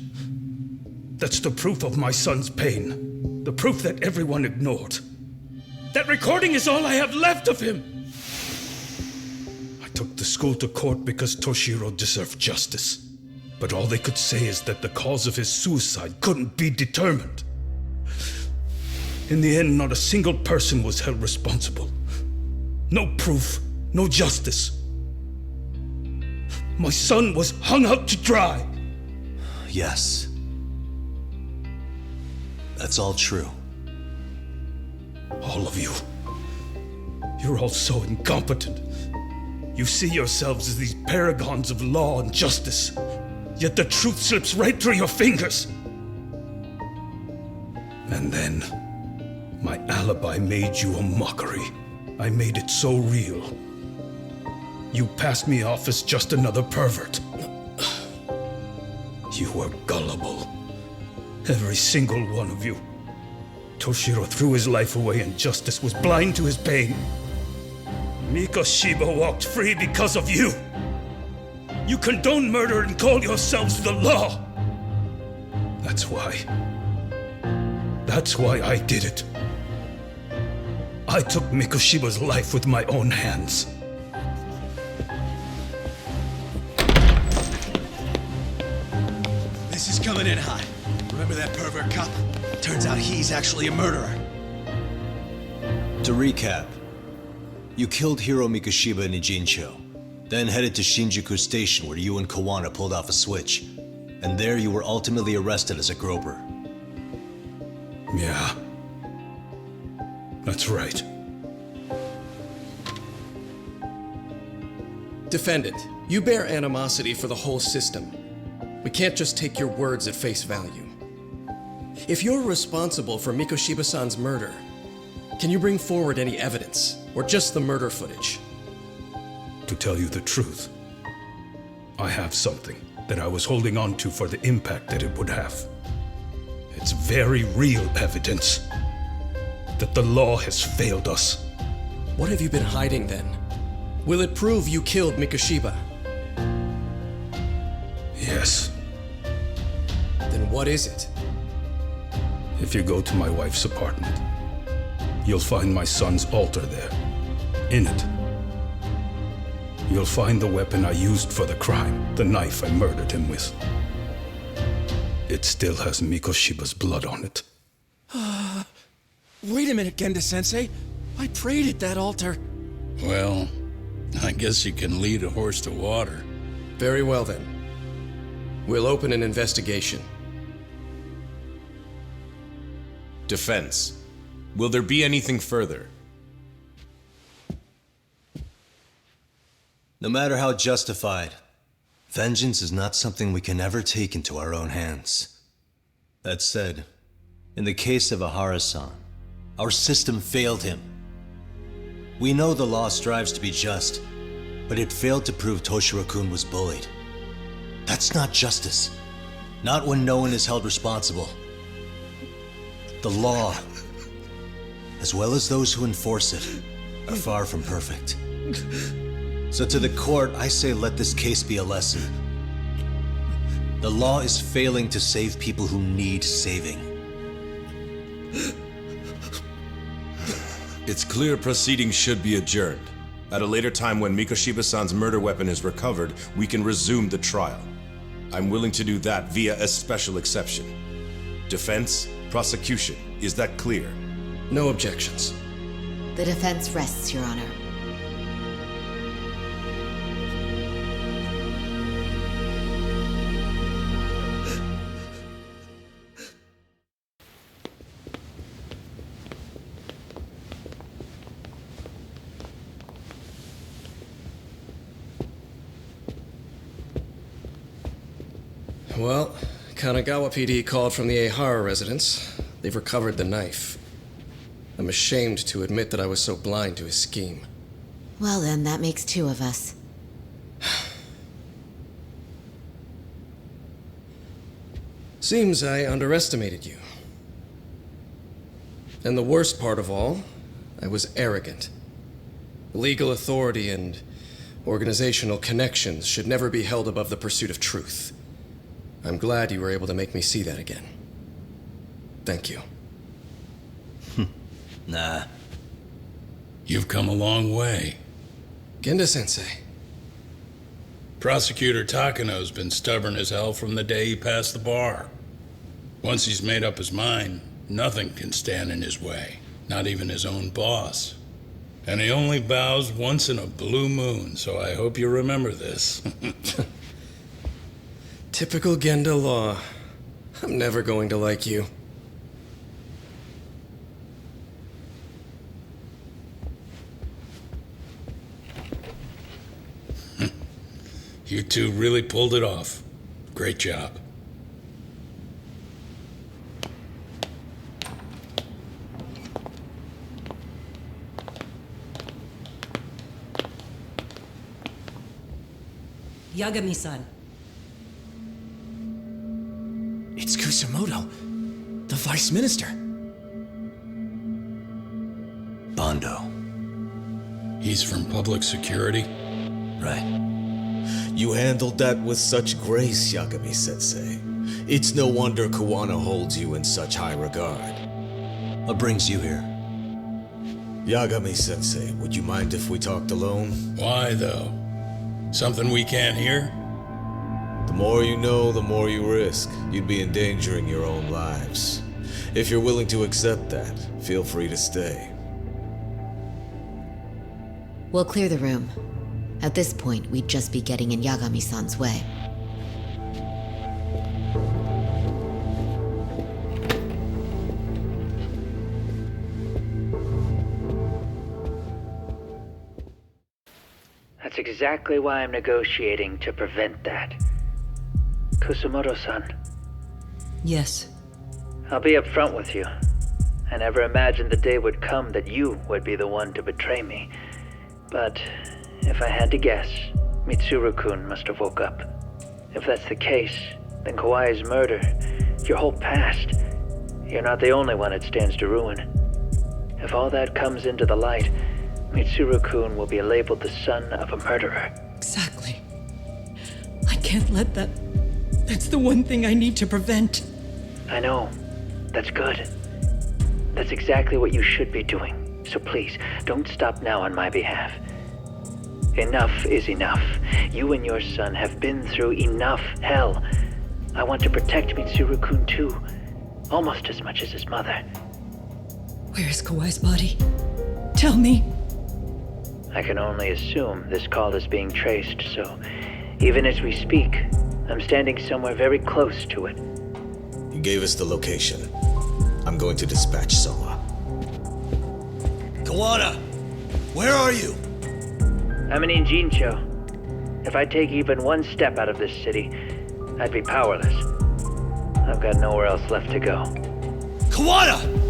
That's the proof of my son's pain. The proof that everyone ignored. That recording is all I have left of him! I took the school to court because Toshiro deserved justice. But all they could say is that the cause of his suicide couldn't be determined. In the end, not a single person was held responsible. No proof, no justice. My son was hung out to dry. Yes. That's all true. All of you. You're all so incompetent. You see yourselves as these paragons of law and justice, yet the truth slips right through your fingers. And then, my alibi made you a mockery. I made it so real. You passed me off as just another pervert. You were gullible. Every single one of you. Toshiro threw his life away and justice was blind to his pain. Mikoshiba walked free because of you. You condone murder and call yourselves the law. That's why I did it. I took Mikoshiba's life with my own hands. This is coming in hot. Remember that pervert cop? Turns out he's actually a murderer. To recap, you killed Hiro Mikoshiba in Ijincho, then headed to Shinjuku Station where you and Kawana pulled off a switch, and there you were ultimately arrested as a groper. Yeah. That's right. Defendant, you bear animosity for the whole system. We can't just take your words at face value. If you're responsible for Mikoshiba-san's murder, can you bring forward any evidence, or just the murder footage? To tell you the truth, I have something that I was holding on to for the impact that it would have. It's very real evidence that the law has failed us. What have you been hiding then? Will it prove you killed Mikoshiba? Yes. Then what is it? If you go to my wife's apartment, you'll find my son's altar there. In it, you'll find the weapon I used for the crime, the knife I murdered him with. It still has Mikoshiba's blood on it. Wait a minute, Genda-sensei. I prayed at that altar. Well, I guess you can lead a horse to water. Very well then. We'll open an investigation. Defense. Will there be anything further? No matter how justified, vengeance is not something we can ever take into our own hands. That said, in the case of Ahara-san, our system failed him. We know the law strives to be just, but it failed to prove Toshiro-kun was bullied. That's not justice. Not when no one is held responsible. The law, as well as those who enforce it, are far from perfect. So to the court, I say let this case be a lesson. The law is failing to save people who need saving. It's clear proceedings should be adjourned. At a later time when Mikoshiba-san's murder weapon is recovered, we can resume the trial. I'm willing to do that via a special exception. Defense, prosecution, is that clear? No objections. The defense rests, Your Honor. Well, Kanagawa PD called from the Ehara residence. They've recovered the knife. I'm ashamed to admit that I was so blind to his scheme. Well then, that makes two of us. Seems I underestimated you. And the worst part of all, I was arrogant. Legal authority and organizational connections should never be held above the pursuit of truth. I'm glad you were able to make me see that again. Thank you. Nah. You've come a long way. Genda-sensei. Prosecutor Takano's been stubborn as hell from the day he passed the bar. Once he's made up his mind, nothing can stand in his way, not even his own boss. And he only bows once in a blue moon, so I hope you remember this. Typical Genda law. I'm never going to like you. You two really pulled it off. Great job. Yagami-san. It's Kusamoto, the Vice Minister. Bondo. He's from public security? Right. You handled that with such grace, Yagami-sensei. It's no wonder Kuwana holds you in such high regard. What brings you here? Yagami-sensei, would you mind if we talked alone? Why, though? Something we can't hear? The more you know, the more you risk. You'd be endangering your own lives. If you're willing to accept that, feel free to stay. We'll clear the room. At this point, we'd just be getting in Yagami-san's way. That's exactly why I'm negotiating to prevent that. Kusamoto-san. Yes. I'll be upfront with you. I never imagined the day would come that you would be the one to betray me. But if I had to guess, Mitsuru-kun must have woke up. If that's the case, then Kawai's murder, your whole past, you're not the only one it stands to ruin. If all that comes into the light, Mitsuru-kun will be labeled the son of a murderer. Exactly. I can't let that... That's the one thing I need to prevent. I know. That's good. That's exactly what you should be doing. So please, don't stop now on my behalf. Enough is enough. You and your son have been through enough hell. I want to protect Mitsuru-kun too. Almost as much as his mother. Where is Kawai's body? Tell me. I can only assume this call is being traced, so even as we speak, I'm standing somewhere very close to it. You gave us the location. I'm going to dispatch Soma. Kawana! Where are you? I'm in Jincho. If I take even one step out of this city, I'd be powerless. I've got nowhere else left to go. Kawana!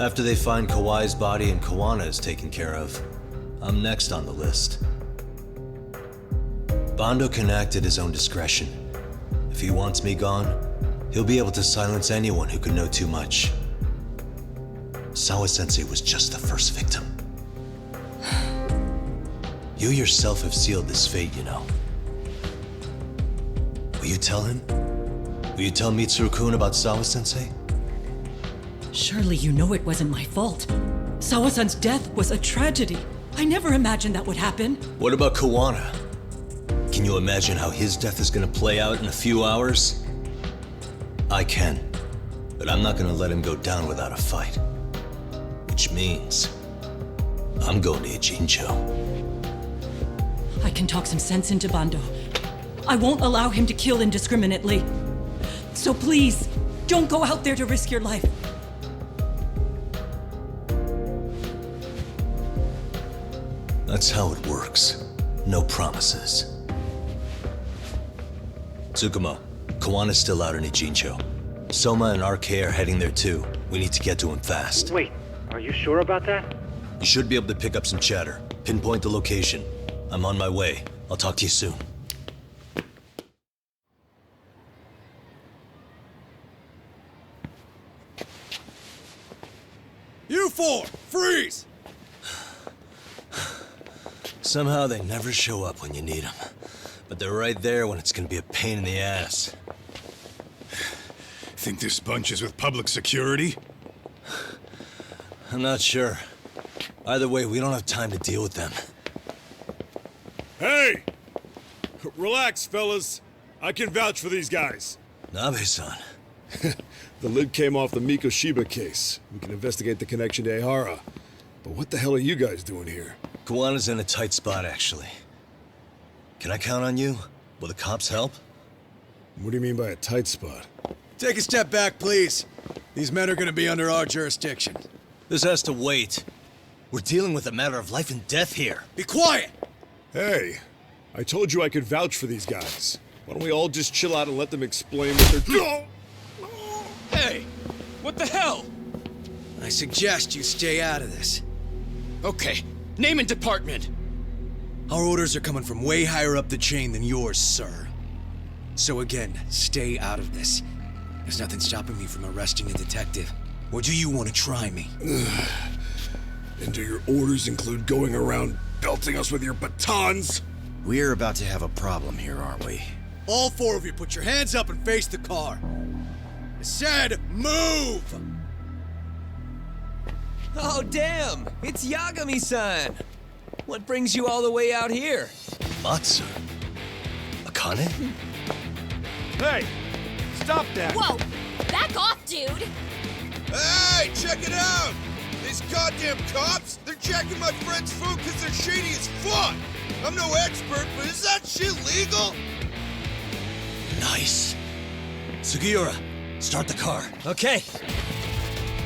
After they find Kawai's body and Kawana is taken care of, I'm next on the list. Bando can act at his own discretion. If he wants me gone, he'll be able to silence anyone who could know too much. Sawa-sensei was just the first victim. You yourself have sealed this fate, you know. Will you tell him? Will you tell Mitsuru-kun about Sawa-sensei? Surely you know it wasn't my fault. Sawa-san's death was a tragedy. I never imagined that would happen. What about Kawana? Can you imagine how his death is gonna play out in a few hours? I can, but I'm not gonna let him go down without a fight. Which means, I'm going to Ijincho. I can talk some sense into Bando. I won't allow him to kill indiscriminately. So please, don't go out there to risk your life. That's how it works. No promises. Tsukumo, Kawana's still out in Ijincho. Soma and RK are heading there too. We need to get to him fast. Wait, are you sure about that? You should be able to pick up some chatter. Pinpoint the location. I'm on my way. I'll talk to you soon. You four, freeze! Somehow they never show up when you need them. But they're right there when it's gonna be a pain in the ass. Think this bunch is with public security? I'm not sure. Either way, we don't have time to deal with them. Hey! Relax, fellas. I can vouch for these guys. Nabe-san. The lid came off the Mikoshiba case. We can investigate the connection to Ehara. But what the hell are you guys doing here? Kawana's in a tight spot, actually. Can I count on you? Will the cops help? What do you mean by a tight spot? Take a step back, please. These men are gonna be under our jurisdiction. This has to wait. We're dealing with a matter of life and death here. Be quiet! Hey, I told you I could vouch for these guys. Why don't we all just chill out and let them explain what they're doing? Hey, what the hell? I suggest you stay out of this. Okay, name and department. Our orders are coming from way higher up the chain than yours, sir. So again, stay out of this. There's nothing stopping me from arresting a detective. Or do you want to try me? And do your orders include going around belting us with your batons? We're about to have a problem here, aren't we? All four of you, put your hands up and face the car. I said, move! Oh, damn! It's Yagami-san! What brings you all the way out here? Matsu? Akane? Hey! Stop that! Whoa! Back off, dude! Hey, check it out! These goddamn cops, they're checking my friend's food because they're shady as fuck! I'm no expert, but is that shit legal? Nice. Sugiura, start the car. Okay.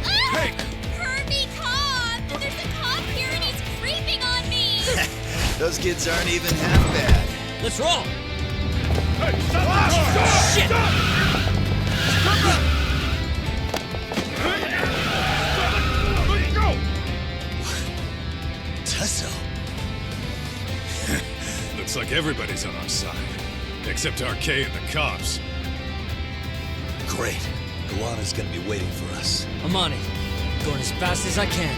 Hey! Kirby, cop! There's a cop here and he's creeping on me! Those kids aren't even half bad. Let's roll! Hey, stop the car! Shit! Let go! Tesso. Looks like everybody's on our side. Except RK and the cops. Great. Kawana's gonna be waiting for us. I'm on it. Going as fast as I can.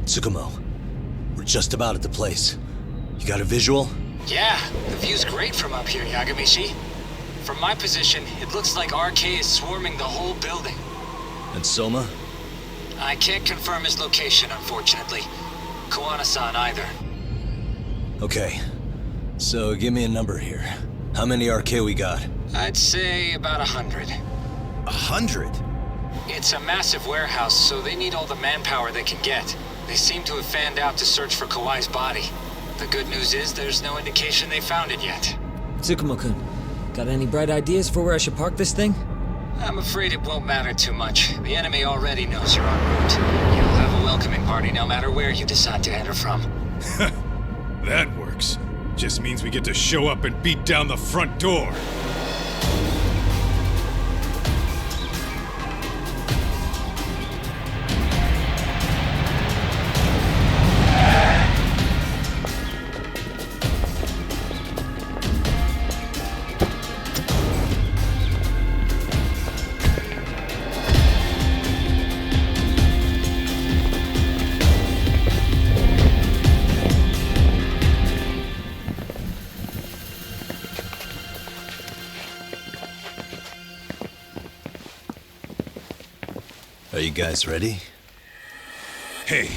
Tsukumo, we're just about at the place. You got a visual? Yeah, the view's great from up here, Yagami-shi. From my position, it looks like RK is swarming the whole building. And Soma? I can't confirm his location, unfortunately. Kuwana-san either. Okay. So give me a number here. How many RK we got? I'd say about 100. 100? It's a massive warehouse, so they need all the manpower they can get. They seem to have fanned out to search for Kawai's body. The good news is there's no indication they found it yet. Tsukumo-kun, got any bright ideas for where I should park this thing? I'm afraid it won't matter too much. The enemy already knows you're en route. You'll have a welcoming party no matter where you decide to enter from. That works. Just means we get to show up and beat down the front door. Are you guys ready? Hey,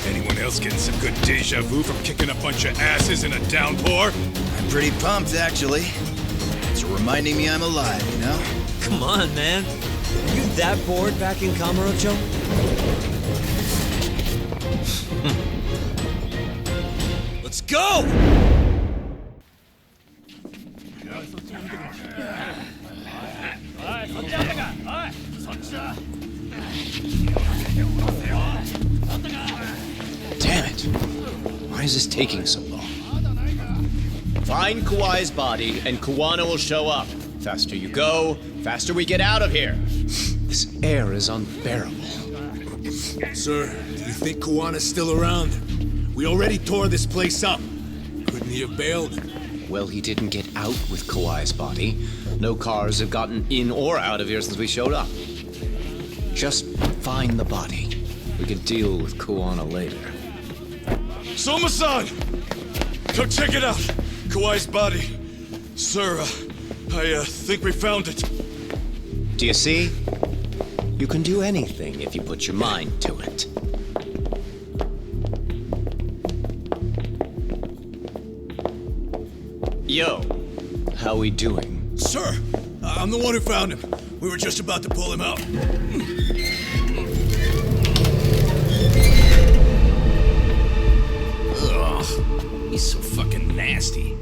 anyone else getting some good deja vu from kicking a bunch of asses in a downpour? I'm pretty pumped, actually. It's reminding me I'm alive, you know? Come on, man. Are you that bored back in Kamurocho? Let's go! Damn it! Why is this taking so long? Find Kawai's body, and Kuwana will show up. Faster you go, faster we get out of here. This air is unbearable. Sir, do you think Kuwana's still around? We already tore this place up. Couldn't he have bailed? Well, he didn't get out with Kawai's body. No cars have gotten in or out of here since we showed up. Just find the body. We can deal with Kuwana later. Soma-san! Come check it out! Kawai's body. Sir, I think we found it. Do you see? You can do anything if you put your mind to it. Yo, how we doing? Sir, I'm the one who found him. We were just about to pull him out. Ugh, he's so fucking nasty.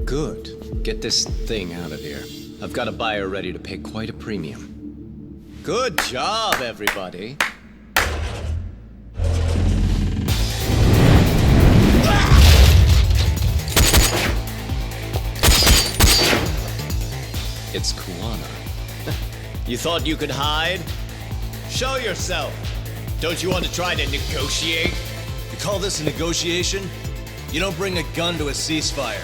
Good. Get this thing out of here. I've got a buyer ready to pay quite a premium. Good job, everybody. It's Kuwana. You thought you could hide? Show yourself. Don't you want to try to negotiate? You call this a negotiation? You don't bring a gun to a ceasefire.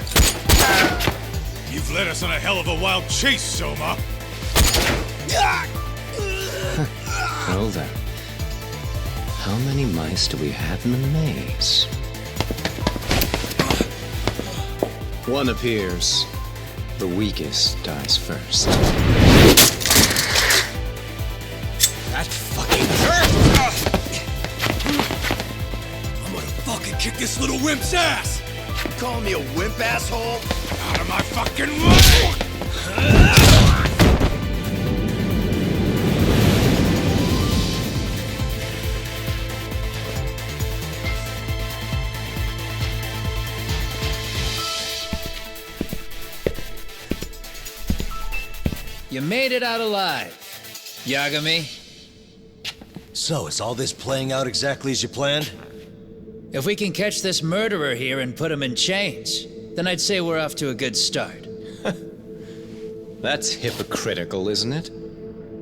You've led us on a hell of a wild chase, Soma. Well then, how many mice do we have in the maze? One appears. The weakest dies first. That fucking hurt! I'm gonna fucking kick this little wimp's ass! You calling me a wimp, asshole? Out of my fucking way! You made it out alive, Yagami. So, is all this playing out exactly as you planned? If we can catch this murderer here and put him in chains, then I'd say we're off to a good start. That's hypocritical, isn't it?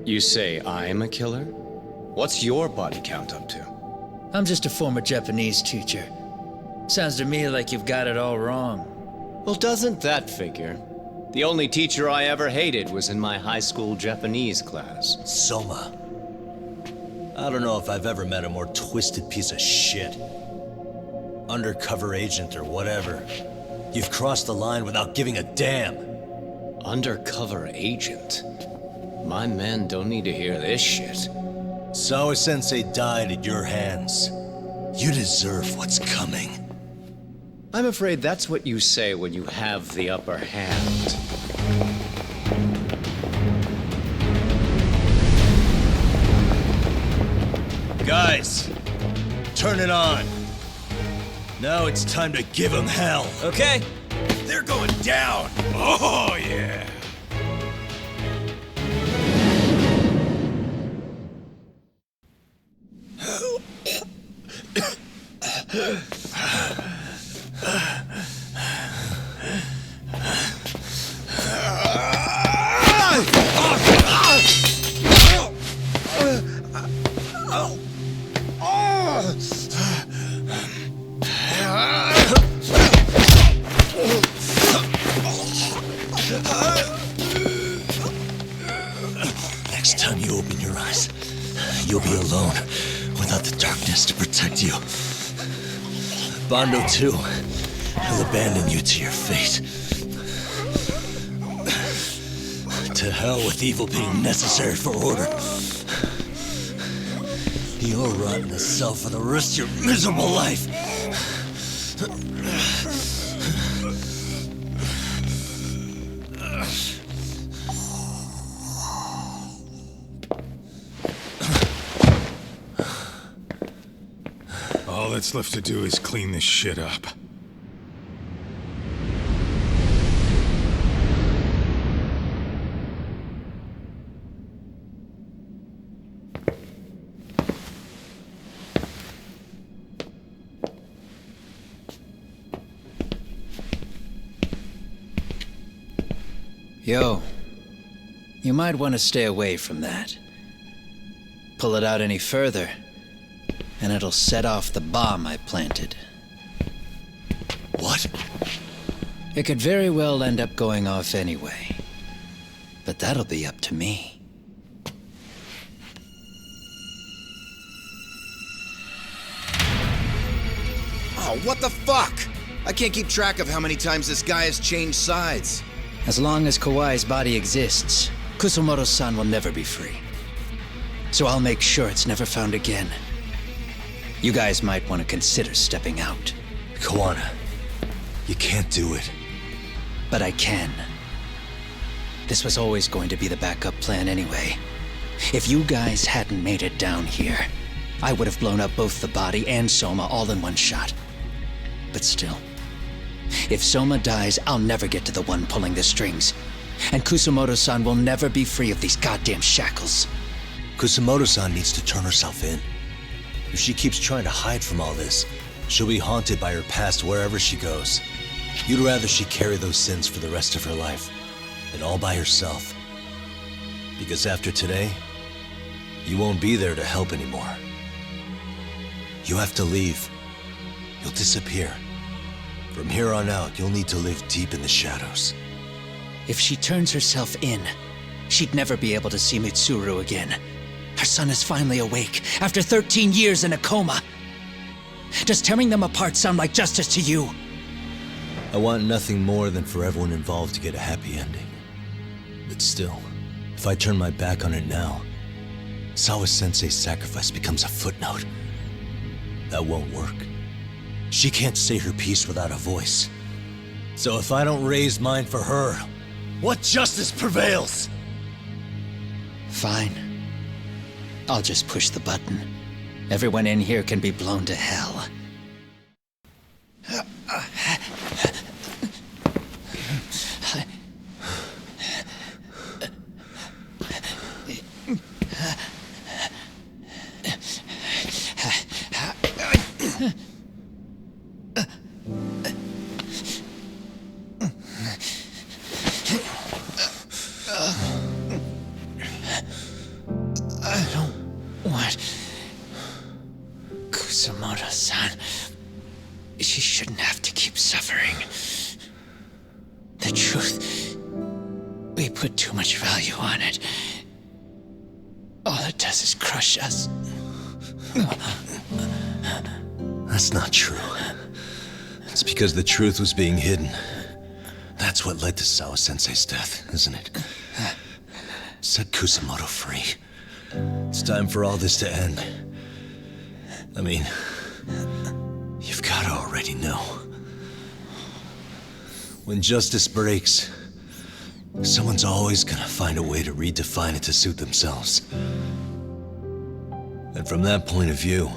You say I'm a killer? What's your body count up to? I'm just a former Japanese teacher. Sounds to me like you've got it all wrong. Well, doesn't that figure? The only teacher I ever hated was in my high school Japanese class. Soma. I don't know if I've ever met a more twisted piece of shit. Undercover agent or whatever. You've crossed the line without giving a damn. Undercover agent? My men don't need to hear this shit. Sawa-sensei died at your hands. You deserve what's coming. I'm afraid that's what you say when you have the upper hand. Guys, turn it on. Now it's time to give them hell. Okay. They're going down. Oh, yeah. Next time you open your eyes, you'll be alone without the darkness to protect you. Bondo, too, will abandon you to your fate. To hell with evil being necessary for order. You'll rot in a cell for the rest of your miserable life. All that's left to do is clean this shit up. Yo, you might want to stay away from that. Pull it out any further, and it'll set off the bomb I planted. What? It could very well end up going off anyway. But that'll be up to me. Oh, what the fuck? I can't keep track of how many times this guy has changed sides. As long as Kawai's body exists, Kusumoto-san will never be free. So I'll make sure it's never found again. You guys might want to consider stepping out. Kawana, you can't do it. But I can. This was always going to be the backup plan anyway. If you guys hadn't made it down here, I would have blown up both the body and Soma all in one shot. But still, if Soma dies, I'll never get to the one pulling the strings. And Kusumoto-san will never be free of these goddamn shackles. Kusumoto-san needs to turn herself in. If she keeps trying to hide from all this, she'll be haunted by her past wherever she goes. You'd rather she carry those sins for the rest of her life, and all by herself. Because after today, you won't be there to help anymore. You have to leave. You'll disappear. From here on out, you'll need to live deep in the shadows. If she turns herself in, she'd never be able to see Mitsuru again. Her son is finally awake, after 13 years in a coma. Does tearing them apart sound like justice to you? I want nothing more than for everyone involved to get a happy ending. But still, if I turn my back on it now, Sawa-sensei's sacrifice becomes a footnote. That won't work. She can't say her piece without a voice. So if I don't raise mine for her, what justice prevails? Fine. I'll just push the button. Everyone in here can be blown to hell. I don't want Kusumoto-san. She shouldn't have to keep suffering. The truth, we put too much value on it. All it does is crush us. That's not true. It's because the truth was being hidden. That's what led to Sawa-sensei's death, isn't it? Set Kusamoto free. It's time for all this to end. I mean, you've gotta already know. When justice breaks, someone's always gonna find a way to redefine it to suit themselves. And from that point of view,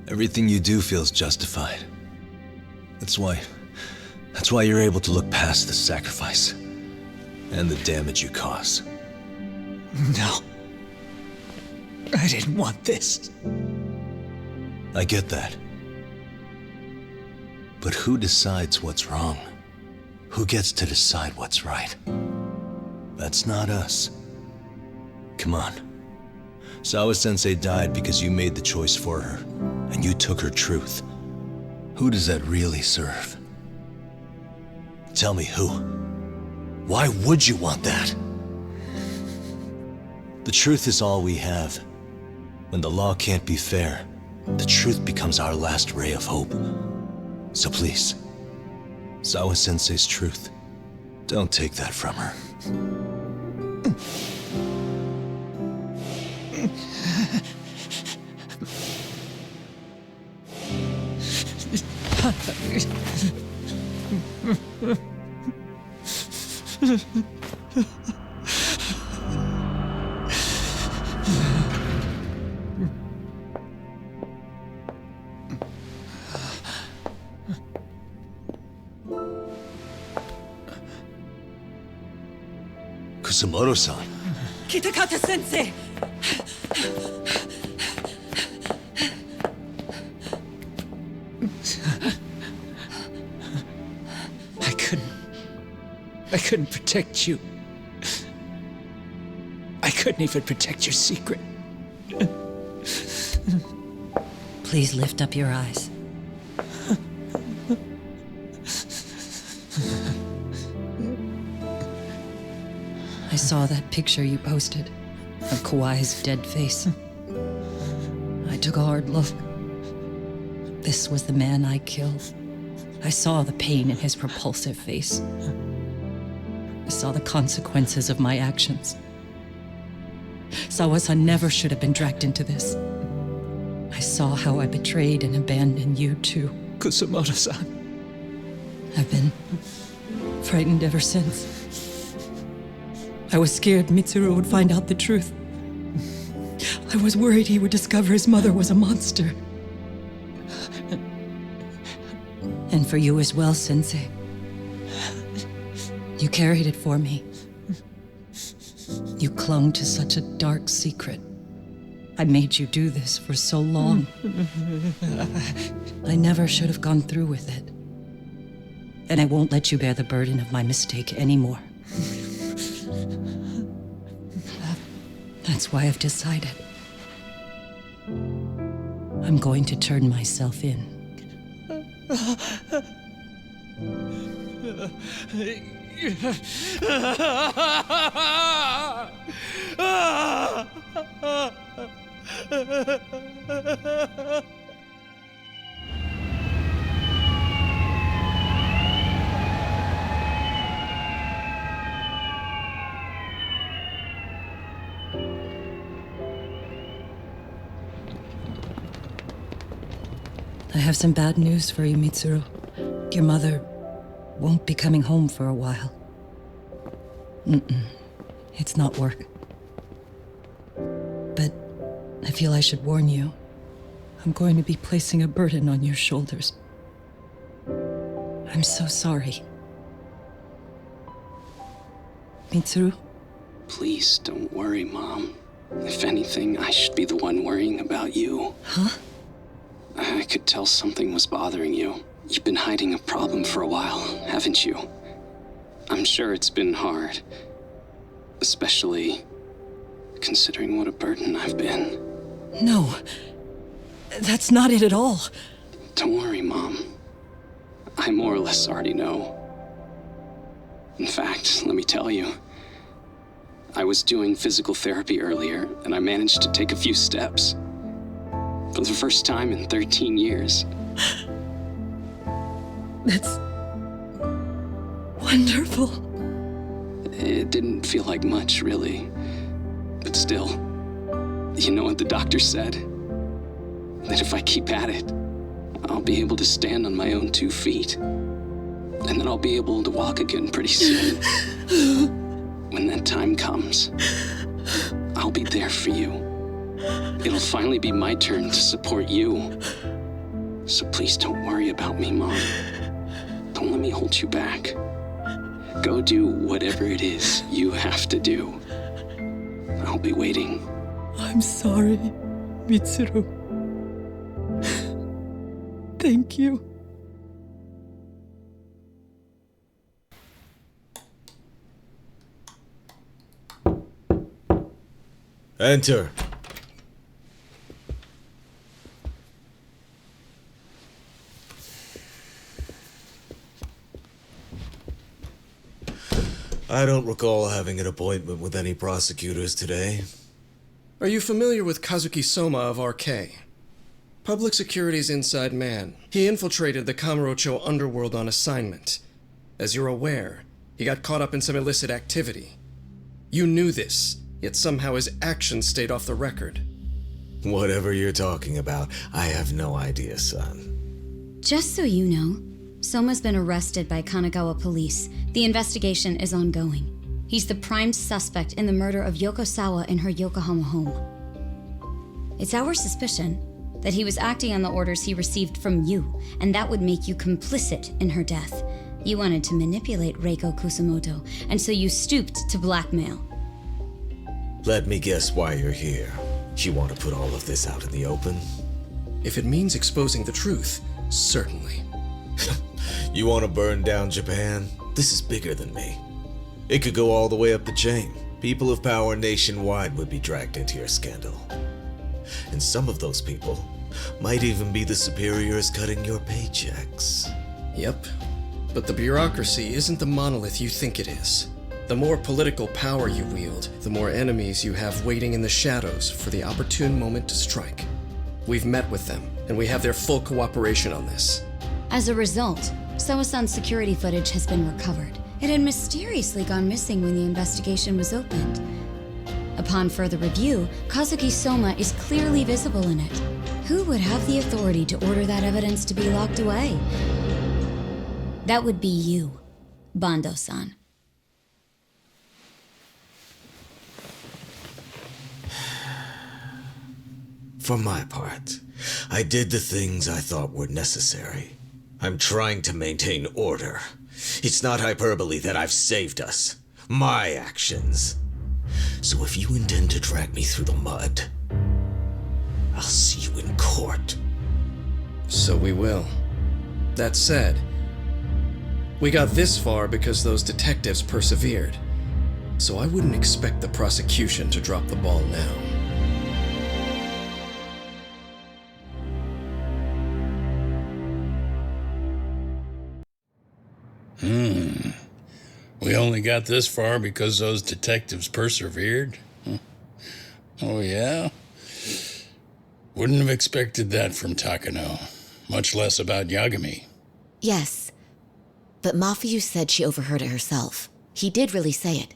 everything you do feels justified. That's why you're able to look past the sacrifice and the damage you cause. No. I didn't want this. I get that. But who decides what's wrong? Who gets to decide what's right? That's not us. Come on. Sawa-sensei died because you made the choice for her, and you took her truth. Who does that really serve? Tell me who. Why would you want that? The truth is all we have. When the law can't be fair, the truth becomes our last ray of hope. So please, Sawa-sensei's truth, don't take that from her. Kusamoto-san. Kitakata-sensei! I couldn't protect you. I couldn't even protect your secret. Please lift up your eyes. I saw that picture you posted of Kawai's dead face. I took a hard look. This was the man I killed. I saw the pain in his repulsive face. I saw the consequences of my actions. Sawa-san never should have been dragged into this. I saw how I betrayed and abandoned you too, Kusamoto-san. I've been frightened ever since. I was scared Mitsuru would find out the truth. I was worried he would discover his mother was a monster. And for you as well, Sensei. You carried it for me. You clung to such a dark secret. I made you do this for so long. I never should have gone through with it. And I won't let you bear the burden of my mistake anymore. That's why I've decided. I'm going to turn myself in. I have some bad news for you, Mitsuru. Your mother won't be coming home for a while. It's not work. But I feel I should warn you. I'm going to be placing a burden on your shoulders. I'm so sorry. Mitsuru? Please don't worry, Mom. If anything, I should be the one worrying about you. Huh? I could tell something was bothering you. You've been hiding a problem for a while, haven't you? I'm sure it's been hard. Especially considering what a burden I've been. No. That's not it at all. Don't worry, Mom. I more or less already know. In fact, let me tell you. I was doing physical therapy earlier, and I managed to take a few steps. For the first time in 13 years. That's wonderful. It didn't feel like much, really. But still, you know what the doctor said? That if I keep at it, I'll be able to stand on my own 2 feet. And then I'll be able to walk again pretty soon. When that time comes, I'll be there for you. It'll finally be my turn to support you. So please don't worry about me, Mom. Don't let me hold you back. Go do whatever it is you have to do. I'll be waiting. I'm sorry, Mitsuru. Thank you. Enter. I don't recall having an appointment with any prosecutors today. Are you familiar with Kazuki Soma of RK? Public Security's inside man. He infiltrated the Kamurocho underworld on assignment. As you're aware, he got caught up in some illicit activity. You knew this, yet somehow his actions stayed off the record. Whatever you're talking about, I have no idea, son. Just so you know, Soma's been arrested by Kanagawa police. The investigation is ongoing. He's the prime suspect in the murder of Yoko Sawa in her Yokohama home. It's our suspicion that he was acting on the orders he received from you, and that would make you complicit in her death. You wanted to manipulate Reiko Kusamoto, and so you stooped to blackmail. Let me guess why you're here. You want to put all of this out in the open? If it means exposing the truth, certainly. You want to burn down Japan? This is bigger than me. It could go all the way up the chain. People of power nationwide would be dragged into your scandal. And some of those people might even be the superiors cutting your paychecks. Yep. But the bureaucracy isn't the monolith you think it is. The more political power you wield, the more enemies you have waiting in the shadows for the opportune moment to strike. We've met with them, and we have their full cooperation on this. As a result, Sawa-san's security footage has been recovered. It had mysteriously gone missing when the investigation was opened. Upon further review, Kazuki Soma is clearly visible in it. Who would have the authority to order that evidence to be locked away? That would be you, Bando-san. For my part, I did the things I thought were necessary. I'm trying to maintain order. It's not hyperbole that I've saved us. My actions. So if you intend to drag me through the mud, I'll see you in court. So we will. That said, we got this far because those detectives persevered. So I wouldn't expect the prosecution to drop the ball now. We only got this far because those detectives persevered? Oh, yeah? Wouldn't have expected that from Takano, much less about Yagami. Yes, but Mafuyu said she overheard it herself. He did really say it.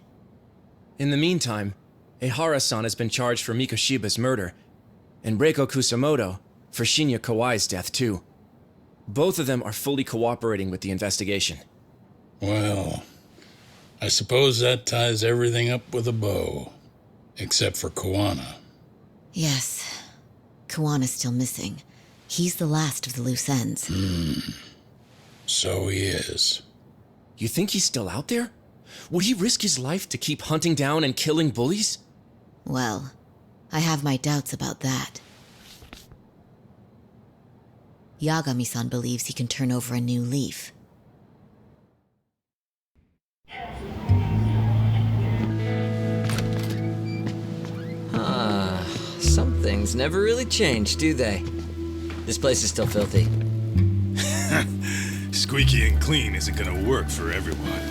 In the meantime, Ehara-san has been charged for Mikoshiba's murder, and Reiko Kusamoto for Shinya Kawai's death, too. Both of them are fully cooperating with the investigation. Well, I suppose that ties everything up with a bow, except for Koana. Yes, Koana's still missing. He's the last of the loose ends. So he is. You think he's still out there? Would he risk his life to keep hunting down and killing bullies? Well, I have my doubts about that. Yagami-san believes he can turn over a new leaf. Some things never really change, do they? This place is still filthy. Squeaky and clean isn't gonna work for everyone.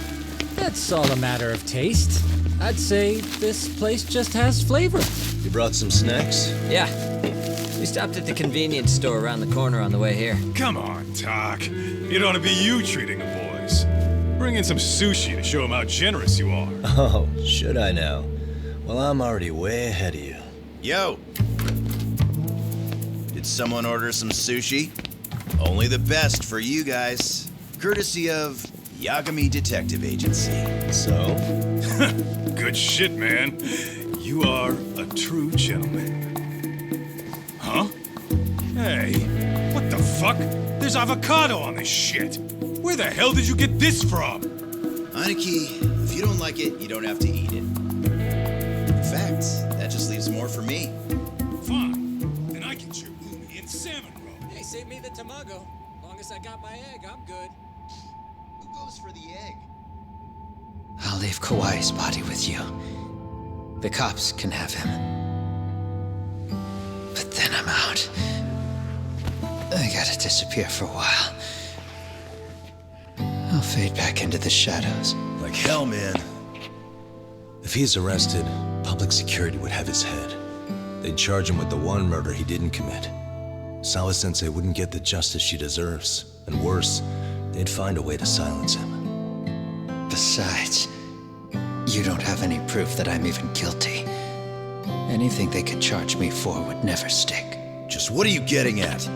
That's all a matter of taste. I'd say this place just has flavor. You brought some snacks? Yeah. We stopped at the convenience store around the corner on the way here. Come on, Talk. It ought to be you treating the boys. bring in some sushi to show him how generous you are. Oh, should I now? Well, I'm already way ahead of you. Yo! Did someone order some sushi? Only the best for you guys. Courtesy of Yagami Detective Agency. So? Good shit, man. You are a true gentleman. Huh? Hey, what the fuck? There's avocado on this shit. Where the hell did you get this from? Aniki, if you don't like it, you don't have to eat it. In fact, that just leaves more for me. Fine. Then I get your umi and salmon roll. Hey, save me the tamago. Long as I got my egg, I'm good. Who goes for the egg? I'll leave Kawai's body with you. The cops can have him. But then I'm out. I gotta disappear for a while. I'll fade back into the shadows. Like hell, man. If he's arrested, public security would have his head. They'd charge him with the one murder he didn't commit. Sawa-sensei wouldn't get the justice she deserves. And worse, they'd find a way to silence him. Besides, you don't have any proof that I'm even guilty. Anything they could charge me for would never stick. Just what are you getting at?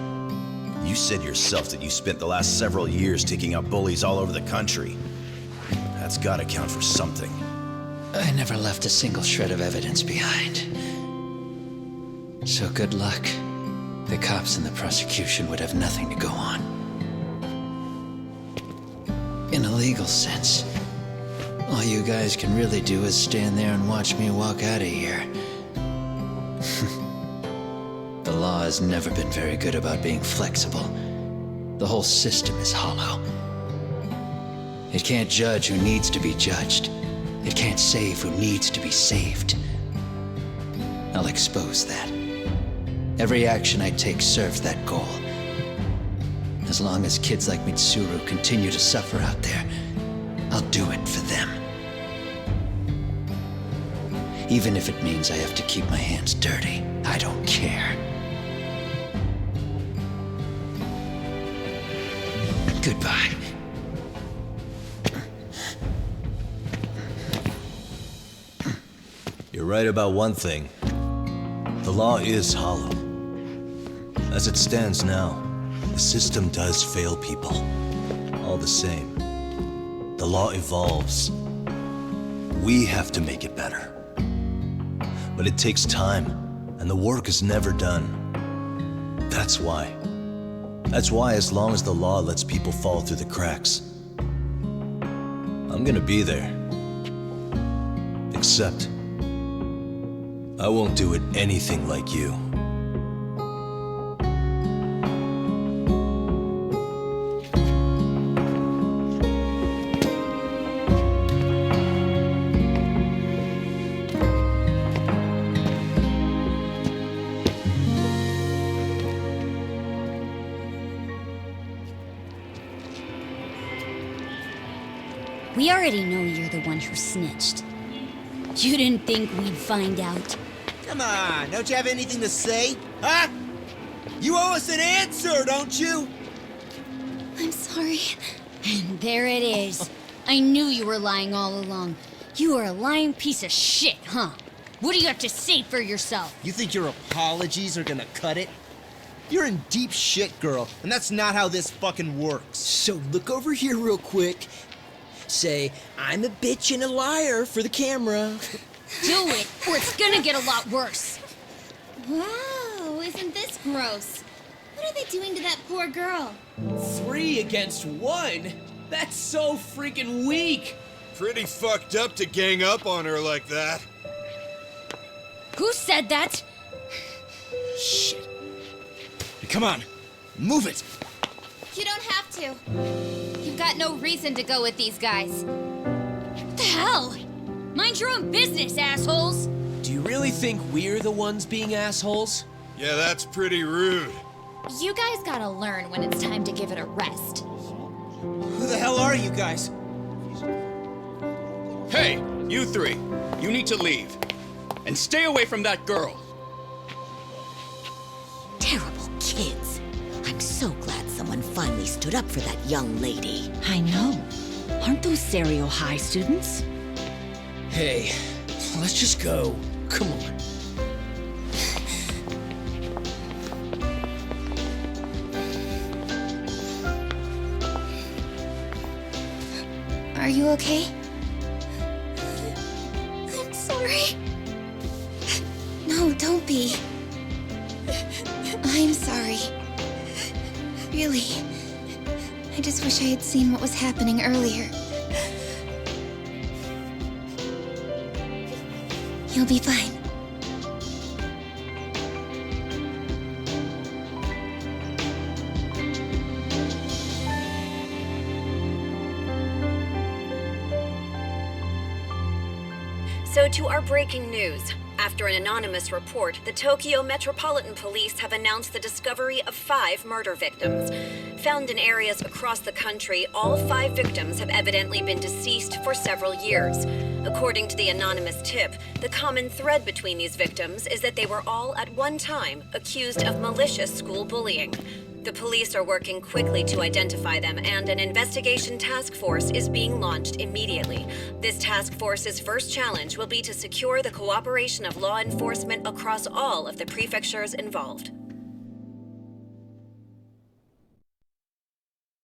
You said yourself that you spent the last several years taking out bullies all over the country. That's gotta count for something. I never left a single shred of evidence behind. So good luck. The cops and the prosecution would have nothing to go on. In a legal sense, all you guys can really do is stand there and watch me walk out of here. The law has never been very good about being flexible. The whole system is hollow. It can't judge who needs to be judged. It can't save who needs to be saved. I'll expose that. Every action I take serves that goal. As long as kids like Mitsuru continue to suffer out there, I'll do it for them. Even if it means I have to keep my hands dirty, I don't care. Goodbye. You're right about one thing. The law is hollow. As it stands now, the system does fail people. All the same, the law evolves. We have to make it better. But it takes time, and the work is never done. That's why. That's why as long as the law lets people fall through the cracks, I'm gonna be there. Except, I won't do it anything like you. We already know you're the one who snitched. You didn't think we'd find out. Come on, don't you have anything to say? Huh? You owe us an answer, don't you? I'm sorry. And there it is. I knew you were lying all along. You are a lying piece of shit, huh? What do you have to say for yourself? You think your apologies are gonna cut it? You're in deep shit, girl, and that's not how this fucking works. So look over here real quick. Say, I'm a bitch and a liar for the camera. Do it, or it's gonna get a lot worse. Wow, isn't this gross? What are they doing to that poor girl? 3 against 1? That's so freaking weak! Pretty fucked up to gang up on her like that. Who said that? Shit. Come on, move it. You don't have to. You've got no reason to go with these guys. What the hell? Mind your own business, assholes! Do you really think we're the ones being assholes? Yeah, that's pretty rude. You guys gotta learn when it's time to give it a rest. Who the hell are you guys? Hey, you 3. You need to leave. And stay away from that girl. Terrible kids. I'm so glad someone finally stood up for that young lady. I know. Aren't those Serio High students? Hey, let's just go. Come on. Are you okay? I'm sorry. No, don't be. I'm sorry. Really. I just wish I had seen what was happening earlier. You'll be fine. So to our breaking news. After an anonymous report, the Tokyo Metropolitan Police have announced the discovery of 5 murder victims. Found in areas across the country, all 5 victims have evidently been deceased for several years. According to the anonymous tip, the common thread between these victims is that they were all at one time accused of malicious school bullying. The police are working quickly to identify them, and an investigation task force is being launched immediately. This task force's first challenge will be to secure the cooperation of law enforcement across all of the prefectures involved.